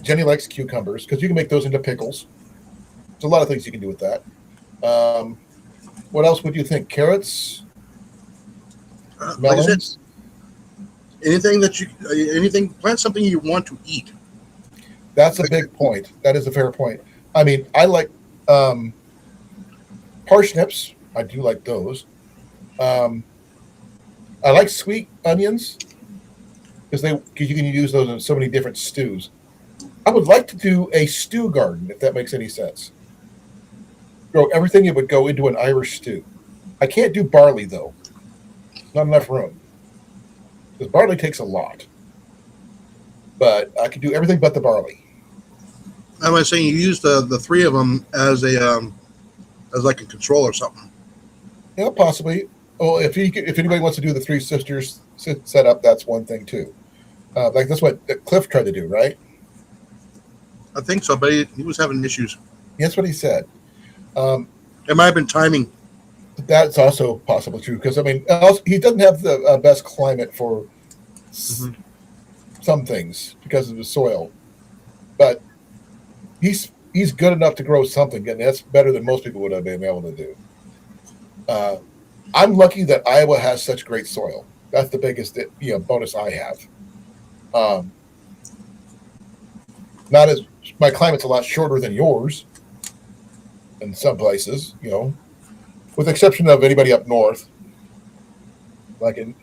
Jenny likes cucumbers because you can make those into pickles. There's a lot of things you can do with that. What else would you think? Carrots, melons. Like I said, plant something you want to eat. That's a big point. That is a fair point. I mean, I like parsnips. I do like those. I like sweet onions because you can use those in so many different stews. I would like to do a stew garden, if that makes any sense. Grow everything it would go into an Irish stew. I can't do barley though. Not enough room. Because barley takes a lot. But I can do everything but the barley. I was saying you use the 3 of them as like a control or something. Yeah, possibly. Well, if anybody wants to do the Three Sisters setup, that's one thing too. Like that's what Cliff tried to do, right? I think so, but he was having issues. That's what he said. Um, It might have been timing. that's also possible too, because I mean, also, he doesn't have the best climate for Hmm. some things because of the soil, but he's good enough to grow something, and that's better than most people would have been able to do. Uh, I'm lucky that Iowa has such great soil. That's the biggest bonus I have. Um, not as my climate's a lot shorter than yours in some places, with the exception of anybody up north, like in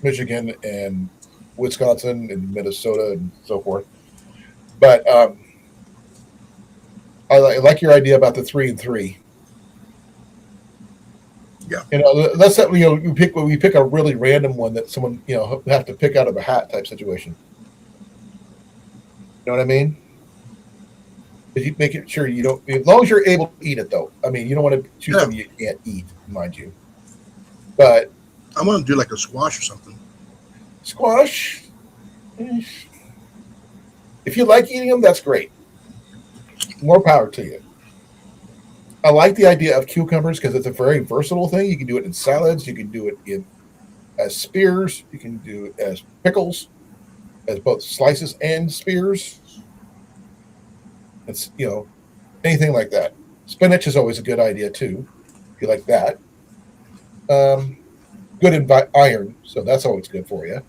Michigan and Wisconsin and Minnesota and so forth. But I like your idea about the 3 and 3. Yeah. Let's say we pick a really random one that someone have to pick out of a hat type situation. You know what I mean? You make it sure you don't, as long as you're able to eat it though. I mean, you don't want to choose something you can't eat, mind you. But I want to do like a squash or something. squash, if you like eating them, that's great. More power to you. I like the idea of cucumbers because it's a very versatile thing. You can do it in salads. You can do it in as spears. You can do it as pickles, as both slices and spears. It's anything like that. Spinach is always a good idea too, if you like that. Good in iron, so that's always good for you.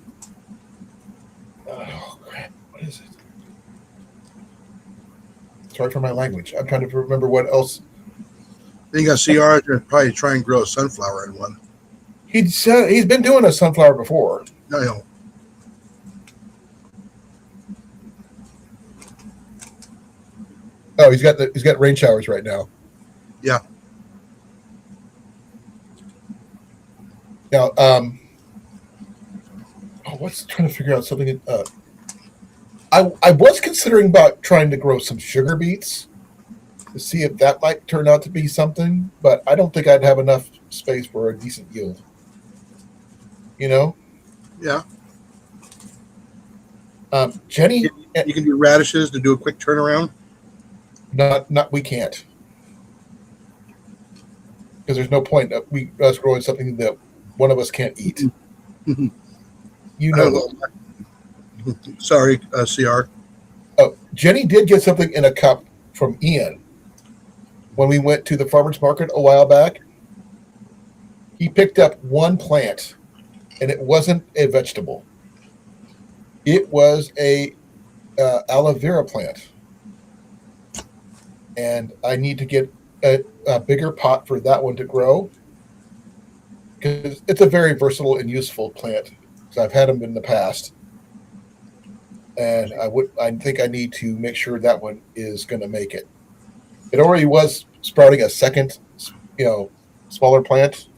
Oh crap! What is it? Sorry for my language. I'm trying to remember what else. Then you got CR to probably try and grow a sunflower in one. He's been doing a sunflower before. I know. Oh, he's got rain showers right now. Yeah. Now, what's trying to figure out something? I was considering about trying to grow some sugar beets to see if that might turn out to be something, but I don't think I'd have enough space for a decent yield. Yeah. Jenny, You can do radishes to do a quick turnaround. not we can't, because there's no point of us growing something that one of us can't eat. You know that. Sorry, CR. Oh, Jenny did get something in a cup from Ian when we went to the farmer's market a while back. He picked up one plant, and it wasn't a vegetable. It was a aloe vera plant, and I need to get a bigger pot for that one to grow because it's a very versatile and useful plant. So I've had them in the past, and I think I need to make sure that one is going to make it. It already was sprouting a second, smaller plant,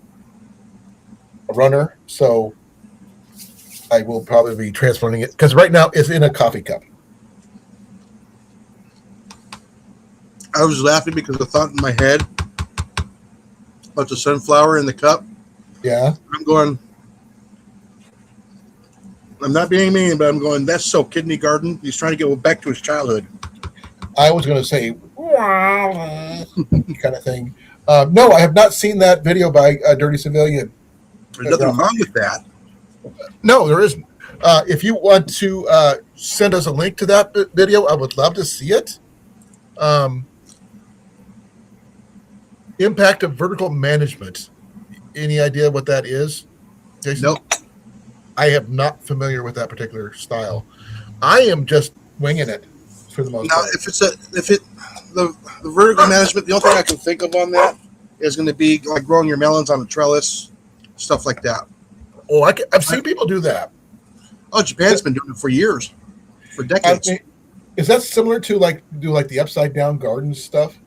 a runner. So I will probably be transplanting it because right now it's in a coffee cup. I was laughing because I thought in my head about the sunflower in the cup. Yeah. I'm not being mean, but I'm going, that's so kidney garden. He's trying to get back to his childhood. I was going to say kind of thing. No, I have not seen that video by Dirty Civilian. There's nothing wrong with that. No, there isn't. If you want to send us a link to that video, I would love to see it. Impact of vertical management. Any idea what that is, Jason? Nope. I am not familiar with that particular style. I am just winging it for the most Now, part. the vertical management, the only thing I can think of on that is going to be like growing your melons on a trellis, stuff like that. Oh, I've seen people do that. Oh, Japan's been doing it for years, for decades. Is that similar to do the upside down garden stuff?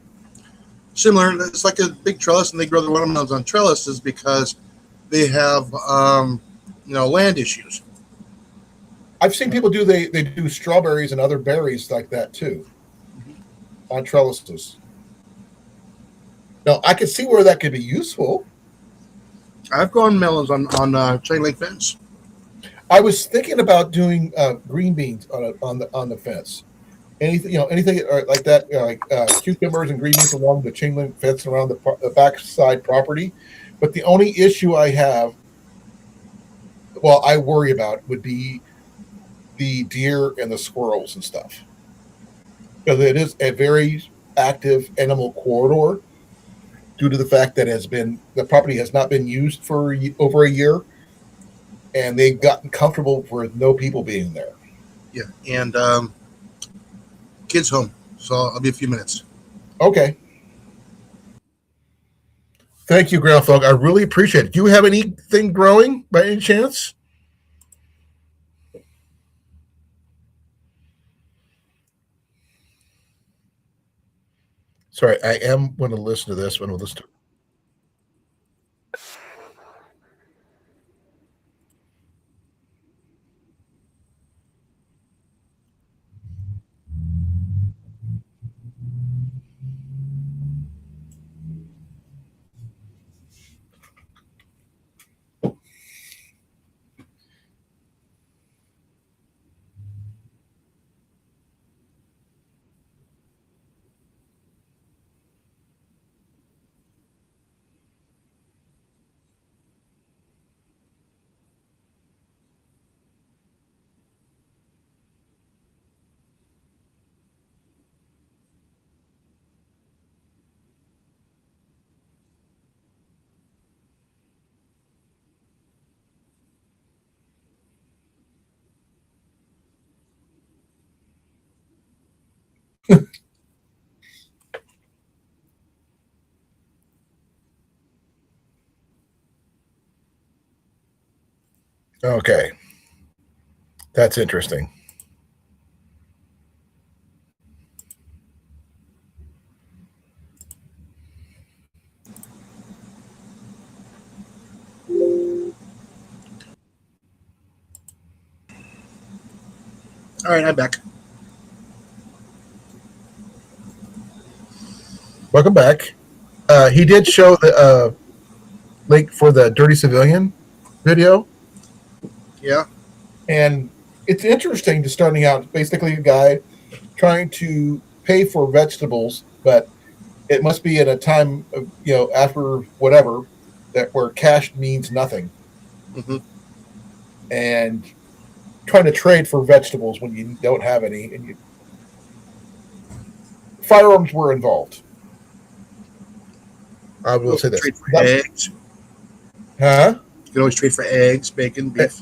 Similar. It's like a big trellis, and they grow the watermelons on trellises because they have, land issues. I've seen people they do strawberries and other berries like that too, on trellises. Now I could see where that could be useful. I've grown melons on chain link fence. I was thinking about doing green beans on the fence. Anything anything like that, like cucumbers and green beans along the chain link fence around the backside property. But the only issue I have, well, I worry about would be the deer and the squirrels and stuff, because it is a very active animal corridor due to the fact that the property has not been used for over a year, and they've gotten comfortable with no people being there. Yeah, and kids home, so I'll be a few minutes. Okay. Thank you, Groundhog. I really appreciate it. Do you have anything growing by any chance? Sorry, I am going to listen to this one. We'll listen to. Okay, that's interesting. All right, I'm back. Welcome back. He did show the link for the Dirty Civilian video, Yeah, and it's interesting to starting out. Basically, a guy trying to pay for vegetables, but it must be at a time of, after whatever, that where cash means nothing, hmm and trying to trade for vegetables when you don't have any, and firearms were involved. I will say this. trade for eggs. Huh? You can always trade for eggs, bacon, beef.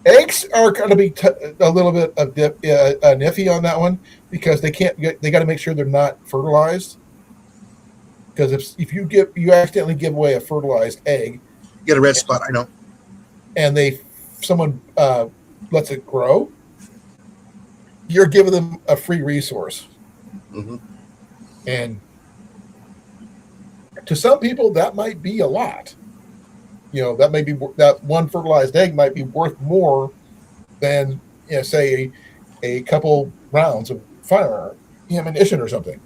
Eggs are going to be a little bit of iffy on that one, because they got to make sure they're not fertilized. Because if you accidentally give away a fertilized egg, You get a red spot. I know. and someone lets it grow, you're giving them a free resource. hmm And to some people, that might be a lot. That may be that one fertilized egg might be worth more than, say, a couple rounds of firearm ammunition or something.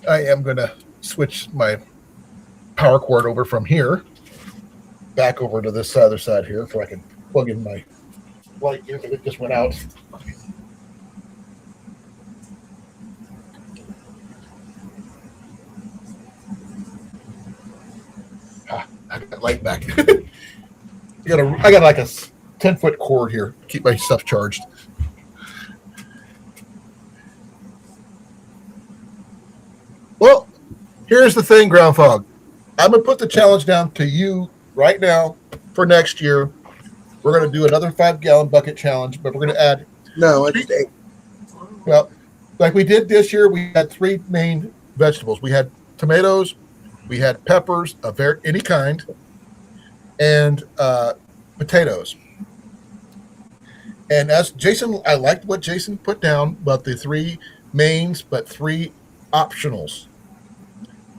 I am going to switch my power cord over from here back over to this other side here, so I can plug in my light here, because it just went out. I got light back. I got like a 10-foot cord here to keep my stuff charged. Well, here's the thing, Groundhog. I'm gonna put the challenge down to you right now for next year. We're gonna do another 5-gallon bucket challenge, but we're gonna add, No, I just ate. well, like we did this year. We had 3 main vegetables. We had tomatoes, we had peppers of any kind, and potatoes. And as Jason, I liked what Jason put down about the 3 mains, but 3 optionals.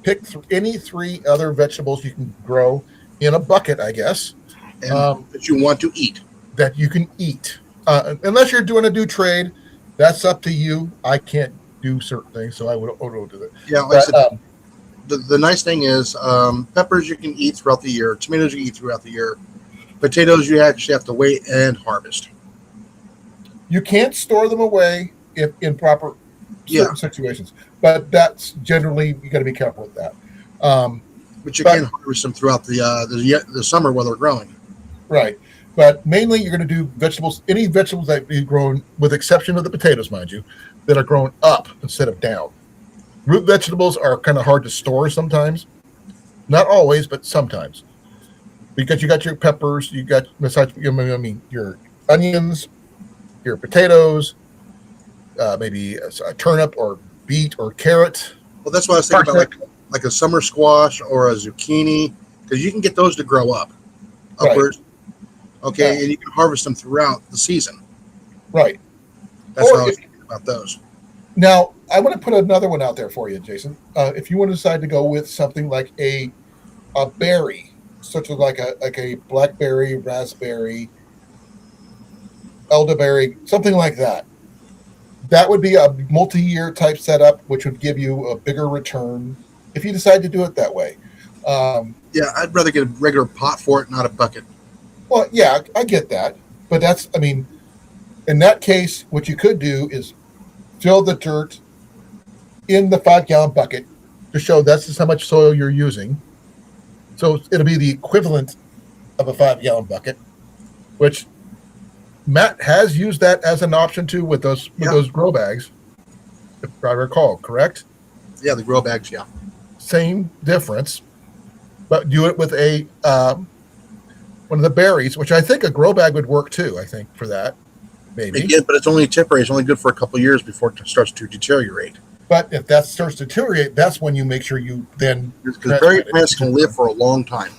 Pick any 3 other vegetables you can grow in a bucket, I guess, And that you want to eat. that you can eat. Unless you're doing a do trade, that's up to you. I can't do certain things, so I would do that. Yeah, like I said, the nice thing is peppers you can eat throughout the year, tomatoes you can eat throughout the year, potatoes you actually have to wait and harvest. You can't store them away if in proper Yeah, certain situations, but that's generally you got to be careful with that. Um, but you but can harvest them throughout the summer while they're growing. right, but mainly you're going to do vegetables. Any vegetables that be grown, with exception of the potatoes, mind you, that are grown up instead of down. Root vegetables are kind of hard to store sometimes. Not always, but sometimes, because you got your peppers, you got besides, I mean, your onions, your potatoes, maybe a turnip or beet or carrot, Well, that's why I was thinking about parsnip. like a summer squash or a zucchini because you can get those to grow up Right. upwards. Yeah. Okay, and you can harvest them throughout the season. Right. That's Or why I was if thinking about those. now I want to put another one out there for you, Jason. If you want to decide to go with something like a berry, such as like a blackberry, raspberry, elderberry, something like that. That would be a multi-year type setup, which would give you a bigger return if you decide to do it that way. Um, Yeah, I'd rather get a regular pot for it, not a bucket. well, yeah, I get that, but that's, I mean, in that case, what you could do is fill the dirt in the 5 gallon bucket to show that's just how much soil you're using. So it'll be the equivalent of a 5 gallon bucket, which Matt has used that as an option too with Yeah, those grow bags, if I recall, correct? yeah, the grow bags. Yeah, Same difference, but do it with a one of the berries, which I think a grow bag would work too. I think for that maybe. again, but it's only temporary. It's only good for a couple of years before it starts to deteriorate. But if that starts to deteriorate, that's when you make sure you then Because berry transplant it plants into can the live ground. for a long time.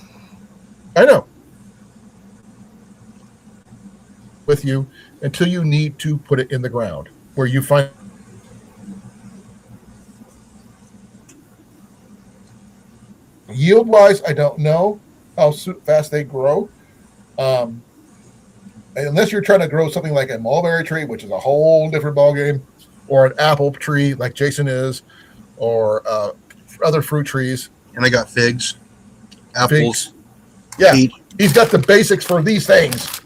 I know with you until you need to put it in the ground where you find yield wise. I don't know how fast they grow. Um, unless you're trying to grow something like a mulberry tree, which is a whole different ballgame, or an apple tree like Jason is, or other fruit trees, And I got figs, apples, figs. Yeah, peach, he's got the basics for these things.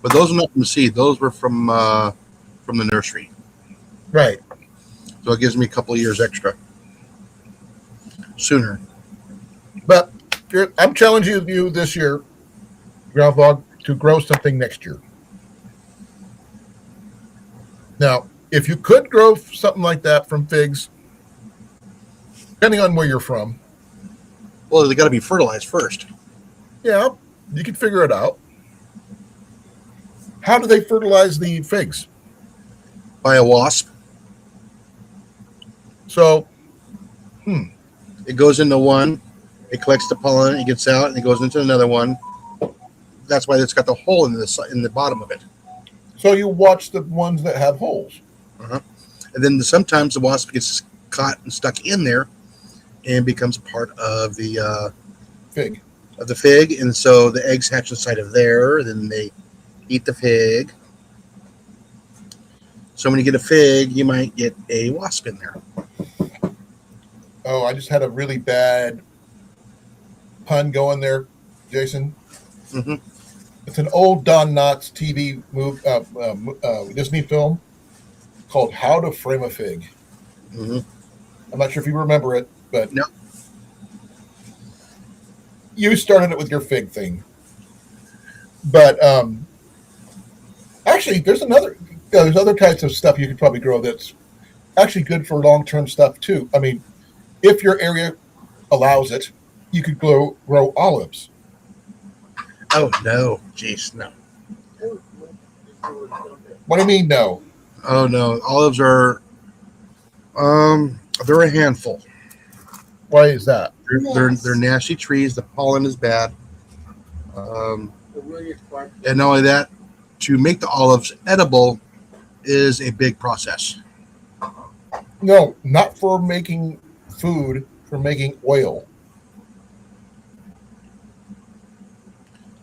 but those are not from the seed. Those were from the nursery. Right. So it gives me a couple of years extra sooner. But I'm challenging you this year, Groundhog, to grow something next year. Now, if you could grow something like that from figs, depending on where you're from, Well, they got to be fertilized first yeah, you could figure it out. How do they fertilize the figs? by a wasp. So, It goes into one, it collects the pollen, it gets out, and it goes into another one. That's why it's got the hole in the bottom of it. so you watch the ones that have holes. Uh-huh. And then sometimes the wasp gets caught and stuck in there and becomes part Fig. of the fig, and so the eggs hatch inside of there. Then they eat the fig. So when you get a fig, you might get a wasp in there. Oh, I just had a really bad pun going there, Jason. Hmm. It's an old Don Knotts TV Disney film called How to Frame a Fig. Hmm. I'm not sure if you remember it, but No. you started it with your fig thing. But actually, there's other types of stuff you could probably grow that's actually good for long term stuff too. I mean, if your area allows it, you could grow olives. Oh no, jeez, no. What do you mean, no? Oh no, olives are they're a handful. Why is that? They're nasty trees. The pollen is bad. Um, and not only that, to make the olives edible is a big process. No, not for making food, for making oil.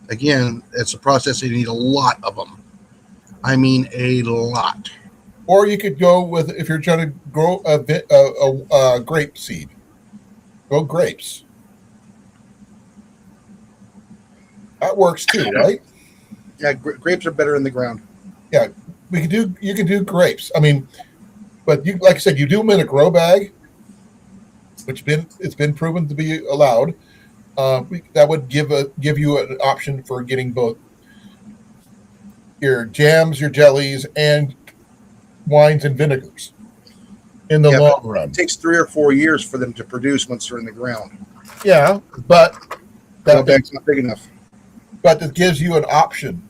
Again, it's a process. You need a lot of them. I mean, a lot. Or you could go with, if you're trying to grow a grape seed, grow grapes. That works too, right? Yeah, grapes are better in the ground. Yeah, we could do. You can do grapes. I mean, but you, like I said, you do them in a grow bag, which it's been proven to be allowed. That would give you an option for getting both your jams, your jellies, and wines and vinegars in the Yeah, but long it run. takes 3 or 4 years for them to produce once they're in the ground. Yeah, but Grow that bag's not big enough. but it gives you an option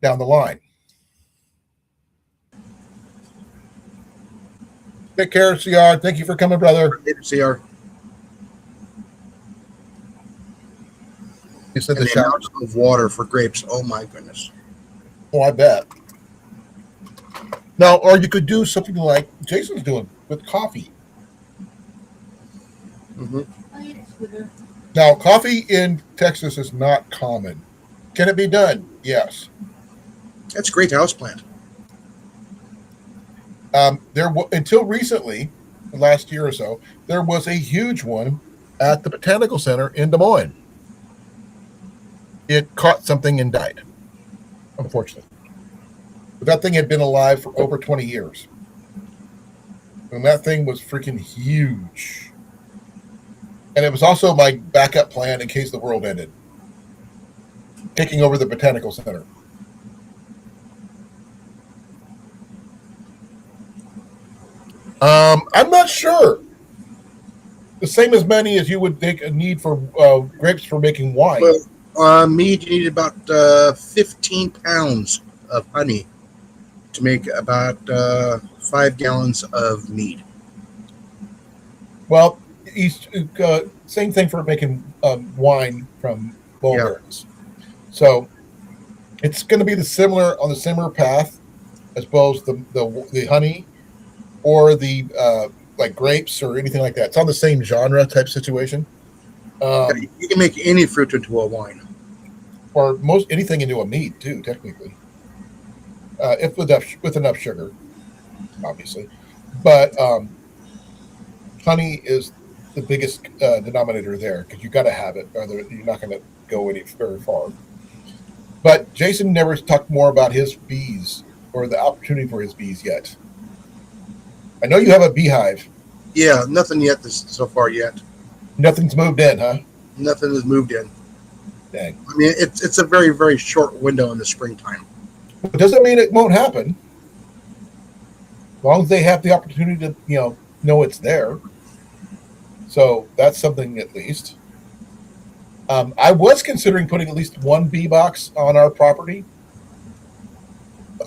down the line. Take care, CR. Thank you for coming, brother. CR. You said And the the shower. amount of water for grapes. Oh my goodness. Oh, I bet. Now, or you could do something like Jason's doing with coffee. Hmm. Now, coffee in Texas is not common. Can it be done? Yes. That's a great house plant. Until recently, last year or so, there was a huge one at the Botanical Center in Des Moines. It caught something and died, unfortunately. But that thing had been alive for over 20 years. And that thing was freaking huge. And it was also my backup plan in case the world ended. Taking over the Botanical Center. I'm not sure. The same as many as you would think a need for grapes for making wine. Well, mead, you need about 15 pounds of honey to make about 5 gallons of mead. Well, same thing for making wine from mulberries. So it's going to be on the similar path as both the honey or the like grapes or anything like that. It's on the same genre type situation. You can make any fruit into a wine. Or anything into a mead too, technically, if with enough sugar, obviously. But honey is the biggest denominator there because you got to have it, or you're not going to go very far. But Jason never talked more about his bees or the opportunity for his bees yet. I know you have a beehive. Yeah, nothing yet so far yet. Nothing's moved in, huh? Nothing has moved in. Dang. I mean, it's a very, very short window in the springtime. It doesn't mean it won't happen. As long as they have the opportunity to, know it's there. So that's something at least. I was considering putting at least one bee box on our property.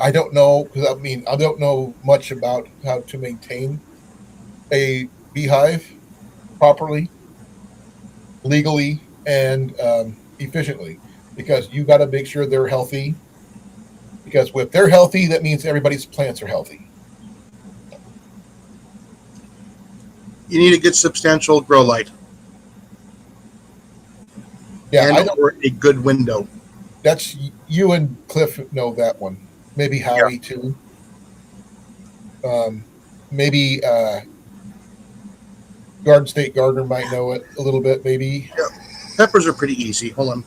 I don't know, because I don't know much about how to maintain a beehive properly, legally, and efficiently, because you got to make sure they're healthy. Because if they're healthy, that means everybody's plants are healthy. You need a good substantial grow light. Yeah, and or a good window. That's you and Cliff know that one. Maybe Howie too. Maybe Garden State Gardener might know it a little bit. Maybe. Yeah. Peppers are pretty easy. Hold on.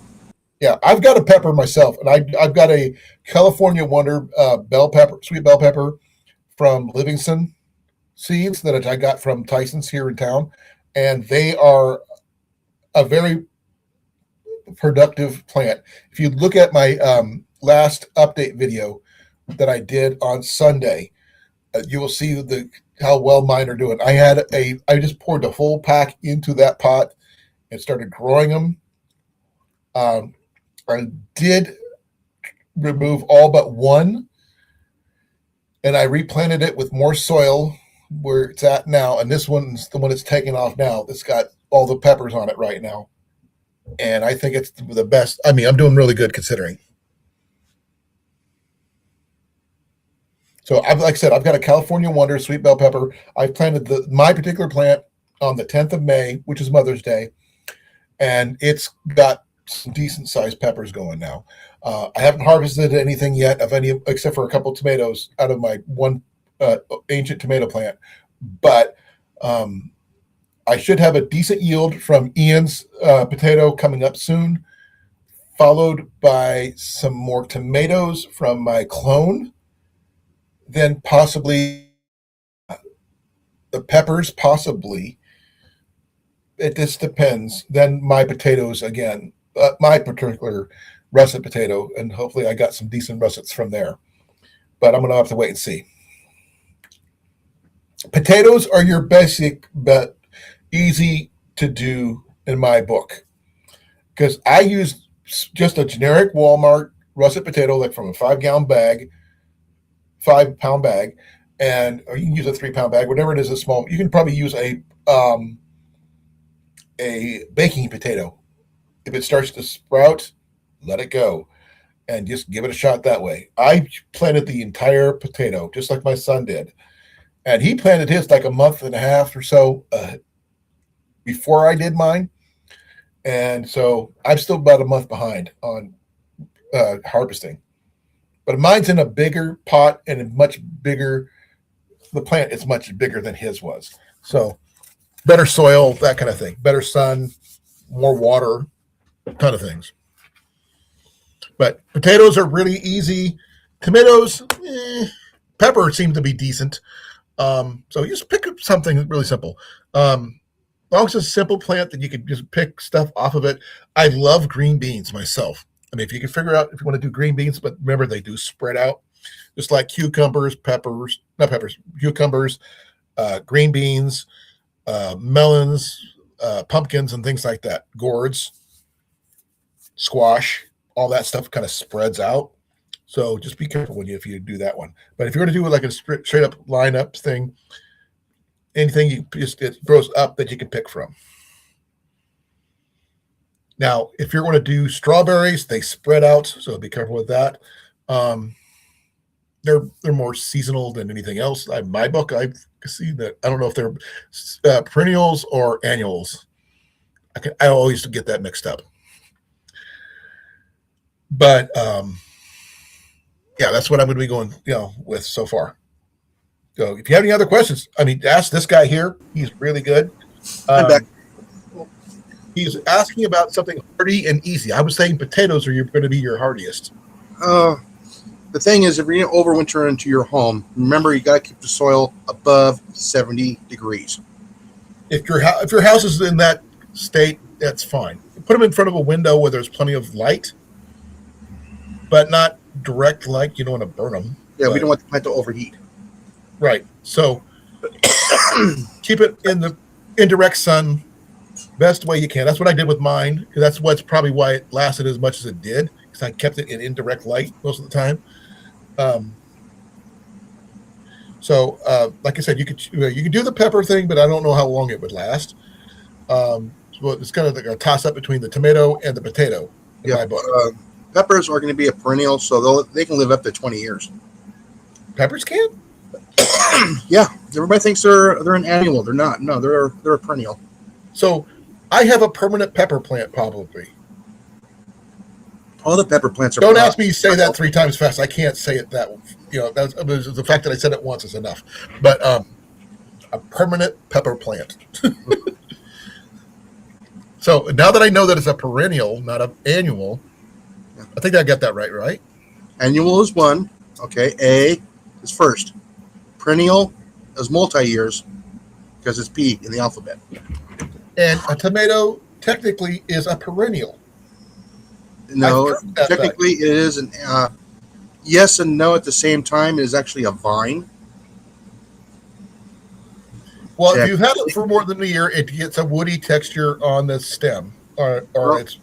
Yeah, I've got a pepper myself, and I've got a California Wonder sweet bell pepper from Livingston Seeds that I got from Tyson's here in town, and they are a very productive plant. If you look at my last update video that I did on Sunday, you will see how well mine are doing. I just poured the whole pack into that pot and started growing them. I did remove all but one, and I replanted it with more soil where it's at now. And this one's the one that's taking off now. It's got all the peppers on it right now. And I think it's the best. I mean, I'm doing really good considering. So, like I said, I've got a California Wonder sweet bell pepper. I've planted my particular plant on the 10th of May, which is Mother's Day, and it's got some decent sized peppers going now. I haven't harvested anything yet of any except for a couple of tomatoes out of my one ancient tomato plant, but I should have a decent yield from Ian's potato coming up soon, followed by some more tomatoes from my clone, then possibly the peppers, possibly. It just depends. Then my potatoes again, my particular russet potato, and hopefully I got some decent russets from there. But I'm going to have to wait and see. Potatoes are your basic but easy to do in my book because I use just a generic Walmart russet potato, like from a 5-gallon bag, 5-pound bag, and or you can use a 3-pound bag, whatever it is, a small. You can probably use a baking potato. If it starts to sprout, let it go and just give it a shot that way. I planted the entire potato just like my son did, and he planted his like a month and a half or so before I did mine, and so I'm still about a month behind on harvesting. But mine's in a bigger pot and a much bigger. The plant is much bigger than his was, so better soil, that kind of thing, better sun, more water, kind of things. But potatoes are really easy. Tomatoes, pepper seems to be decent. So you just pick up something really simple. As long as it's a simple plant that you can just pick stuff off of it. I love green beans myself. I mean, if you can figure out if you want to do green beans, but remember they do spread out, just like cucumbers, cucumbers, green beans, melons, pumpkins, and things like that. Gourds, squash, all that stuff kind of spreads out. So just be careful if you do that one. But if you're going to do like a straight up lineup thing, anything it grows up that you can pick from. Now, if you're going to do strawberries, they spread out, so be careful with that. They're more seasonal than anything else. In my book, I see that. I don't know if they're perennials or annuals. I always get that mixed up. But yeah, that's what I'm going to be going with so far. So if you have any other questions, I mean, ask this guy here. He's really good. I'm back. He's asking about something hardy and easy. I was saying potatoes are going to be your hardiest. The thing is, if you're going to overwinter into your home, remember you got to keep the soil above 70 degrees. If your house is in that state, that's fine. Put them in front of a window where there's plenty of light, but not direct light. You don't want to burn them. Yeah, we don't want the plant to overheat. Right. So keep it in the indirect sun best way you can. That's what I did with mine, because that's what's probably why it lasted as much as it did, because I kept it in indirect light most of the time. So like I said, you could do the pepper thing, but I don't know how long it would last. So it's kind of like a toss up between the tomato and the potato in my book. Peppers are going to be a perennial, so they can live up to 20 years. Peppers can? Yeah, everybody thinks they're an annual. They're not. No, they're a perennial. So I have a permanent pepper plant probably. All the pepper plants are. Don't ask me to say that 3 times fast. I can't say it that. That's the fact that I said it once is enough. But a permanent pepper plant. So now that I know that it's a perennial, not an annual, I think I got that right, right? Annual is one. Okay, A is first. Perennial is multi-years because it's P in the alphabet. And a tomato technically is a perennial. No, technically it is an yes and no at the same time. It is actually a vine. Well, if you've had it for more than a year, it gets a woody texture on the stem, or it's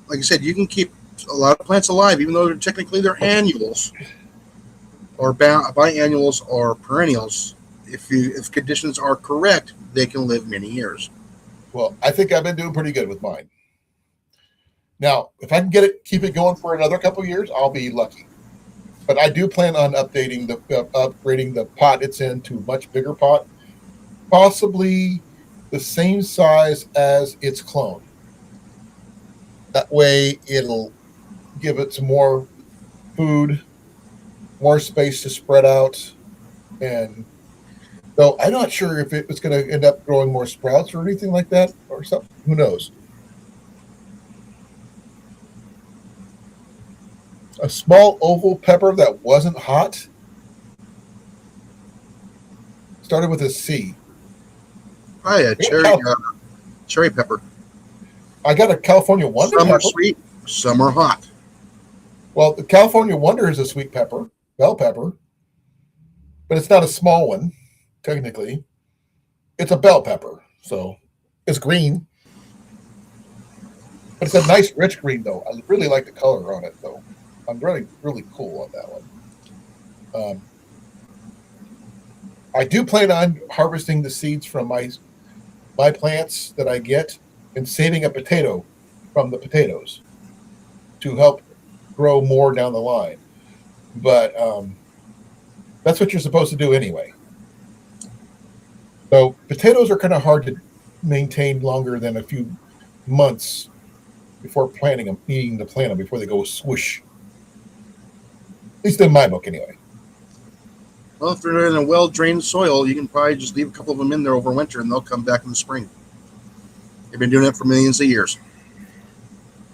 like I said, you can keep a lot of plants alive, even though technically they're annuals, or biannuals or perennials. If conditions are correct, they can live many years. Well, I think I've been doing pretty good with mine. Now, if I can keep it going for another couple of years, I'll be lucky. But I do plan on upgrading the pot it's in to a much bigger pot, possibly the same size as its clone. That way, it'll give it some more food, more space to spread out, and so I'm not sure if it was going to end up growing more sprouts or anything like that or something. Who knows? A small oval pepper that wasn't hot started with a C. Oh yeah, cherry pepper. I got a California Wonder Some pepper. are sweet, some are hot. Well, the California Wonder is a sweet pepper, bell pepper, but it's not a small one, technically. It's a bell pepper, so it's green. But it's a nice rich green, though. I really like the color on it, though. I'm really, really cool on that one. I do plan on harvesting the seeds from my plants that I get and saving a potato from the potatoes to help grow more down the line. But that's what you're supposed to do anyway. So potatoes are kind of hard to maintain longer than a few months before planting them, needing to plant them before they go swoosh. At least in my book, anyway. Well, if they're in a well-drained soil, you can probably just leave a couple of them in there over winter, and they'll come back in the spring. They've been doing it for millions of years.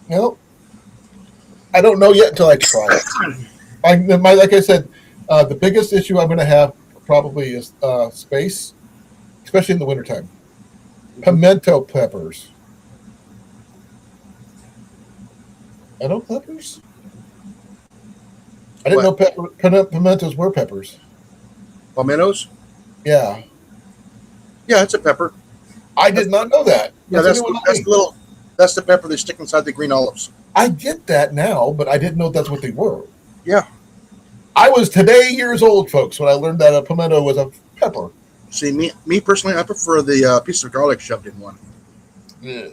Well, I don't know yet until I try it. Like I said, the biggest issue I'm going to have probably is space, especially in the wintertime. Pimento peppers. Pimento peppers? I didn't know pimentos were peppers. Palmettos? Yeah. Yeah, it's a pepper. I did not know that. Yeah, that's the pepper they stick inside the green olives. I get that now, but I didn't know that's what they were. Yeah. I was today years old, folks, when I learned that a pimento was a pepper. See, me personally, I prefer the piece of garlic shoved in one. Yeah.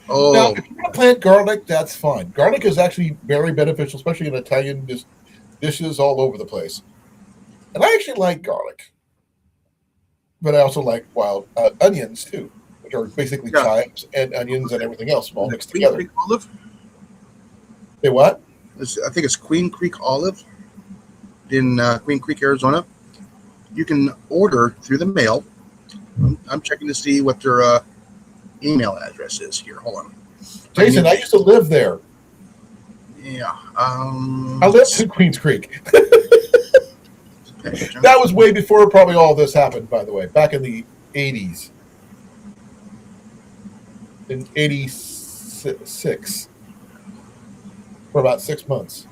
Oh. Now, if you're going to plant garlic, that's fine. Garlic is actually very beneficial, especially in Italian dishes all over the place. And I actually like garlic. But I also like wild onions, too, which are basically chives and onions and everything else all mixed together. Creek olive? Say what? I think it's Queen Creek Olive in Queen Creek, Arizona. You can order through the mail. I'm checking to see what their email address is here. Hold on. Jason, I used to live there. Yeah. I lived in Queens Creek. That was way before probably all this happened, by the way, back in the 80s. In 86. For about 6 months.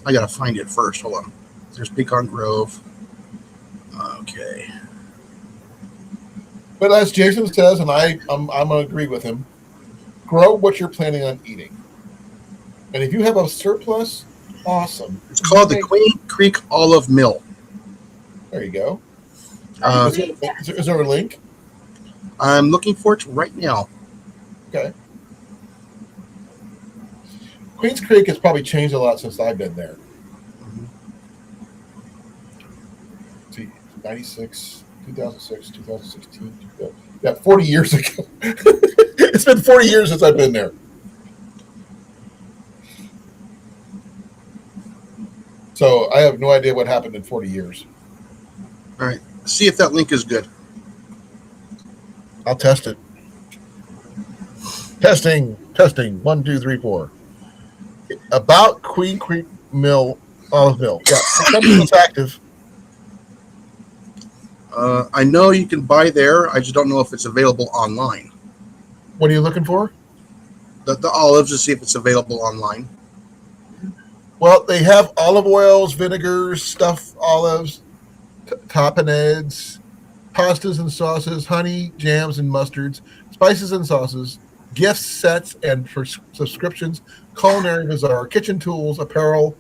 I got to find it first. Hold on. There's Pecan Grove. Okay. But as Jason says, and I'm going to agree with him, grow what you're planning on eating. And if you have a surplus, awesome. It's called the Queen Creek Olive Mill. There you go. Is there a link? I'm looking for it right now. Okay. Queens Creek has probably changed a lot since I've been there. See, 96, 2006, 2016. Yeah, 40 years ago. It's been 40 years since I've been there. So I have no idea what happened in 40 years. All right. See if that link is good. I'll test it. Testing. 1, 2, 3, 4. About Queen Creek Olive Mill. Yeah, it's active. I know you can buy there. I just don't know if it's available online. What are you looking for? The olives to see if it's available online. Well, they have olive oils, vinegars, stuffed olives, tapenades, pastas and sauces, honey, jams and mustards, spices and sauces, gift sets and for subscriptions, culinary bazaar, kitchen tools, apparel,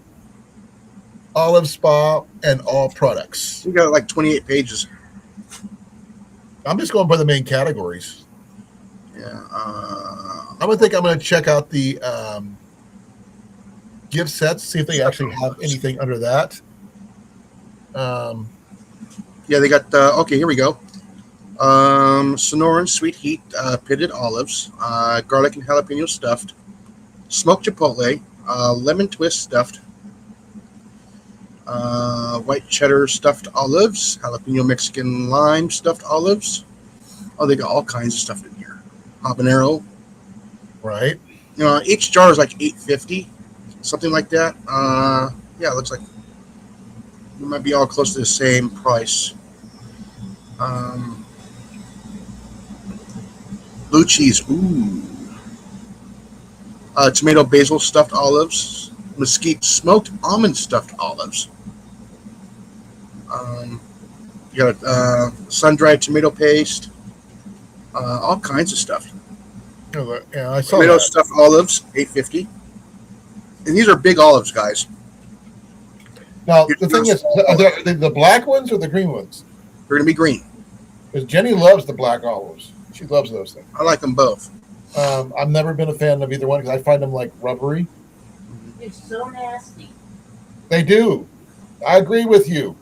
olive spa, and all products. We got like 28 pages. I'm just going by the main categories. Yeah. I'm going to check out the gift sets, see if they actually have anything under that. Yeah, they got, okay, here we go. Sonoran Sweet Heat pitted olives, garlic and jalapeno stuffed, smoked chipotle, lemon twist stuffed, white cheddar stuffed olives, jalapeno Mexican lime stuffed olives. Oh, they got all kinds of stuff in here. Habanero. Right. Each jar is like $8.50, something like that. Yeah, it looks like it might be all close to the same price. Um, Blue cheese. Ooh. Tomato basil stuffed olives. Mesquite smoked almond stuffed olives. Um, you got sun dried tomato paste. All kinds of stuff. Yeah, I saw Tomato that. stuffed olives, $8.50. And these are big olives, guys. Now You're the thing gonna- is, are the black ones or the green ones? They're going to be green. Because Jenny loves the black olives. She loves those things. I like them both. I've never been a fan of either one because I find them like rubbery. It's so nasty. They do. I agree with you.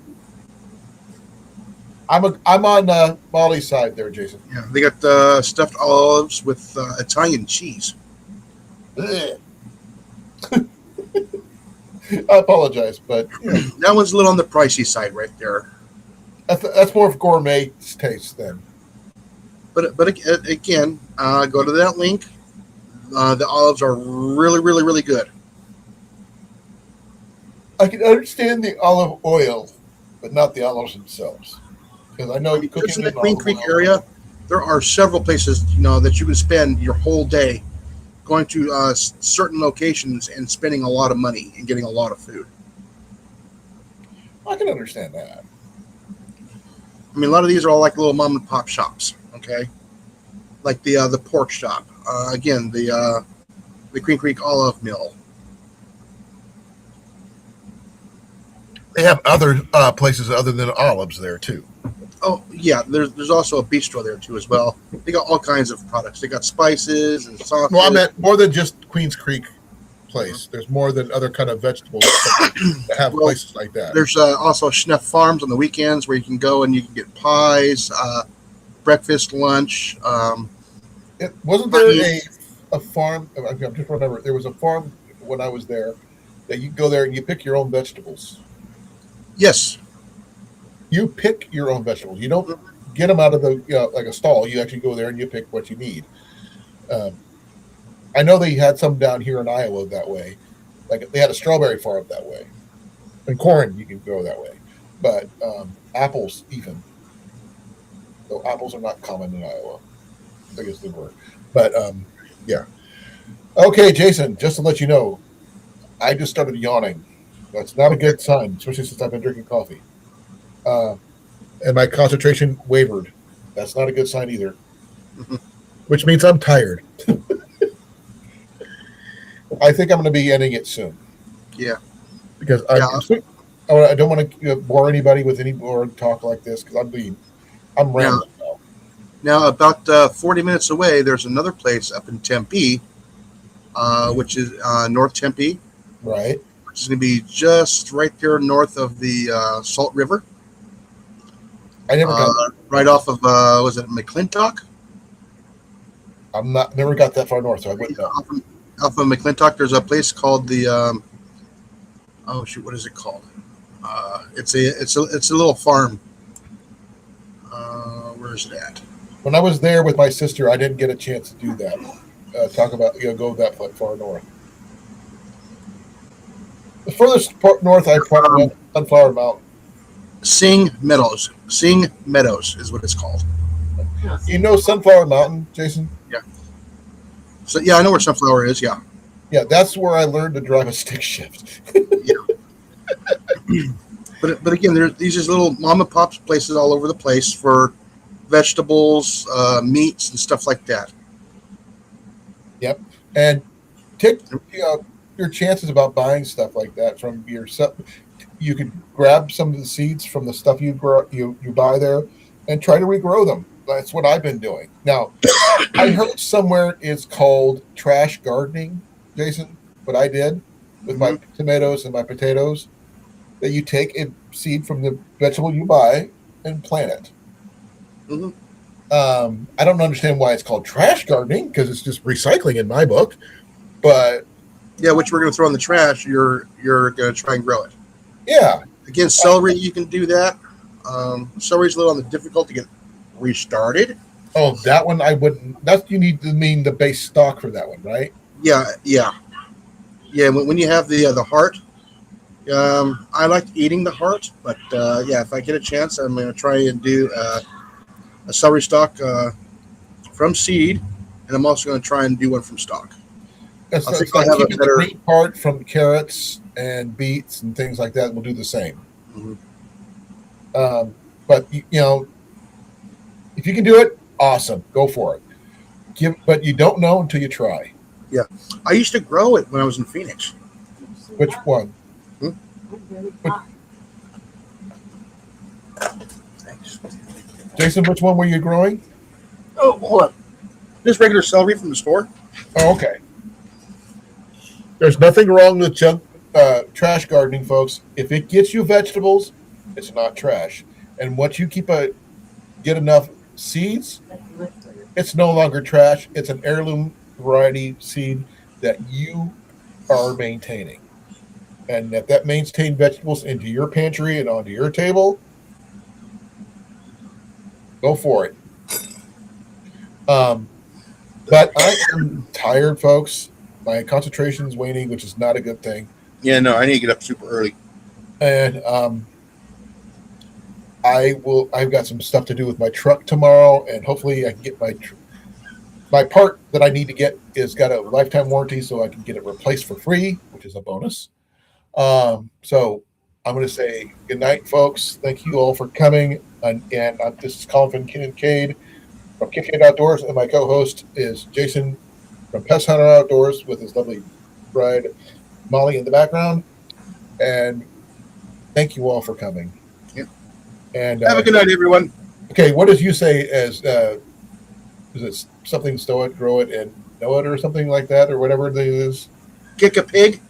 I'm on Molly's side there, Jason. Yeah, they got stuffed olives with Italian cheese. Ugh. I apologize, but That one's a little on the pricey side right there. that's more of gourmet taste then. But again, go to that link. The olives are really, really, really good. I can understand the olive oil, but not the olives themselves. Because I know Just cooking in the in Queen olive Creek oil- area, there are several places that you can spend your whole day going to certain locations and spending a lot of money and getting a lot of food. I can understand that. I mean, a lot of these are all like little mom and pop shops. Okay, like the pork shop. Again, the Queen Creek Olive Mill. They have other places other than olives there too. Oh yeah, there's also a bistro there too as well. They got all kinds of products. They got spices and sauces. Well, I meant more than just Queens Creek place. There's more than other kind of vegetables that have Well, places like that. There's also Schneff Farms on the weekends where you can go and you can get pies, breakfast, lunch. Wasn't there a farm? I'm just remember there was a farm when I was there that you go there and you pick your own vegetables. Yes, You pick your own vegetables. You don't get them out of the like a stall. You actually go there and you pick what you need. I know they had some down here in Iowa that way. Like they had a strawberry farm that way, and corn you can grow that way, but apples even. Though apples are not common in Iowa. I guess they were, but yeah. Okay, Jason. Just to let you know, I just started yawning. That's not a good sign, especially since I've been drinking coffee. And my concentration wavered. That's not a good sign either. Which means I'm tired. I think I'm going to be ending it soon yeah. because Yeah. I don't want to bore anybody with any more talk like this because I'm rambling now. Now, about 40 minutes away, there's another place up in Tempe, which is North Tempe, Right? which is going to be just right there north of the Salt River, I never got. right off of was it McClintock? Never got that far north, so I wouldn't know. Off of McClintock, there's a place called the oh shoot, what is it called? It's a little farm. Where is it at? When I was there with my sister, I didn't get a chance to do that. Talk about go that far north. The furthest north I probably went, Sunflower Mountain. Sing Meadows. Sing Meadows is what it's called. You know Sunflower Mountain, Jason? So yeah, I know where Sunflower is. Yeah, Yeah, that's where I learned to drive a stick shift. but again, there's these just little mom and pop places all over the place for vegetables, meats, and stuff like that. And take your chances about buying stuff like that from yourself. You could grab some of the seeds from the stuff you buy there and try to regrow them. That's what I've been doing. Now, I heard somewhere it's called trash gardening, Jason. What I did with my tomatoes and my potatoes, that you take a seed from the vegetable you buy and plant it. Mhm. I don't understand why it's called trash gardening because it's just recycling in my book. But Yeah, which we're going to throw in the trash. You're going to try and grow it. Yeah. Again, celery, you can do that. Celery's a little on the difficult to get restarted. Oh, that one I wouldn't. That's you need to mean the base stock for that one, right? Yeah, yeah, yeah. When you have the heart, I like eating the heart, but yeah, if I get a chance, I'm going to try and do a celery stalk from seed, and I'm also going to try and do one from stalk. It's, I think it's I'll like have a keeping the better. green part from carrots and beets and things like that. We'll do the same. Mhm. But you know, if you can do it, awesome, go for it. But you don't know until you try. Yeah, I used to grow it when I was in Phoenix. Which one? Hmm? Which, Hot. Thanks. Jason, which one were you growing? Oh, hold on. Just regular celery from the store. Oh, okay. There's nothing wrong with junk trash gardening, folks. If it gets you vegetables, it's not trash. And once you get enough seeds, it's no longer trash. It's an heirloom variety seed that you are maintaining. And if that maintained vegetables into your pantry and onto your table, go for it. Um, but I am tired, folks. My concentration is waning, which is not a good thing. Yeah, no, I need to get up super early. And I've got some stuff to do with my truck tomorrow, and hopefully I can get my part that I need to get is got a lifetime warranty, so I can get it replaced for free, which is a bonus. So I'm going to say good night, folks. Thank you all for coming. And this is Colin from Kincaid from Kincaid Outdoors, and my co-host is Jason from Pest Hunter Outdoors with his lovely bride Molly in the background. And thank you all for coming. Yep. And Have a good night, everyone. okay, what did you say as is it something stow it, grow it, and know it, or something like that, or whatever it is? Kick a pig.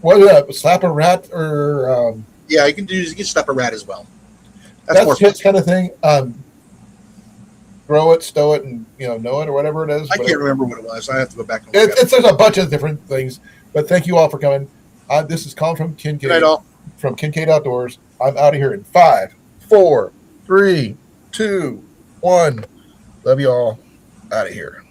What slap a rat, or Yeah, you can slap a rat as well. That's more that's fun. his kind of thing. Grow it, stow it, and know it, or whatever it is. I can't Whatever. remember what it was. I have to go back and look at it. There's a bunch of different things. But thank you all for coming. This is Colin from Good night, Kincaid all. from Kincaid Outdoors. I'm out of here in 5, 4, 3, 2, 1. Love you all. Out of here.